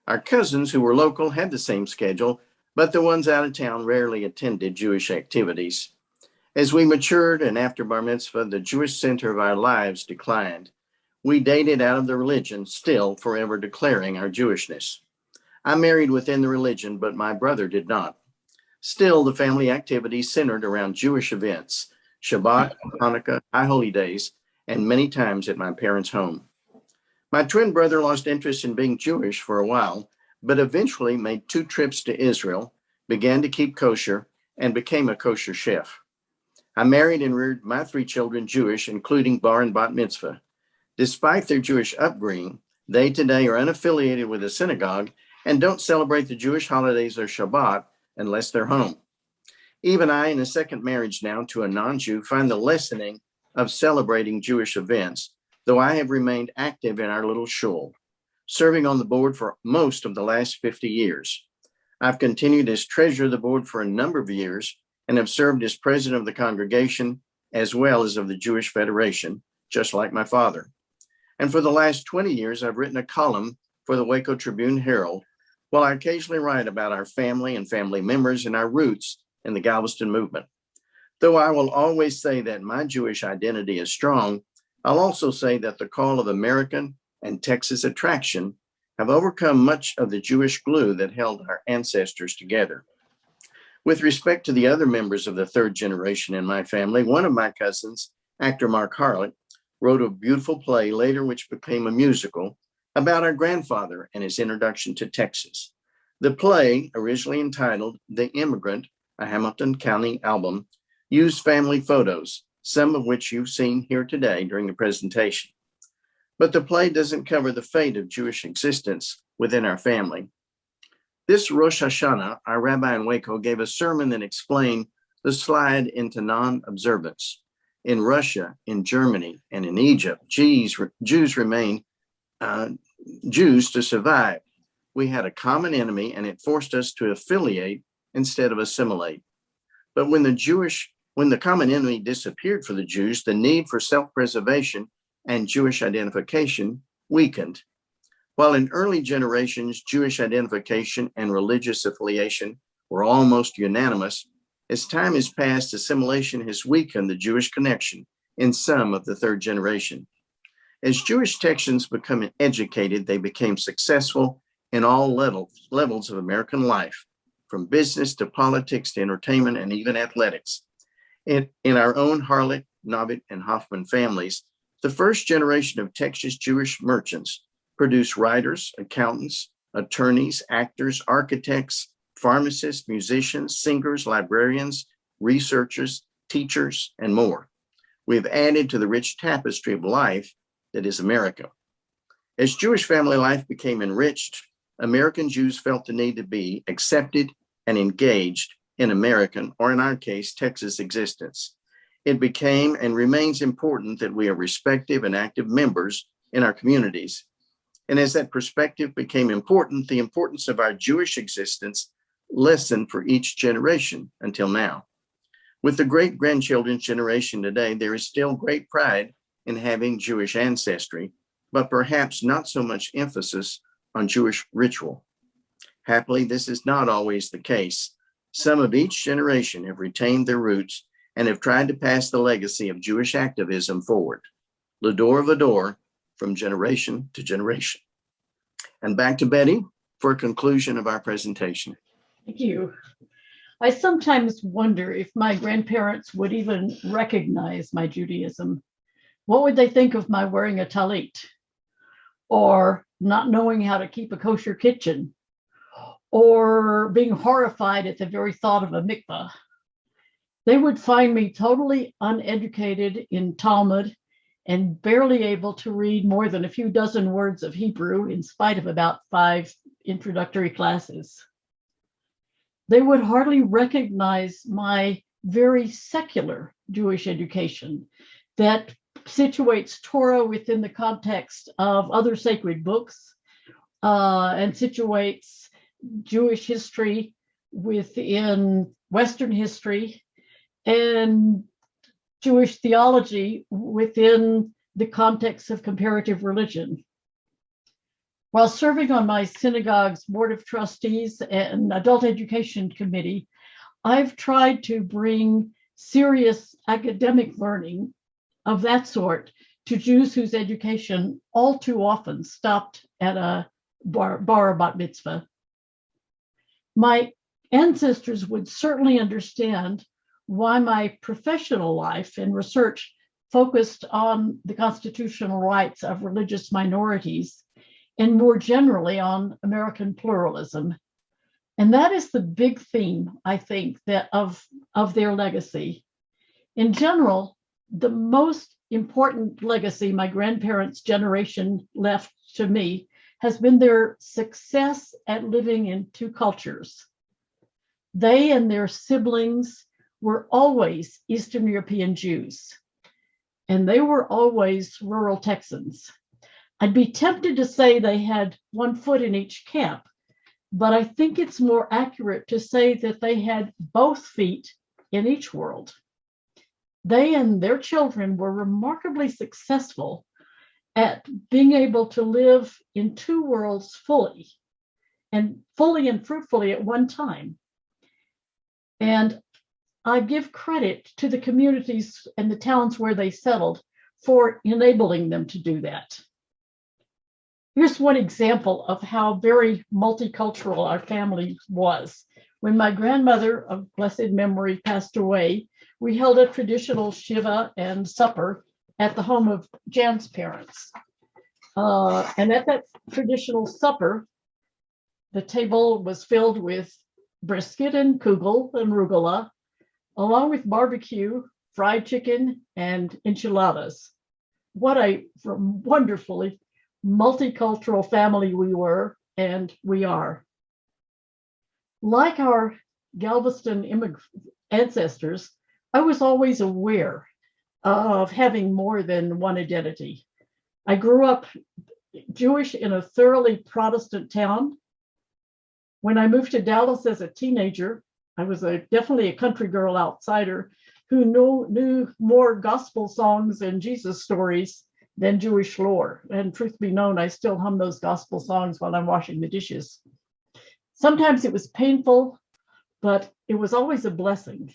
Our cousins who were local had the same schedule, but the ones out of town rarely attended Jewish activities. As we matured and after bar mitzvah, the Jewish center of our lives declined. We dated out of the religion, still forever declaring our Jewishness. I married within the religion, but my brother did not. Still, the family activities centered around Jewish events, Shabbat, Hanukkah, High Holy Days, and many times at my parents' home. My twin brother lost interest in being Jewish for a while, but eventually made 2 trips to Israel, began to keep kosher, and became a kosher chef. I married and reared my 3 children Jewish, including bar and bat mitzvah. Despite their Jewish upbringing, they today are unaffiliated with a synagogue and don't celebrate the Jewish holidays or Shabbat unless they're home. Even I, in a second marriage now to a non-Jew, find the lessening of celebrating Jewish events, though I have remained active in our little shul, serving on the board for most of the last 50 years. I've continued as treasurer of the board for a number of years and have served as president of the congregation as well as of the Jewish Federation, just like my father. And for the last 20 years, I've written a column for the Waco Tribune Herald, while I occasionally write about our family and family members and our roots in the Galveston movement. Though I will always say that my Jewish identity is strong, I'll also say that the call of American and Texas attraction have overcome much of the Jewish glue that held our ancestors together. With respect to the other members of the 3rd generation in my family, one of my cousins, actor Mark Harelik, wrote a beautiful play later which became a musical about our grandfather and his introduction to Texas. The play, originally entitled The Immigrant, a Hamilton County album, used family photos, some of which you've seen here today during the presentation. But the play doesn't cover the fate of Jewish existence within our family. This Rosh Hashanah, our rabbi in Waco gave a sermon that explained the slide into non-observance. In Russia, in Germany, and in Egypt, Jews remain Jews to survive. We had a common enemy and it forced us to affiliate instead of assimilate. But when the common enemy disappeared for the Jews, the need for self-preservation and Jewish identification weakened. While in early generations, Jewish identification and religious affiliation were almost unanimous, as time has passed, assimilation has weakened the Jewish connection in some of the 3rd generation. As Jewish Texans become educated, they became successful in all levels of American life, from business to politics to entertainment and even athletics. In our own Harelik, Nobbit, and Hoffman families, the 1st generation of Texas Jewish merchants produced writers, accountants, attorneys, actors, architects, pharmacists, musicians, singers, librarians, researchers, teachers, and more. We've added to the rich tapestry of life that is America. As Jewish family life became enriched, American Jews felt the need to be accepted and engaged in American, or in our case, Texas existence. It became and remains important that we are respective and active members in our communities. And as that perspective became important, the importance of our Jewish existence lessened for each generation until now. With the great-grandchildren's generation today, there is still great pride in having Jewish ancestry, but perhaps not so much emphasis on Jewish ritual. Happily, this is not always the case. Some of each generation have retained their roots and have tried to pass the legacy of Jewish activism forward, l'dor v'dor, from generation to generation. And back to Betty for a conclusion of our presentation. Thank you. I sometimes wonder if my grandparents would even recognize my Judaism. What would they think of my wearing a talit, or not knowing how to keep a kosher kitchen, or being horrified at the very thought of a mikvah? They would find me totally uneducated in Talmud and barely able to read more than a few dozen words of Hebrew in spite of about 5 introductory classes. They would hardly recognize my very secular Jewish education that situates Torah within the context of other sacred books and situates Jewish history within Western history and Jewish theology within the context of comparative religion. While serving on my synagogue's board of trustees and adult education committee, I've tried to bring serious academic learning of that sort to Jews whose education all too often stopped at a bar or bat mitzvah. My ancestors would certainly understand why my professional life and research focused on the constitutional rights of religious minorities and more generally on American pluralism. And that is the big theme, I think, that of their legacy. In general, the most important legacy my grandparents' generation left to me has been their success at living in two cultures. They and their siblings were always Eastern European Jews, and they were always rural Texans. I'd be tempted to say they had one foot in each camp, but I think it's more accurate to say that they had both feet in each world. They and their children were remarkably successful at being able to live in two worlds fully and fruitfully at one time. And I give credit to the communities and the towns where they settled for enabling them to do that. Here's one example of how very multicultural our family was. When my grandmother of blessed memory passed away, we held a traditional Shiva and supper at the home of Jan's parents. And at that traditional supper, the table was filled with brisket and kugel and rugula, along with barbecue, fried chicken, and enchiladas. What a wonderfully multicultural family we were, and we are. Like our Galveston ancestors, I was always aware of having more than one identity. I grew up Jewish in a thoroughly Protestant town. When I moved to Dallas as a teenager, I was definitely a country girl outsider who knew more gospel songs and Jesus stories than Jewish lore. And truth be known, I still hum those gospel songs while I'm washing the dishes. Sometimes it was painful, but it was always a blessing.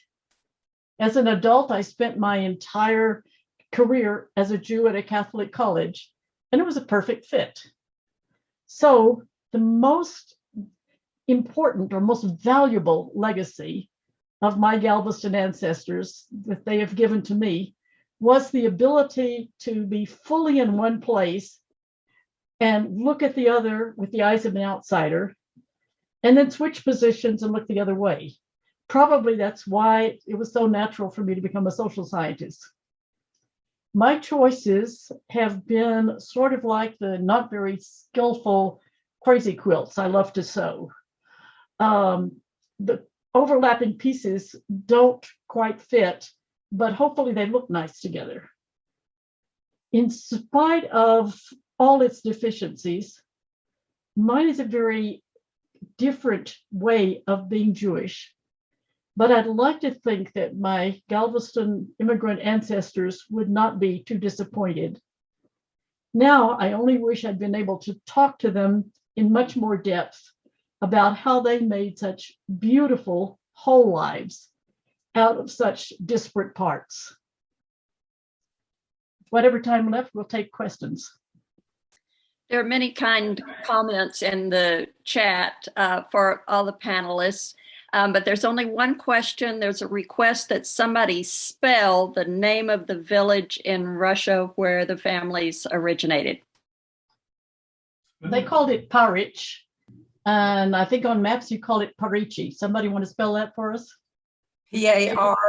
As an adult, I spent my entire career as a Jew at a Catholic college, and it was a perfect fit. So the most important or most valuable legacy of my Galveston ancestors that they have given to me was the ability to be fully in one place and look at the other with the eyes of an outsider, and then switch positions and look the other way. Probably that's why it was so natural for me to become a social scientist. My choices have been sort of like the not very skillful crazy quilts I love to sew. The overlapping pieces don't quite fit, but hopefully they look nice together. In spite of all its deficiencies, mine is a very different way of being Jewish. But I'd like to think that my Galveston immigrant ancestors would not be too disappointed. Now, I only wish I'd been able to talk to them in much more depth about how they made such beautiful whole lives out of such disparate parts. Whatever time left, we'll take questions. There are many kind comments in the chat for all the panelists, but there's only one question. There's a request that somebody spell the name of the village in Russia where the families originated. They called it Parich, and I think on maps you call it Parichi. Somebody want to spell that for us? P-A-R-A-C-H-I.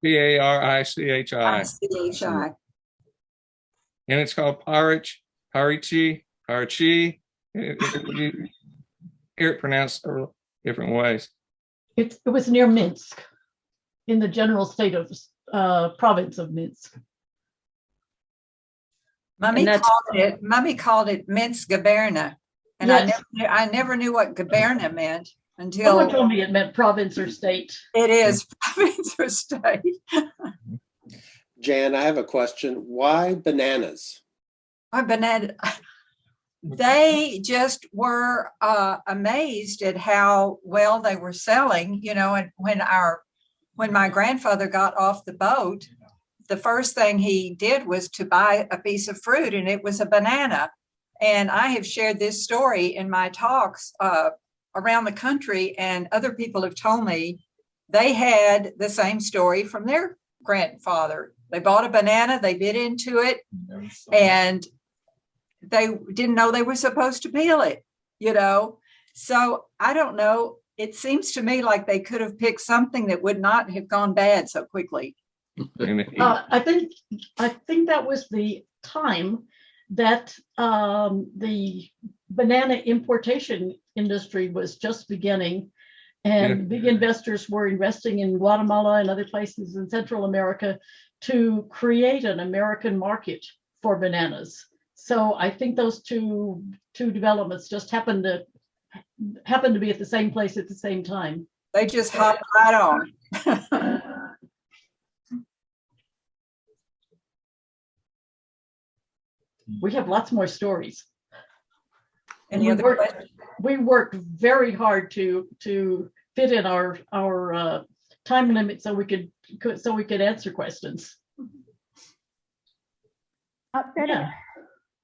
Parichi. And it's called Parich, Parichi, Parichi. You hear it pronounced several different ways. It was near Minsk, in the general state of province of Minsk. Mummy called it Minsk Gubernia, and yes. I never knew what Gubernia meant until someone told me it meant province or state. It is province or state. Jan, I have a question. Why bananas? Why banana? They just were amazed at how well they were selling, you know, and when my grandfather got off the boat, the first thing he did was to buy a piece of fruit, and it was a banana. And I have shared this story in my talks around the country, and other people have told me they had the same story from their grandfather. They bought a banana, they bit into it, and they didn't know they were supposed to peel it. you know? So I don't know. It seems to me like they could have picked something that would not have gone bad so quickly. I think that was the time that the banana importation industry was just beginning, and big investors were investing in Guatemala and other places in Central America to create an American market for bananas. So I think those two developments just happened to be at the same place at the same time. They just hopped right on. We have lots more stories. Any other questions? We worked very hard to fit in our time limit so we could answer questions. Bette, Yeah.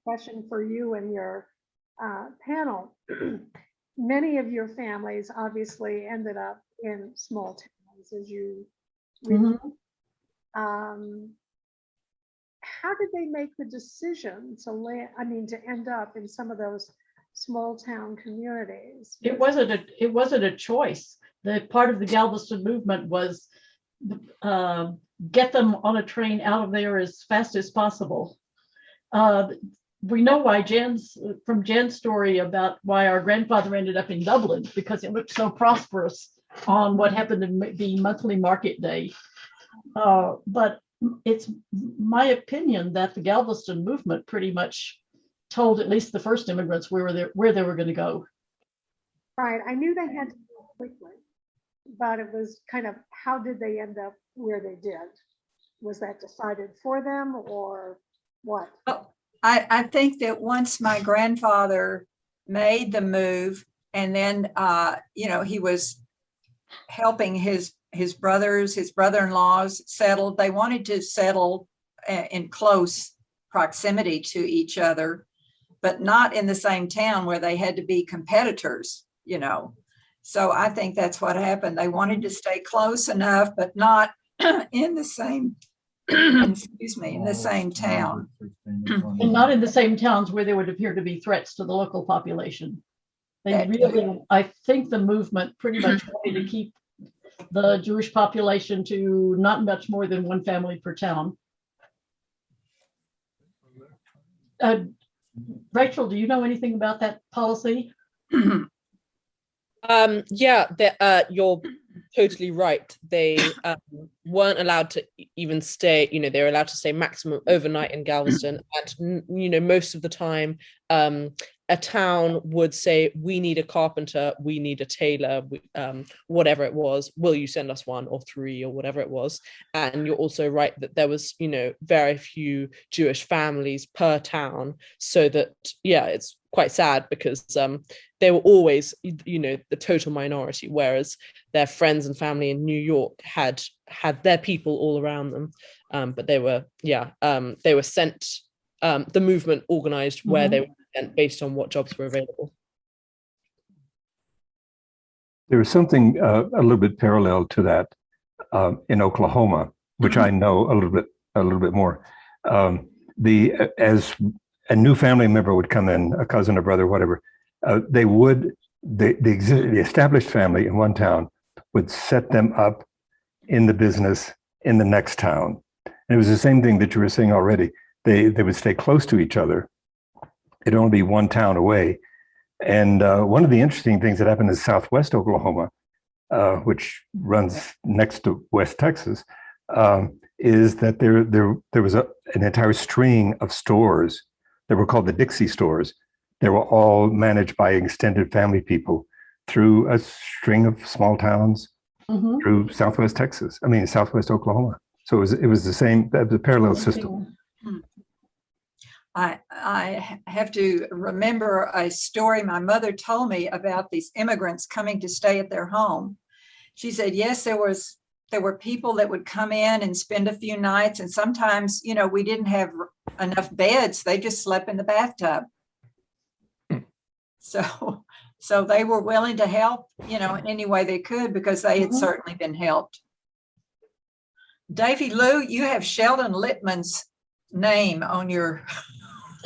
question for you and your panel. Many of your families obviously ended up in small towns, as you how did they make the decision to end up in some of those small town communities? It wasn't a choice. The part of the Galveston movement was get them on a train out of there as fast as possible. We know why from Jan's story about why our grandfather ended up in Dublin, because it looked so prosperous on what happened to be monthly market day. But it's my opinion that the Galveston movement pretty much told at least the first immigrants where they were going to go. Right, I knew they had to go quickly, but it was kind of, how did they end up where they did? Was that decided for them or what? Well, I think that once my grandfather made the move, and then he was helping his brothers, his brother-in-laws settled. They wanted to settle in close proximity to each other, but not in the same town where they had to be competitors, So I think that's what happened. They wanted to stay close enough, but not in the same, in the same town. And not in the same towns where there would appear to be threats to the local population. I think the movement pretty much wanted to keep the Jewish population to not much more than one family per town. Rachel, do you know anything about that policy? You're totally right. They weren't allowed to even stay, they were allowed to stay maximum overnight in Galveston. And, most of the time, a town would say, we need a carpenter, we need a tailor, whatever it was, will you send us one or three or whatever it was. And you're also right that there was, very few Jewish families per town. So that, it's quite sad because they were always, the total minority, whereas their friends and family in New York had their people all around them. But they were sent, the movement organized where they were sent based on what jobs were available. There was something a little bit parallel to that in Oklahoma, which I know a little bit more. As a new family member would come in, a cousin, a brother, whatever, the established family in one town would set them up in the business in the next town. And it was the same thing that you were saying already. They would stay close to each other. It'd only be one town away. And one of the interesting things that happened in Southwest Oklahoma, which runs next to West Texas, is that there was an entire string of stores that were called the Dixie stores. They were all managed by extended family people through a string of small towns through Southwest Oklahoma. So it was the same, the parallel system. I have to remember a story my mother told me about these immigrants coming to stay at their home. She said, yes, there were people that would come in and spend a few nights, and sometimes, we didn't have enough beds. They just slept in the bathtub. So they were willing to help, in any way they could, because they had certainly been helped. Davy Lou, you have Sheldon Littman's name on your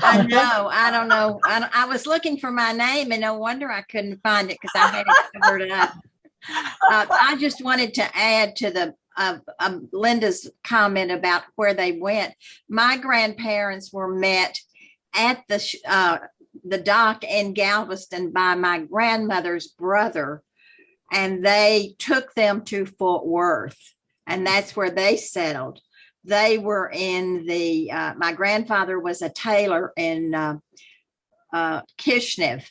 I know. I don't know. I was looking for my name, and no wonder I couldn't find it because I had it covered up. I just wanted to add to the Linda's comment about where they went. My grandparents were met at the dock in Galveston by my grandmother's brother, and they took them to Fort Worth, and that's where they settled. They were in my grandfather was a tailor in Kishinev,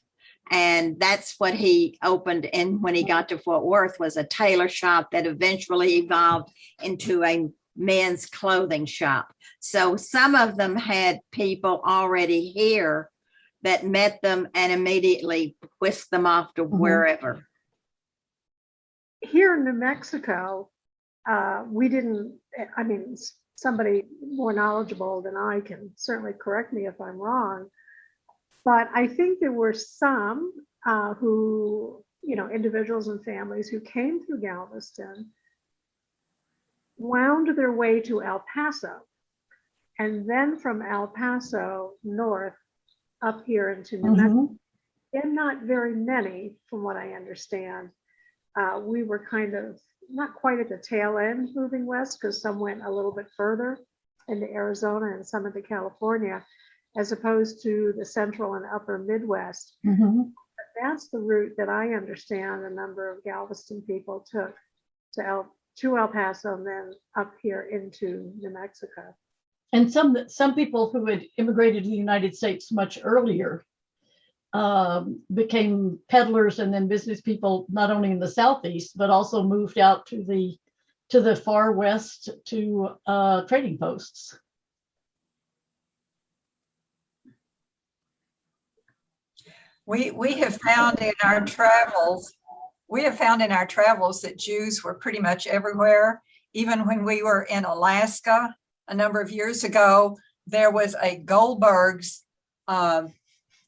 and that's what he opened. And when he got to Fort Worth, was a tailor shop that eventually evolved into a men's clothing shop. So some of them had people already here that met them and immediately whisked them off to wherever. Here in New Mexico, we didn't, I mean, somebody more knowledgeable than I can certainly correct me if I'm wrong, but I think there were some who, individuals and families who came through Galveston, wound their way to El Paso, and then from El Paso north up here into New Mexico. And not very many, from what I understand. We were kind of not quite at the tail end moving west, because some went a little bit further into Arizona and some into California, as opposed to the central and upper Midwest. But that's the route that I understand a number of Galveston people took to El Paso and then up here into New Mexico. And some people who had immigrated to the United States much earlier became peddlers and then business people, not only in the Southeast, but also moved out to the far west to trading posts. We have found in our travels, that Jews were pretty much everywhere. Even when we were in Alaska a number of years ago, there was a Goldberg's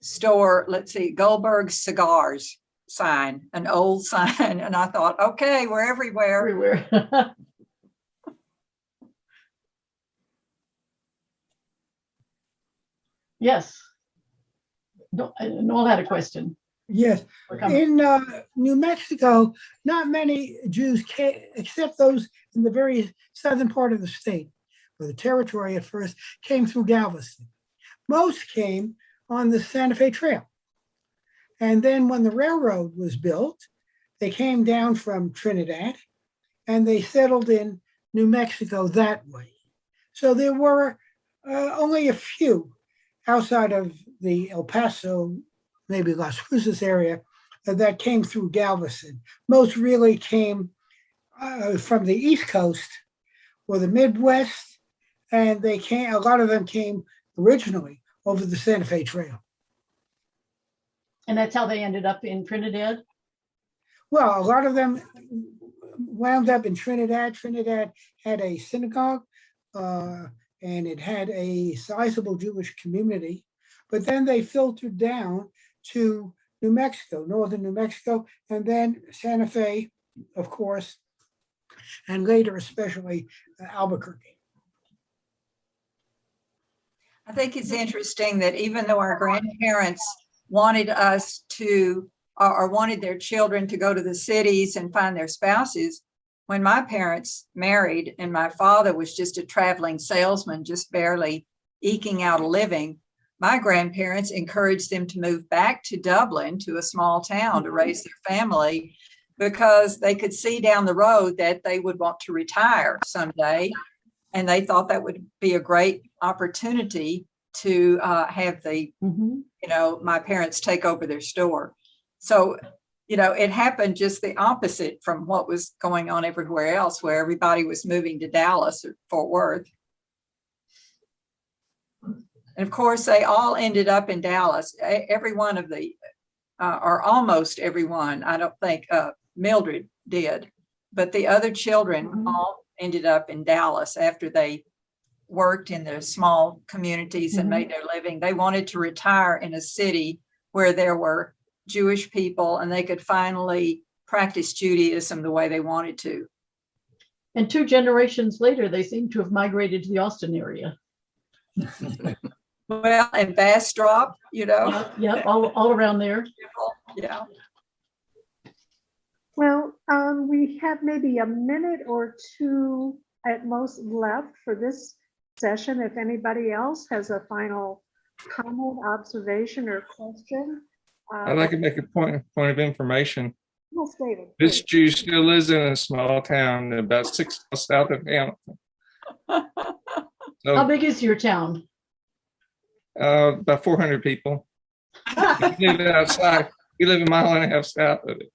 store, Goldberg's Cigars sign, an old sign. And I thought, okay, we're everywhere. Yes. Noel had a question. Yes. In New Mexico, not many Jews came, except those in the very southern part of the state, or the territory at first, came through Galveston. Most came on the Santa Fe Trail. And then when the railroad was built, they came down from Trinidad and they settled in New Mexico that way. So there were only a few outside of the El Paso, maybe Las Cruces area, that came through Galveston. Most really came from the East Coast or the Midwest, and a lot of them came originally over the Santa Fe Trail. And that's how they ended up in Trinidad? Well, a lot of them wound up in Trinidad. Trinidad had a synagogue, and it had a sizable Jewish community, but then they filtered down to New Mexico, northern New Mexico, and then Santa Fe, of course, and later especially Albuquerque. I think it's interesting that even though our grandparents wanted us to, or wanted their children to go to the cities and find their spouses, when my parents married and my father was just a traveling salesman, just barely eking out a living, my grandparents encouraged them to move back to Dublin, to a small town, to raise their family, because they could see down the road that they would want to retire someday. And they thought that would be a great opportunity to have my parents take over their store. So, it happened just the opposite from what was going on everywhere else, where everybody was moving to Dallas or Fort Worth. And of course, they all ended up in Dallas. Every one of or almost everyone, I don't think Mildred did, but the other children all ended up in Dallas after they worked in the small communities and made their living. They wanted to retire in a city where there were Jewish people and they could finally practice Judaism the way they wanted to. And 2 generations later, they seem to have migrated to the Austin area. Well, and Bastrop, you know. Yep, all around there. Yeah. Well, we have maybe a minute or two at most left for this session. If anybody else has a final comment, observation, or question. I'd like to make a point of information. Yes, David. This Jew still lives in a small town about 6 miles south of Hamilton. So, How big is your town? about 400 people. We live outside. We live a mile and a half south of it.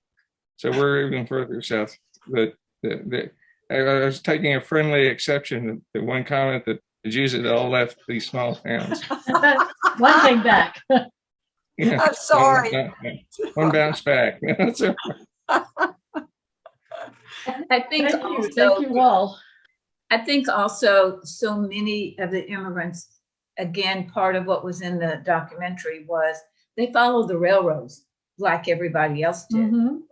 So we're even further south. But I was taking a friendly exception to one comment that the Jews had all left these small towns. One came back. Yeah, I'm sorry. One bounce back. So, I think Thank you all. I think also so many of the immigrants, again, part of what was in the documentary was they followed the railroads like everybody else did. Mhm.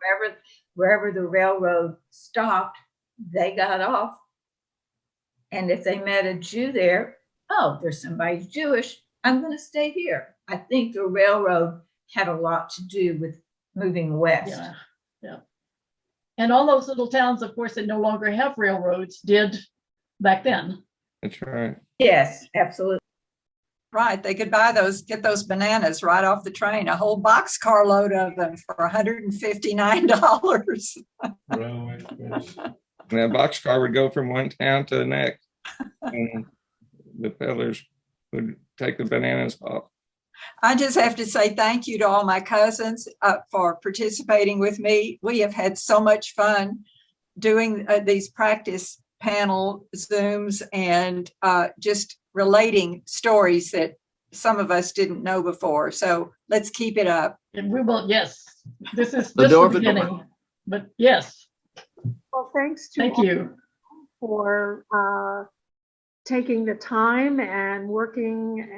Wherever the railroad stopped, they got off. And if they met a Jew there, oh, there's somebody Jewish, I'm going to stay here. I think the railroad had a lot to do with moving west. Yeah, yeah. And all those little towns, of course, that no longer have railroads did back then. that's right. Yes, absolutely. Right. They could get those bananas right off the train, a whole boxcar load of them for $159. And that boxcar would go from one town to the next. And the peddlers would take the bananas off. I just have to say thank you to all my cousins for participating with me. We have had so much fun doing these practice panel Zooms and just relating stories that some of us didn't know before. So let's keep it up. And we will, yes. This is The just door the for the beginning. But yes, Well, thanks to thank all you. for taking the time and working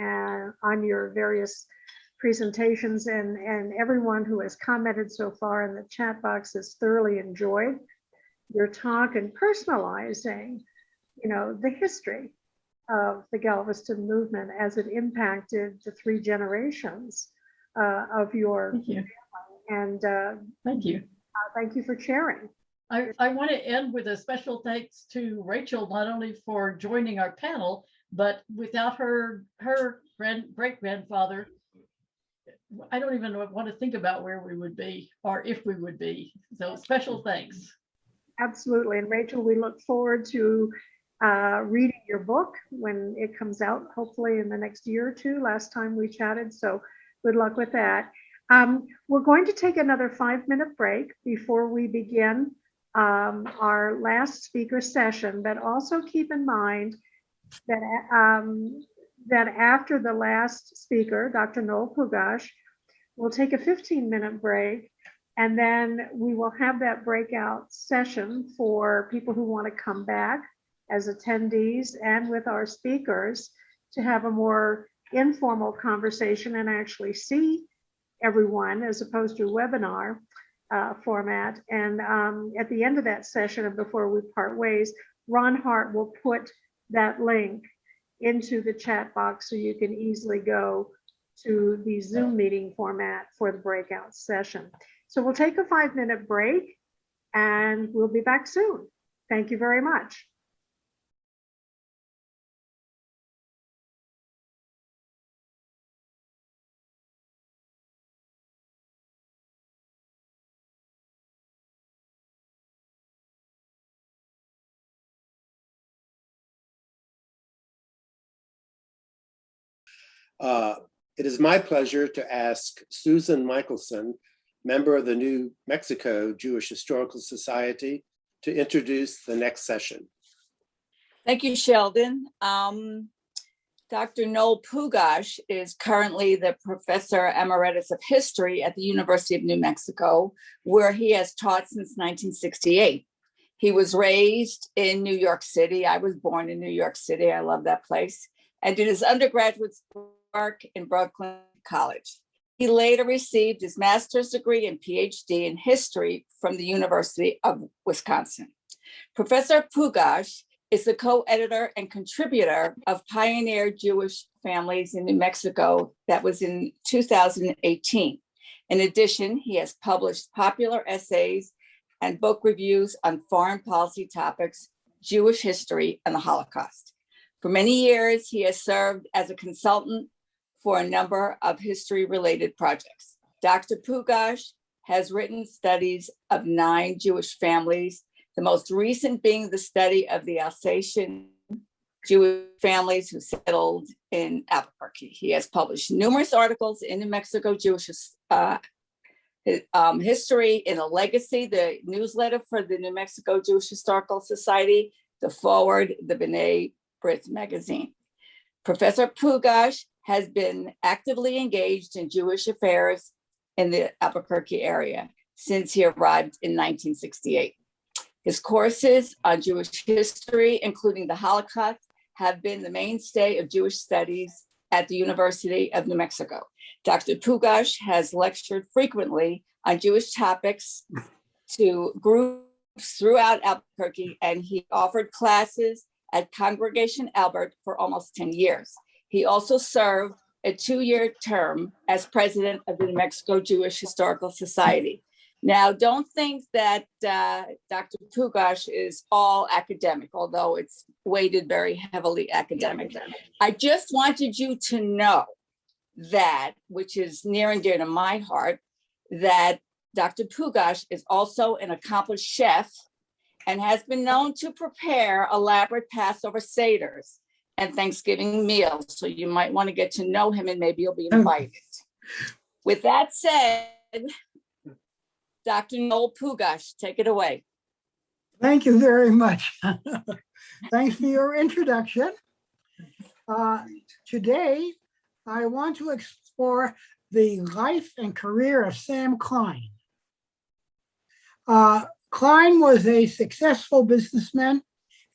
on your various presentations, and everyone who has commented so far in the chat box has thoroughly enjoyed your talk and personalizing, the history of the Galveston movement as it impacted the 3 generations of your Thank you. and Thank you. thank you for sharing. I want to end with a special thanks to Rachel, not only for joining our panel, but without her great-grandfather, I don't even want to think about where we would be or if we would be. So special thanks. Absolutely. And Rachel, we look forward to reading your book when it comes out, hopefully in the next year or two. Last time we chatted, so good luck with that. We're going to take another 5-minute break before we begin our last speaker session, but also keep in mind that that after the last speaker, Dr. Noel Pugach, we'll take a 15-minute break, and then we will have that breakout session for people who want to come back as attendees and with our speakers to have a more informal conversation and actually see everyone as opposed to webinar format. And at the end of that session and before we part ways, Ron Hart will put that link into the chat box so you can easily go to the Zoom meeting format for the breakout session. So we'll take a 5-minute break and we'll be back soon. Thank you very much. It is my pleasure to ask Susan Michelson, member of the New Mexico Jewish Historical Society, to introduce the next session. Thank you, Sheldon. Dr. Noel Pugach is currently the Professor Emeritus of History at the University of New Mexico, where he has taught since 1968. He was raised in New York City. I was born in New York City. I love that place. And did his undergraduate work in Brooklyn College. He later received his master's degree and PhD in history from the University of Wisconsin. Professor Pugach is the co-editor and contributor of Pioneer Jewish families in New Mexico that was in 2018. In addition, he has published popular essays and book reviews on foreign policy topics, Jewish history, and the Holocaust. For many years, he has served as a consultant for a number of history-related projects. Dr. Pugach has written studies of 9 Jewish families, the most recent being the study of the Alsatian Jewish families who settled in Albuquerque. He has published numerous articles in New Mexico Jewish history, in a legacy, the newsletter for the New Mexico Jewish Historical Society, the Forward, the B'nai B'rith magazine. Professor Pugach has been actively engaged in Jewish affairs in the Albuquerque area since he arrived in 1968. His courses on Jewish history, including the Holocaust, have been the mainstay of Jewish studies at the University of New Mexico. Dr. Pugach has lectured frequently on Jewish topics to groups throughout Albuquerque, and he offered classes at Congregation Albert for almost 10 years. He also served a 2-year term as president of the New Mexico Jewish Historical Society. Now, don't think that Dr. Pugach is all academic, although it's weighted very heavily academic. I just wanted you to know that, which is near and dear to my heart, that Dr. Pugach is also an accomplished chef and has been known to prepare elaborate Passover seders and Thanksgiving meals. So you might want to get to know him and maybe you'll be invited. With that said, Dr. Noel Pugach, take it away. Thank you very much. Thanks for your introduction. Today, I want to explore the life and career of Sam Klein. Klein was a successful businessman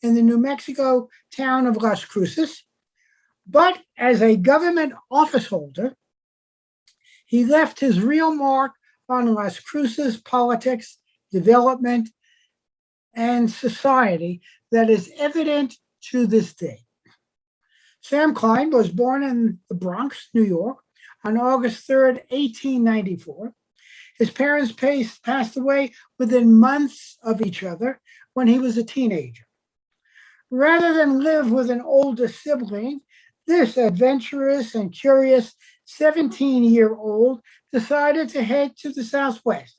in the New Mexico town of Las Cruces, but as a government office holder, he left his real mark on Las Cruces politics, development, and society that is evident to this day. Sam Klein was born in the Bronx, New York, on August 3rd, 1894. His parents passed away within months of each other when he was a teenager. Rather than live with an older sibling, this adventurous and curious 17-year-old decided to head to the Southwest.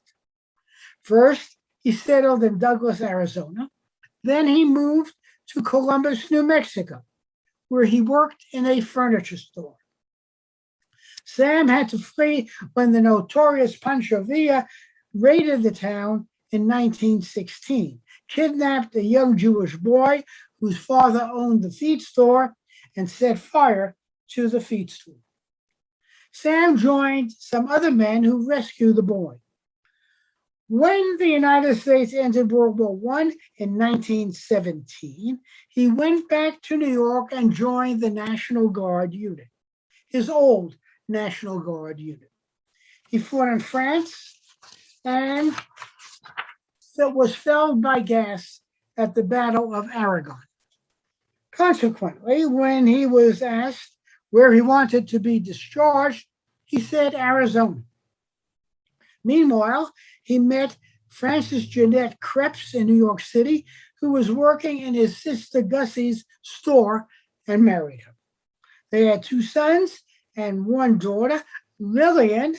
First, he settled in Douglas, Arizona. Then he moved to Columbus, New Mexico, where he worked in a furniture store. Sam had to flee when the notorious Pancho Villa raided the town in 1916, kidnapped a young Jewish boy whose father owned the feed store, and set fire to the feed store. Sam joined some other men who rescued the boy. When the United States entered World War I in 1917, he went back to New York and joined the National Guard unit, his old National Guard unit. He fought in France and was felled by gas at the Battle of Aragon. Consequently, when he was asked where he wanted to be discharged, he said Arizona. Meanwhile, he met Frances Jeanette Krebs in New York City, who was working in his sister Gussie's store, and married her. They had 2 sons and 1 daughter, Lillian,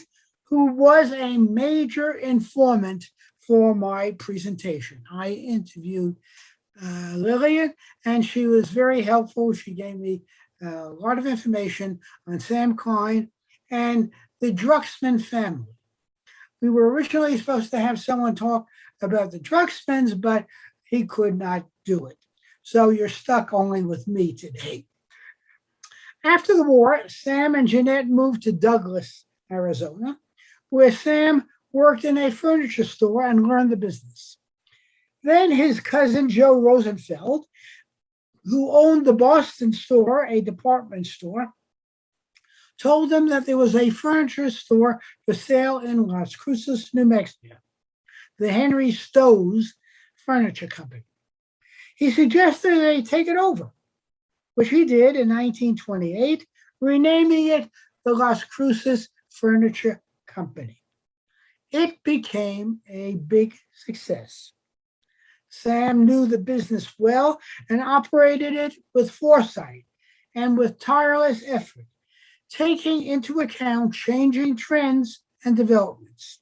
who was a major informant for my presentation. I interviewed Lillian, and she was very helpful. She gave me a lot of information on Sam Klein and the Drucksmann family. We were originally supposed to have someone talk about the Drucksmanns, but he could not do it. So you're stuck only with me today. After the war, Sam and Jeanette moved to Douglas, Arizona, where Sam worked in a furniture store and learned the business. Then his cousin, Joe Rosenfeld, who owned the Boston store, a department store, told him that there was a furniture store for sale in Las Cruces, New Mexico, the Henry Stowe's Furniture Company. He suggested they take it over, which he did in 1928, renaming it the Las Cruces Furniture Company. It became a big success. Sam knew the business well and operated it with foresight and with tireless effort, taking into account changing trends and developments.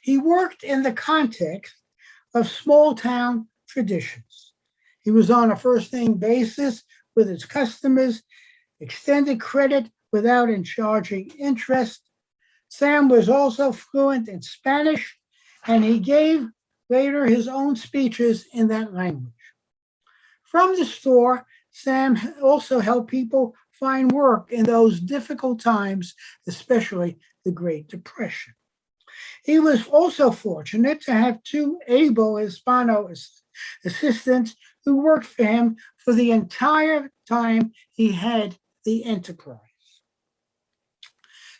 He worked in the context of small town traditions. He was on a first-name basis with his customers, extended credit without charging interest. Sam was also fluent in Spanish, and he gave later his own speeches in that language. From the store, Sam also helped people find work in those difficult times, especially the Great Depression. He was also fortunate to have two able Hispano assistants who worked for him for the entire time he had the enterprise.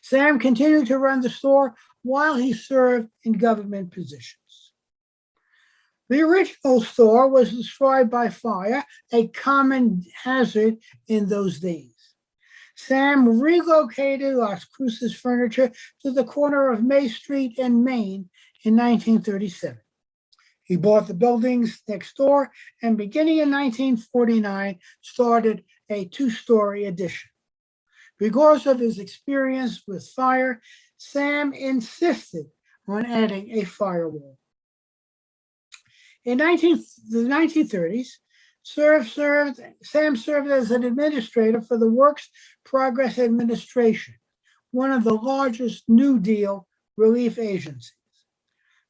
Sam continued to run the store while he served in government positions. The original store was destroyed by fire, a common hazard in those days. Sam relocated Las Cruces Furniture to the corner of May Street and Main in 1937. He bought the buildings next door and beginning in 1949, started a two-story addition. Because of his experience with fire, Sam insisted on adding a firewall. In the 1930s, Sam served as an administrator for the Works Progress Administration, one of the largest New Deal relief agencies.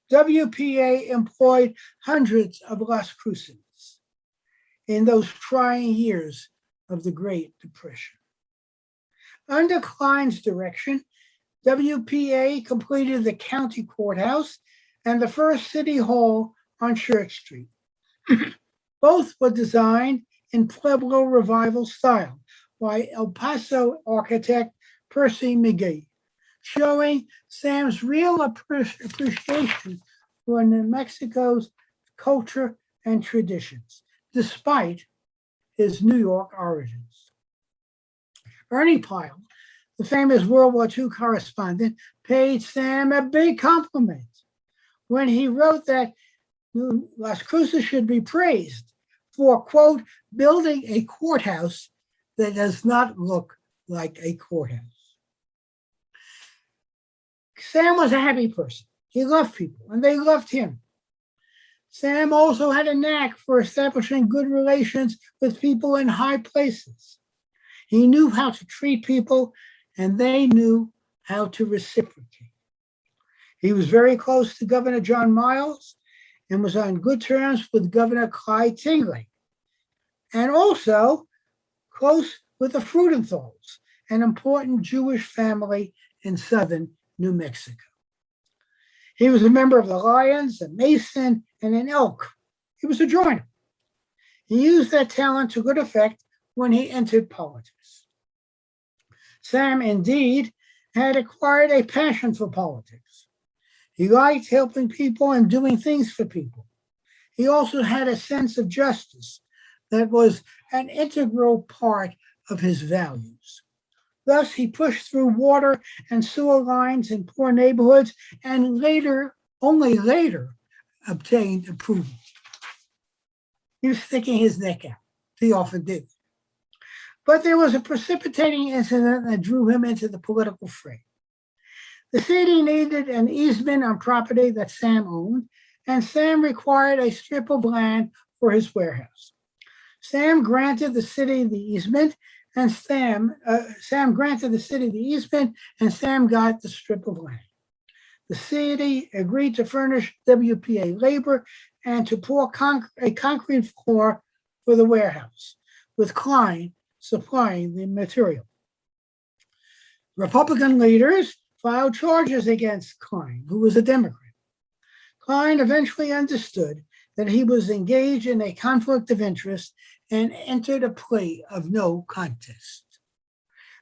WPA employed hundreds of Las Cruces in those trying years of the Great Depression. Under Klein's direction, WPA completed the county courthouse and the first city hall on Church Street. Both were designed in Pueblo Revival style by El Paso architect Percy McGee, showing Sam's real appreciation for New Mexico's culture and traditions, despite his New York origins. Ernie Pyle, the famous World War II correspondent, paid Sam a big compliment when he wrote that Las Cruces should be praised for, quote, building a courthouse that does not look like a courthouse. Sam was a happy person. He loved people, and they loved him. Sam also had a knack for establishing good relations with people in high places. He knew how to treat people, and they knew how to reciprocate. He was very close to Governor John Miles and was on good terms with Governor Clyde Tingley, and also close with the Frudenthals, an important Jewish family in southern New Mexico. He was a member of the Lions, a Mason, and an Elk. He was a joiner. He used that talent to good effect when he entered politics. Sam, indeed, had acquired a passion for politics. He liked helping people and doing things for people. He also had a sense of justice that was an integral part of his values. Thus, he pushed through water and sewer lines in poor neighborhoods and later, only later, obtained approval. He was sticking his neck out. He often did. But there was a precipitating incident that drew him into the political fray. The city needed an easement on property that Sam owned, and Sam required a strip of land for his warehouse. Sam granted the city the easement, and Sam granted the city the easement, and Sam got the strip of land. The city agreed to furnish WPA labor and to pour a concrete floor for the warehouse, with Klein supplying the material. Republican leaders filed charges against Klein, who was a Democrat. Klein eventually understood that he was engaged in a conflict of interest and entered a plea of no contest.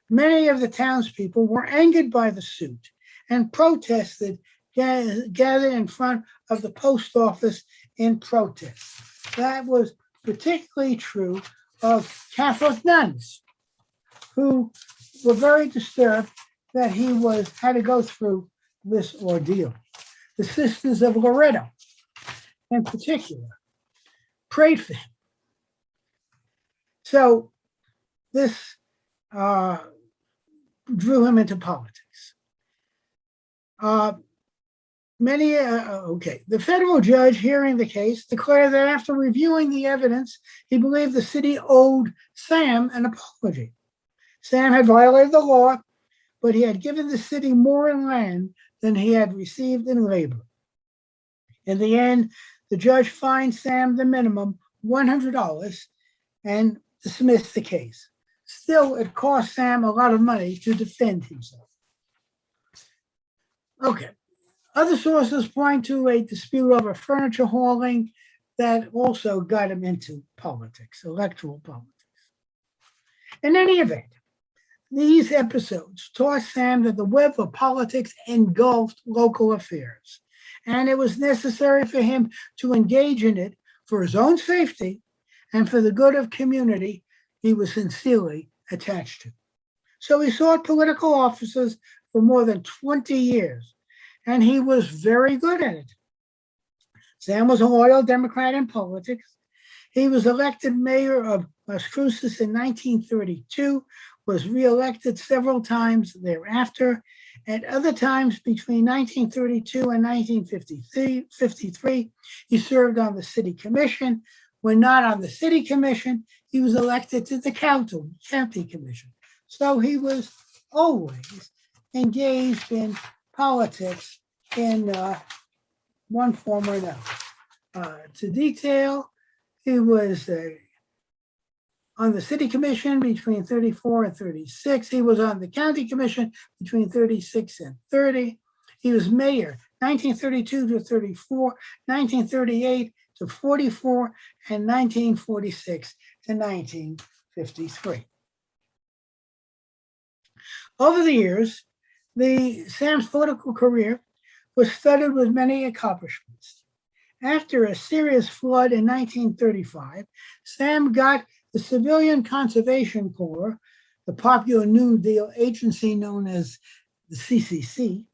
Many of the townspeople were angered by the suit and protested, gathered in front of the post office in protest. That was particularly true of Catholic nuns who were very disturbed that he had to go through this ordeal. The Sisters of Loretto, in particular, prayed for him. So this drew him into politics. The federal judge hearing the case declared that after reviewing the evidence, he believed the city owed Sam an apology. Sam had violated the law, but he had given the city more in land than he had received in labor. In the end, the judge fined Sam the minimum, $100, and dismissed the case. Still, it cost Sam a lot of money to defend himself. Okay. Other sources point to a dispute over furniture hauling that also got him into politics, electoral politics. In any event, these episodes taught Sam that the web of politics engulfed local affairs, and it was necessary for him to engage in it for his own safety and for the good of community he was sincerely attached to. So he sought political offices for more than 20 years, and he was very good at it. Sam was a loyal Democrat in politics. He was elected mayor of Las Cruces in 1932, was reelected several times thereafter. At other times between 1932 and 1953, he served on the city commission. When not on the city commission, he was elected to the county commission. So he was always engaged in politics in one form or another. To detail, he was on the city commission between 34 and 36. He was on the county commission between 36 and 30. He was mayor 1932 to 34, 1938 to 44, and 1946 to 1953. Over the years, Sam's political career was studded with many accomplishments. After a serious flood in 1935, Sam got the Civilian Conservation Corps, the popular New Deal agency known as the CCC,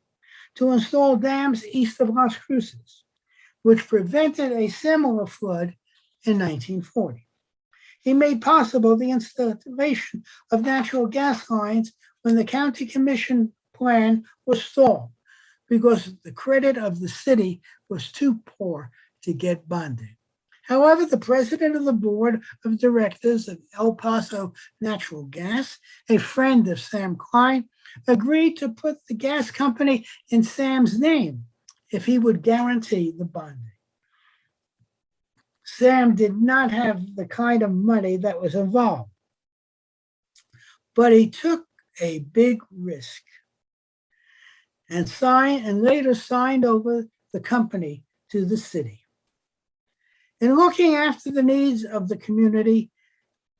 to install dams east of Las Cruces, which prevented a similar flood in 1940. He made possible the installation of natural gas lines when the county commission plan was stalled because the credit of the city was too poor to get bonding. However, the president of the board of directors of El Paso Natural Gas, a friend of Sam Klein, agreed to put the gas company in Sam's name if he would guarantee the bonding. Sam did not have the kind of money that was involved, but he took a big risk and later signed over the company to the city. In looking after the needs of the community,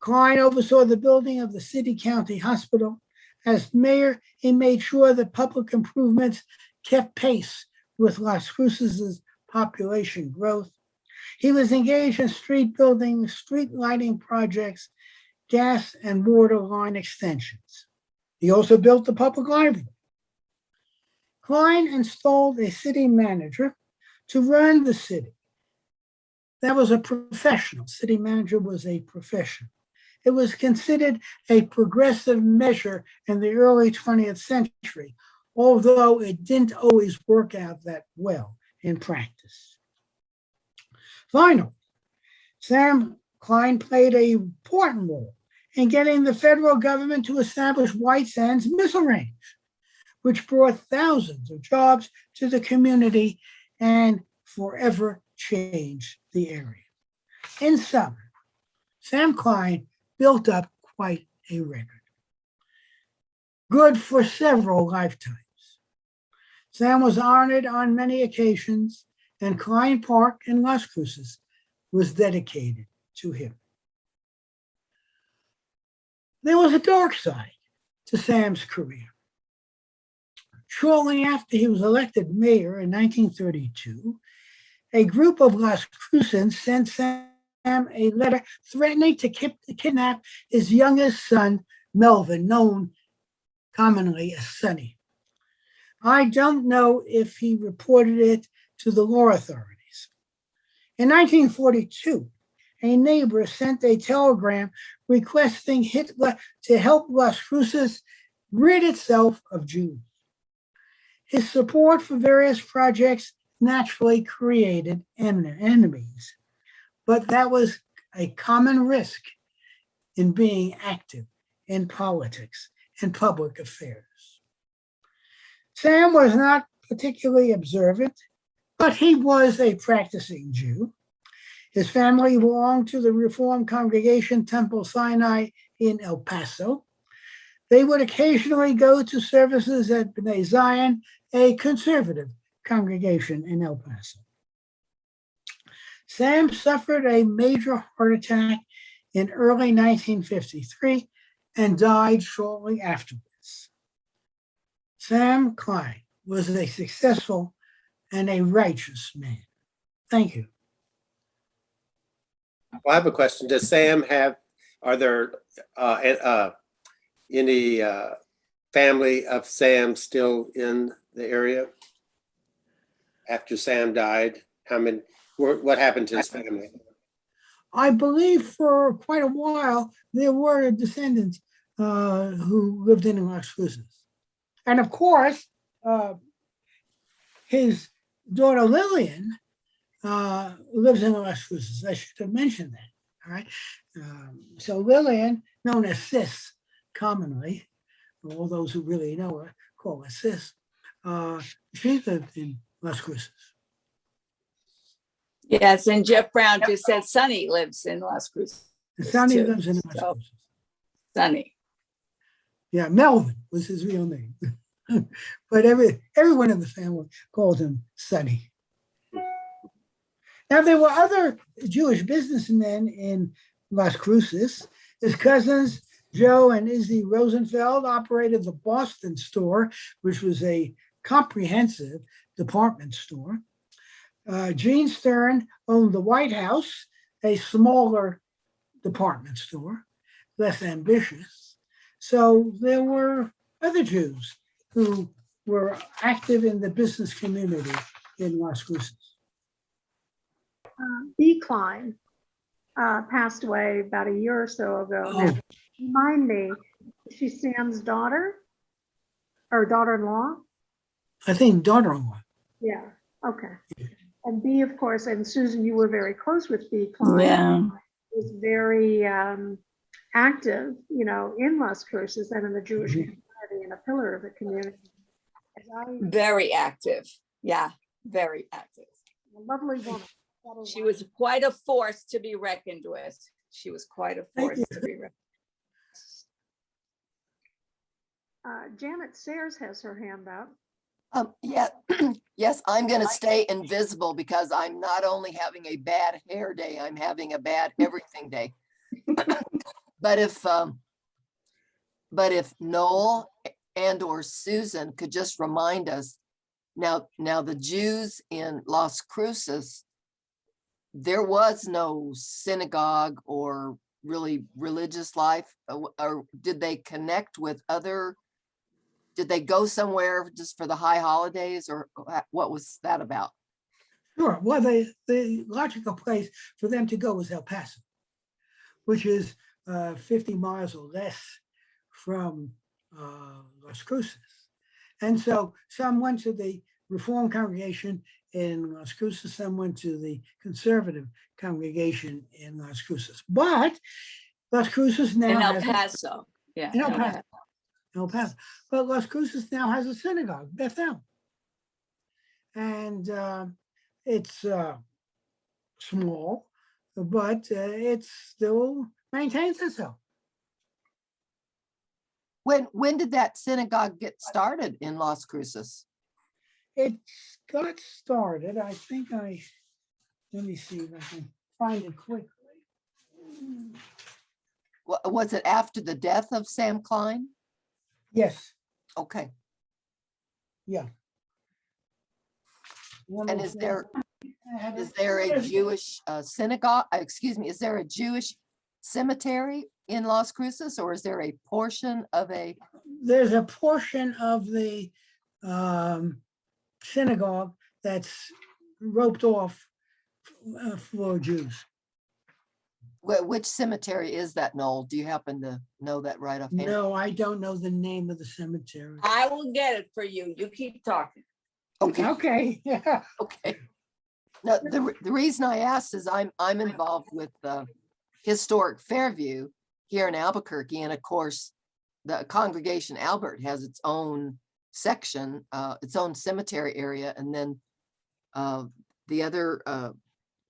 Klein oversaw the building of the city-county hospital. As mayor, he made sure that public improvements kept pace with Las Cruces' population growth. He was engaged in street building, street lighting projects, gas and water line extensions. He also built the public library. Klein installed a city manager to run the city. That was a professional. City manager was a professional. It was considered a progressive measure in the early 20th century, although it didn't always work out that well in practice. Finally, Sam Klein played an important role in getting the federal government to establish White Sands Missile Range, which brought thousands of jobs to the community and forever changed the area. In sum, Sam Klein built up quite a record. Good for several lifetimes. Sam was honored on many occasions, and Klein Park in Las Cruces was dedicated to him. There was a dark side to Sam's career. Shortly after he was elected mayor in 1932, a group of Las Cruces sent Sam a letter threatening to kidnap his youngest son, Melvin, known commonly as Sonny. I don't know if he reported it to the law authorities. In 1942, a neighbor sent a telegram requesting Hitler to help Las Cruces rid itself of Jews. His support for various projects naturally created enemies, but that was a common risk in being active in politics and public affairs. Sam was not particularly observant, but he was a practicing Jew. His family belonged to the Reformed congregation Temple Sinai in El Paso. They would occasionally go to services at B'nai Zion, a conservative congregation in El Paso. Sam suffered a major heart attack in early 1953 and died shortly afterwards. Sam Klein was a successful and a righteous man. Thank you. Well, I have a question. Does Sam have, are there any family of Sam still in the area after Sam died? What happened to his family? I believe for quite a while, there were descendants who lived in Las Cruces. And of course, his daughter Lillian lives in Las Cruces. I should have mentioned that, all right? So Lillian, known as Sis commonly, all those who really know her call her Sis, she lived in Las Cruces. Yes, and Jeff Brown just said Sonny lives in Las Cruces. Sonny lives in Las Cruces. Sonny. Yeah, Melvin was his real name. But everyone in the family called him Sonny. Now, there were other Jewish businessmen in Las Cruces. His cousins, Joe and Izzy Rosenfeld, operated the Boston store, which was a comprehensive department store. Gene Stern owned the White House, a smaller department store, less ambitious. So there were other Jews who were active in the business community in Las Cruces. B. Klein passed away about a year or so ago. Now, remind me, is she Sam's daughter or daughter-in-law? I think daughter-in-law. Yeah, okay. And B, of course, and Susan, you were very close with B. Klein. Yeah. Was very active, in Las Cruces and in the Jewish community and a pillar of the community. Very active. Yeah, very active. A lovely woman. She was quite a force to be reckoned with. She was quite a force to be reckoned with. Janet Sayers has her hand up. Yeah, yes, I'm going to stay invisible because I'm not only having a bad hair day, I'm having a bad everything day. But if Noel and or Susan could just remind us, now the Jews in Las Cruces, there was no synagogue or really religious life, or did they connect with other? Did they go somewhere just for the high holidays, or what was that about? Sure. Well, the logical place for them to go was El Paso, which is 50 miles or less from Las Cruces. And so some went to the Reformed congregation in Las Cruces, some went to the conservative congregation in Las Cruces. But Las Cruces now in El Paso. Yeah. In El Paso. El Paso. But Las Cruces now has a synagogue, Bethel. And it's small, but it still maintains itself. When did that synagogue get started in Las Cruces? It got started, I think let me see if I can find it quickly. Was it after the death of Sam Klein? Yes. Okay. Yeah. And is there a Jewish synagogue? Excuse me, is there a Jewish cemetery in Las Cruces, or is there a portion of a? There's a portion of the synagogue that's roped off for Jews. Which cemetery is that, Noel? Do you happen to know that right offhand? No, I don't know the name of the cemetery. I will get it for you. You keep talking. Okay. Okay. Yeah. Okay. No, the reason I asked is I'm involved with Historic Fairview here in Albuquerque, and of course, the Congregation Albert has its own section, its own cemetery area, and then the other.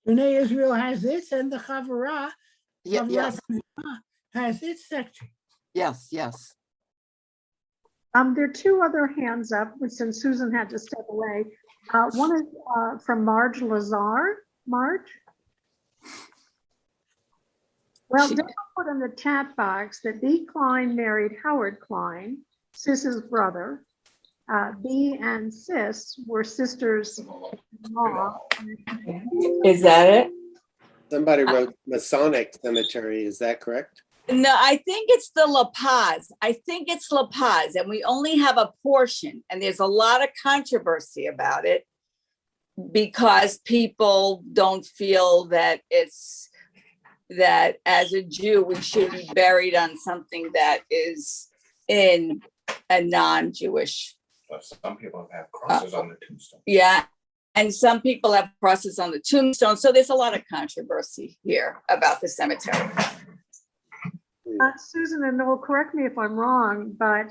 B'nai Israel has its, and the Chavurah Yes. has its section. Yes. Yes. There are two other hands up since Susan had to step away. One is from Marge Lazar. Marge? Well, Dale put in the chat box that B. Klein married Howard Klein, Sis's brother. B and Sis were sisters-in-law. Is that it? Somebody wrote Masonic Cemetery. Is that correct? No, I think it's the La Paz. I think it's La Paz, and we only have a portion, and there's a lot of controversy about it because people don't feel that that as a Jew, we should be buried on something that is in a non-Jewish. Some people have crosses on the tombstone. Yeah, and some people have crosses on the tombstone. So there's a lot of controversy here about the cemetery. Susan and Noel, correct me if I'm wrong, but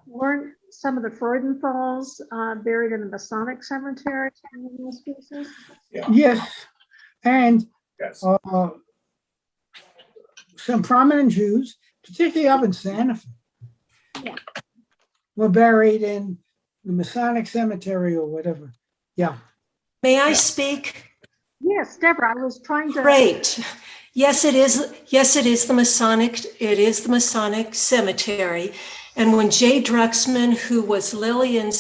weren't some of the Freudenthals buried in the Masonic cemetery in those cases? Yeah. Yes, and Yes. Some prominent Jews, particularly up in Santa Fe, were buried in the Masonic cemetery or whatever. Yeah. May I speak? Yes, Deborah, I was trying to. Great. Yes, it is. Yes, it is the Masonic. It is the Masonic cemetery. And when Jay Druxman, who was Lillian,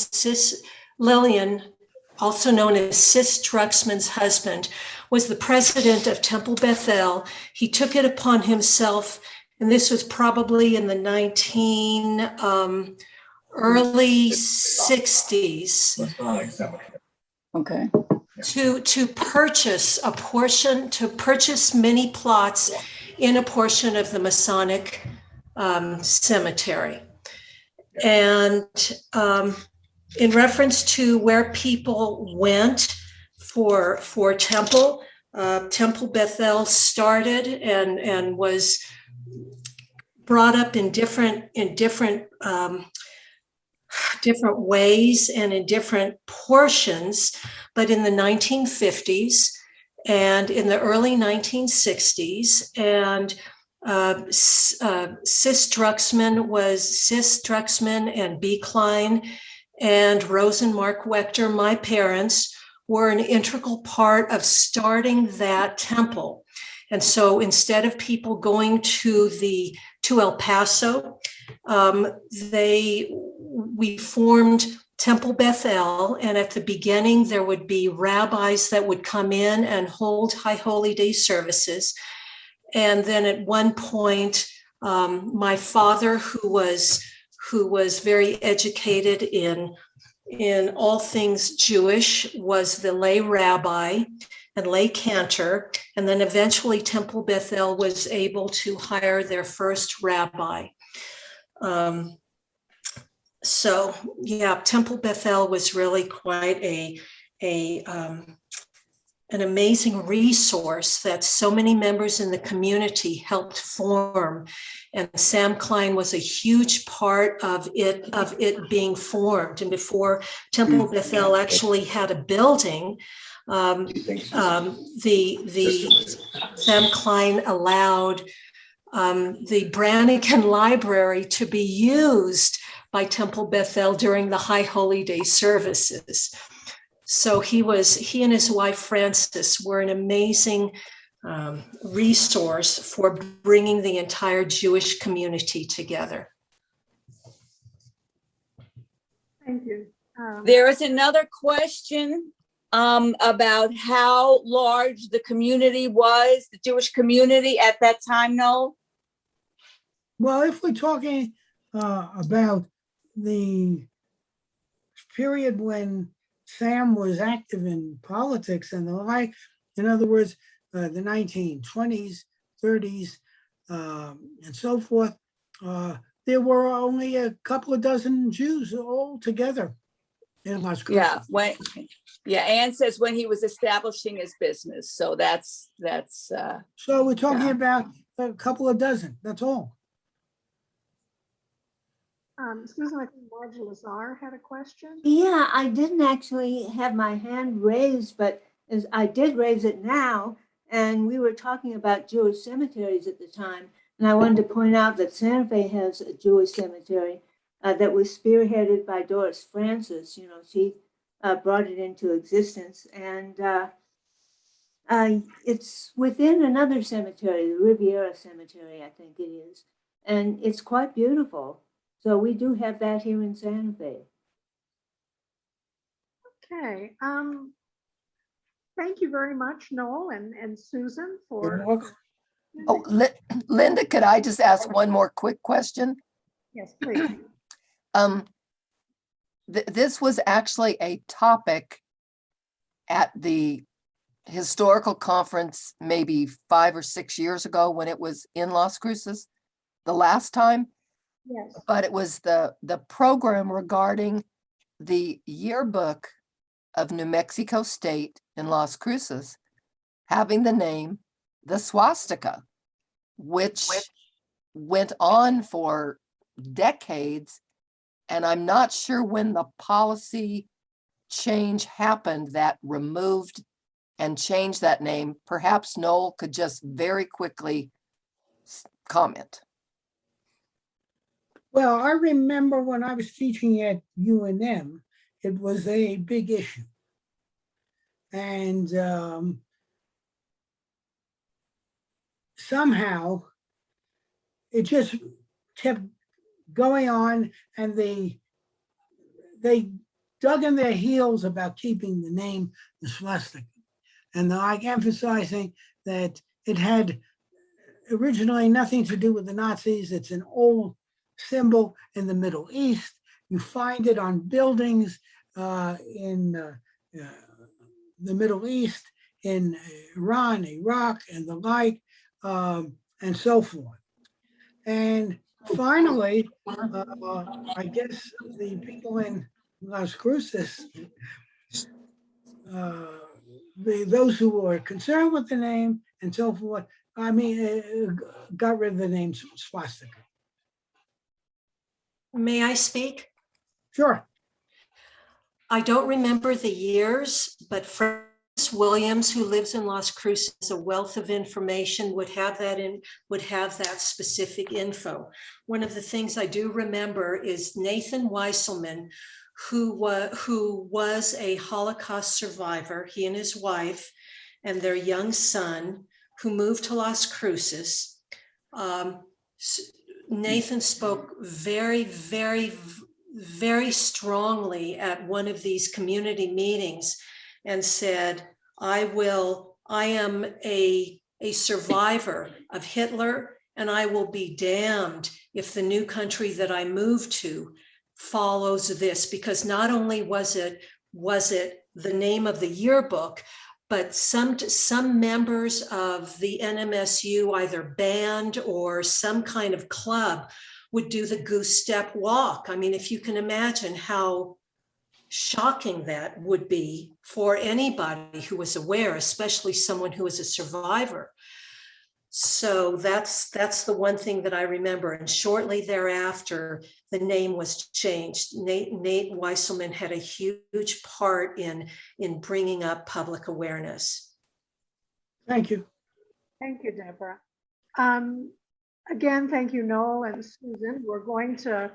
also known as Sis Druxman's husband, was the president of Temple Bethel, he took it upon himself, and this was probably in the early 60s. Okay. To purchase a portion, to purchase many plots in a portion of the Masonic cemetery. And in reference to where people went for Temple, Temple Bethel started and was brought up in different ways and in different portions, but in the 1950s and in the early 1960s, and Sis Druxman and B. Klein and Rose and Mark Wechter, my parents, were an integral part of starting that temple. And so instead of people going to El Paso, we formed Temple Bethel, and at the beginning there would be rabbis that would come in and hold High Holy Day services. And then at one point, my father, who was very educated in all things Jewish, was the lay rabbi and lay cantor. And then eventually Temple Bethel was able to hire their first rabbi. So yeah, Temple Bethel was really quite an amazing resource that so many members in the community helped form. And Sam Klein was a huge part of it being formed. And before Temple Bethel actually had a building, Sam Klein allowed the Brannigan Library to be used by Temple Bethel during the High Holy Day services. So he and his wife Frances were an amazing resource for bringing the entire Jewish community together. Thank you. There is another question about how large the community was, the Jewish community at that time, Noel? Well, if we're talking about the period when Sam was active in politics and the like, in other words, the 1920s, 30s, and so forth, there were only a couple of dozen Jews all together in Las Cruces. Ann says when he was establishing his business. So that's. So we're talking about a couple of dozen, that's all. Susan, I think Marge Lazar had a question. Yeah, I didn't actually have my hand raised, but as I did raise it now, and we were talking about Jewish cemeteries at the time, and I wanted to point out that Santa Fe has a Jewish cemetery that was spearheaded by Doris Francis. You know, she brought it into existence, and it's within another cemetery, the Riviera Cemetery, I think it is, and it's quite beautiful. So we do have that here in Santa Fe. Okay. Thank you very much, Noel and Susan, for. Oh, Linda, could I just ask one more quick question? Yes, please. This was actually a topic at the historical conference maybe 5 or 6 years ago when it was in Las Cruces the last time. Yes. But it was the program regarding the yearbook of New Mexico State in Las Cruces having the name the swastika, which went on for decades. And I'm not sure when the policy change happened that removed and changed that name. Perhaps Noel could just very quickly comment. Well, I remember when I was teaching at UNM, it was a big issue. And somehow it just kept going on, and they dug in their heels about keeping the name the swastika. And like emphasizing that it had originally nothing to do with the Nazis. It's an old symbol in the Middle East. You find it on buildings in the Middle East, in Iran, Iraq, and the like, and so forth. And finally, I guess the people in Las Cruces, those who were concerned with the name and so forth, got rid of the name swastika. May I speak? Sure. I don't remember the years, but Francis Williams, who lives in Las Cruces, a wealth of information, would have that specific info. One of the things I do remember is Nathan Weisselman, who was a Holocaust survivor, he and his wife and their young son, who moved to Las Cruces. Nathan spoke very, very, very strongly at one of these community meetings and said, I am a survivor of Hitler, and I will be damned if the new country that I move to follows this, because not only was it the name of the yearbook, but some members of the NMSU, either band or some kind of club, would do the goose step walk. I mean, if you can imagine how shocking that would be for anybody who was aware, especially someone who was a survivor. So that's the one thing that I remember. And shortly thereafter, the name was changed. Nate Weisselman had a huge part in bringing up public awareness. Thank you. Thank you, Deborah. Again, thank you, Noel and Susan. We're going to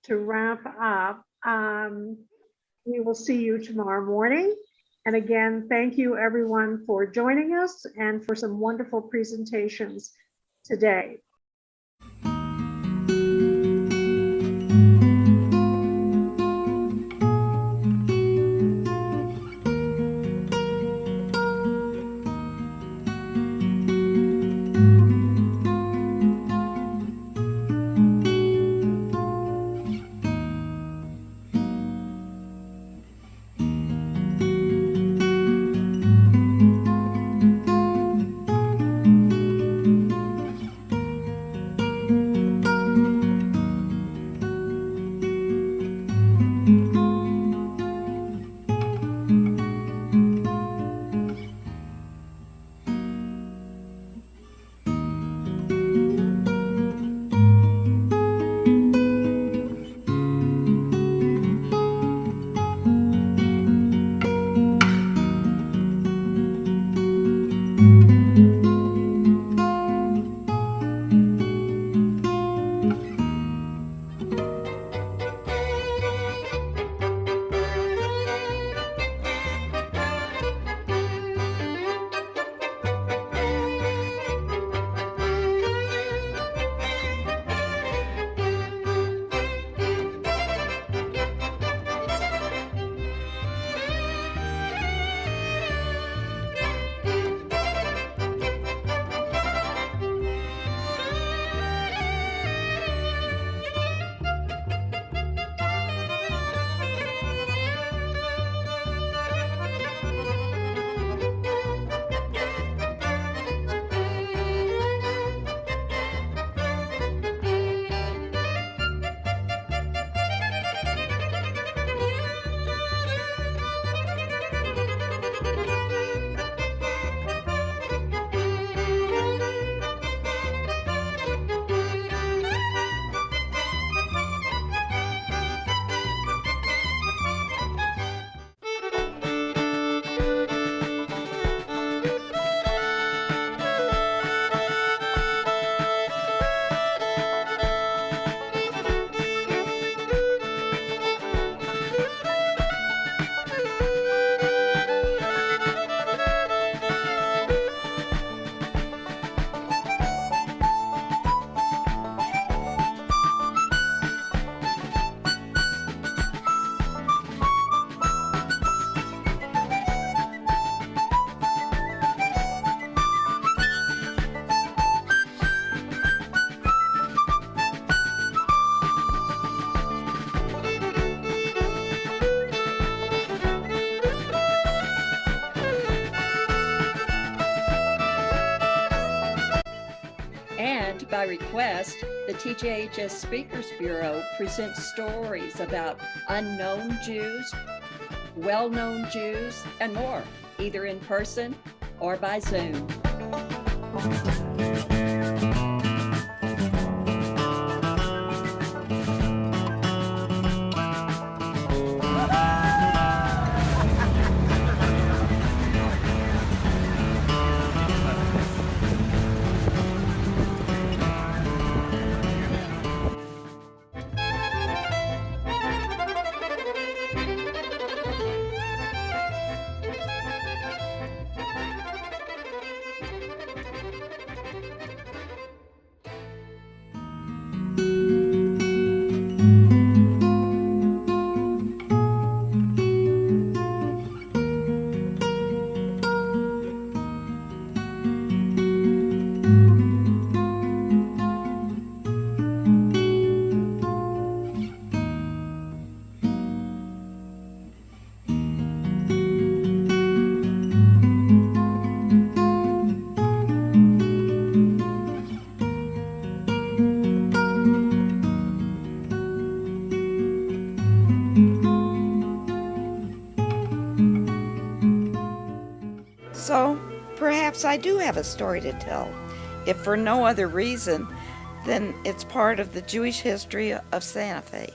wrap up. We will see you tomorrow morning. And again, thank you everyone for joining us and for some wonderful presentations today. And by request, the TJHS Speakers Bureau presents stories about unknown Jews, well-known Jews, and more, either in person or by Zoom. So perhaps I do have a story to tell, if for no other reason than it's part of the Jewish history of Santa Fe.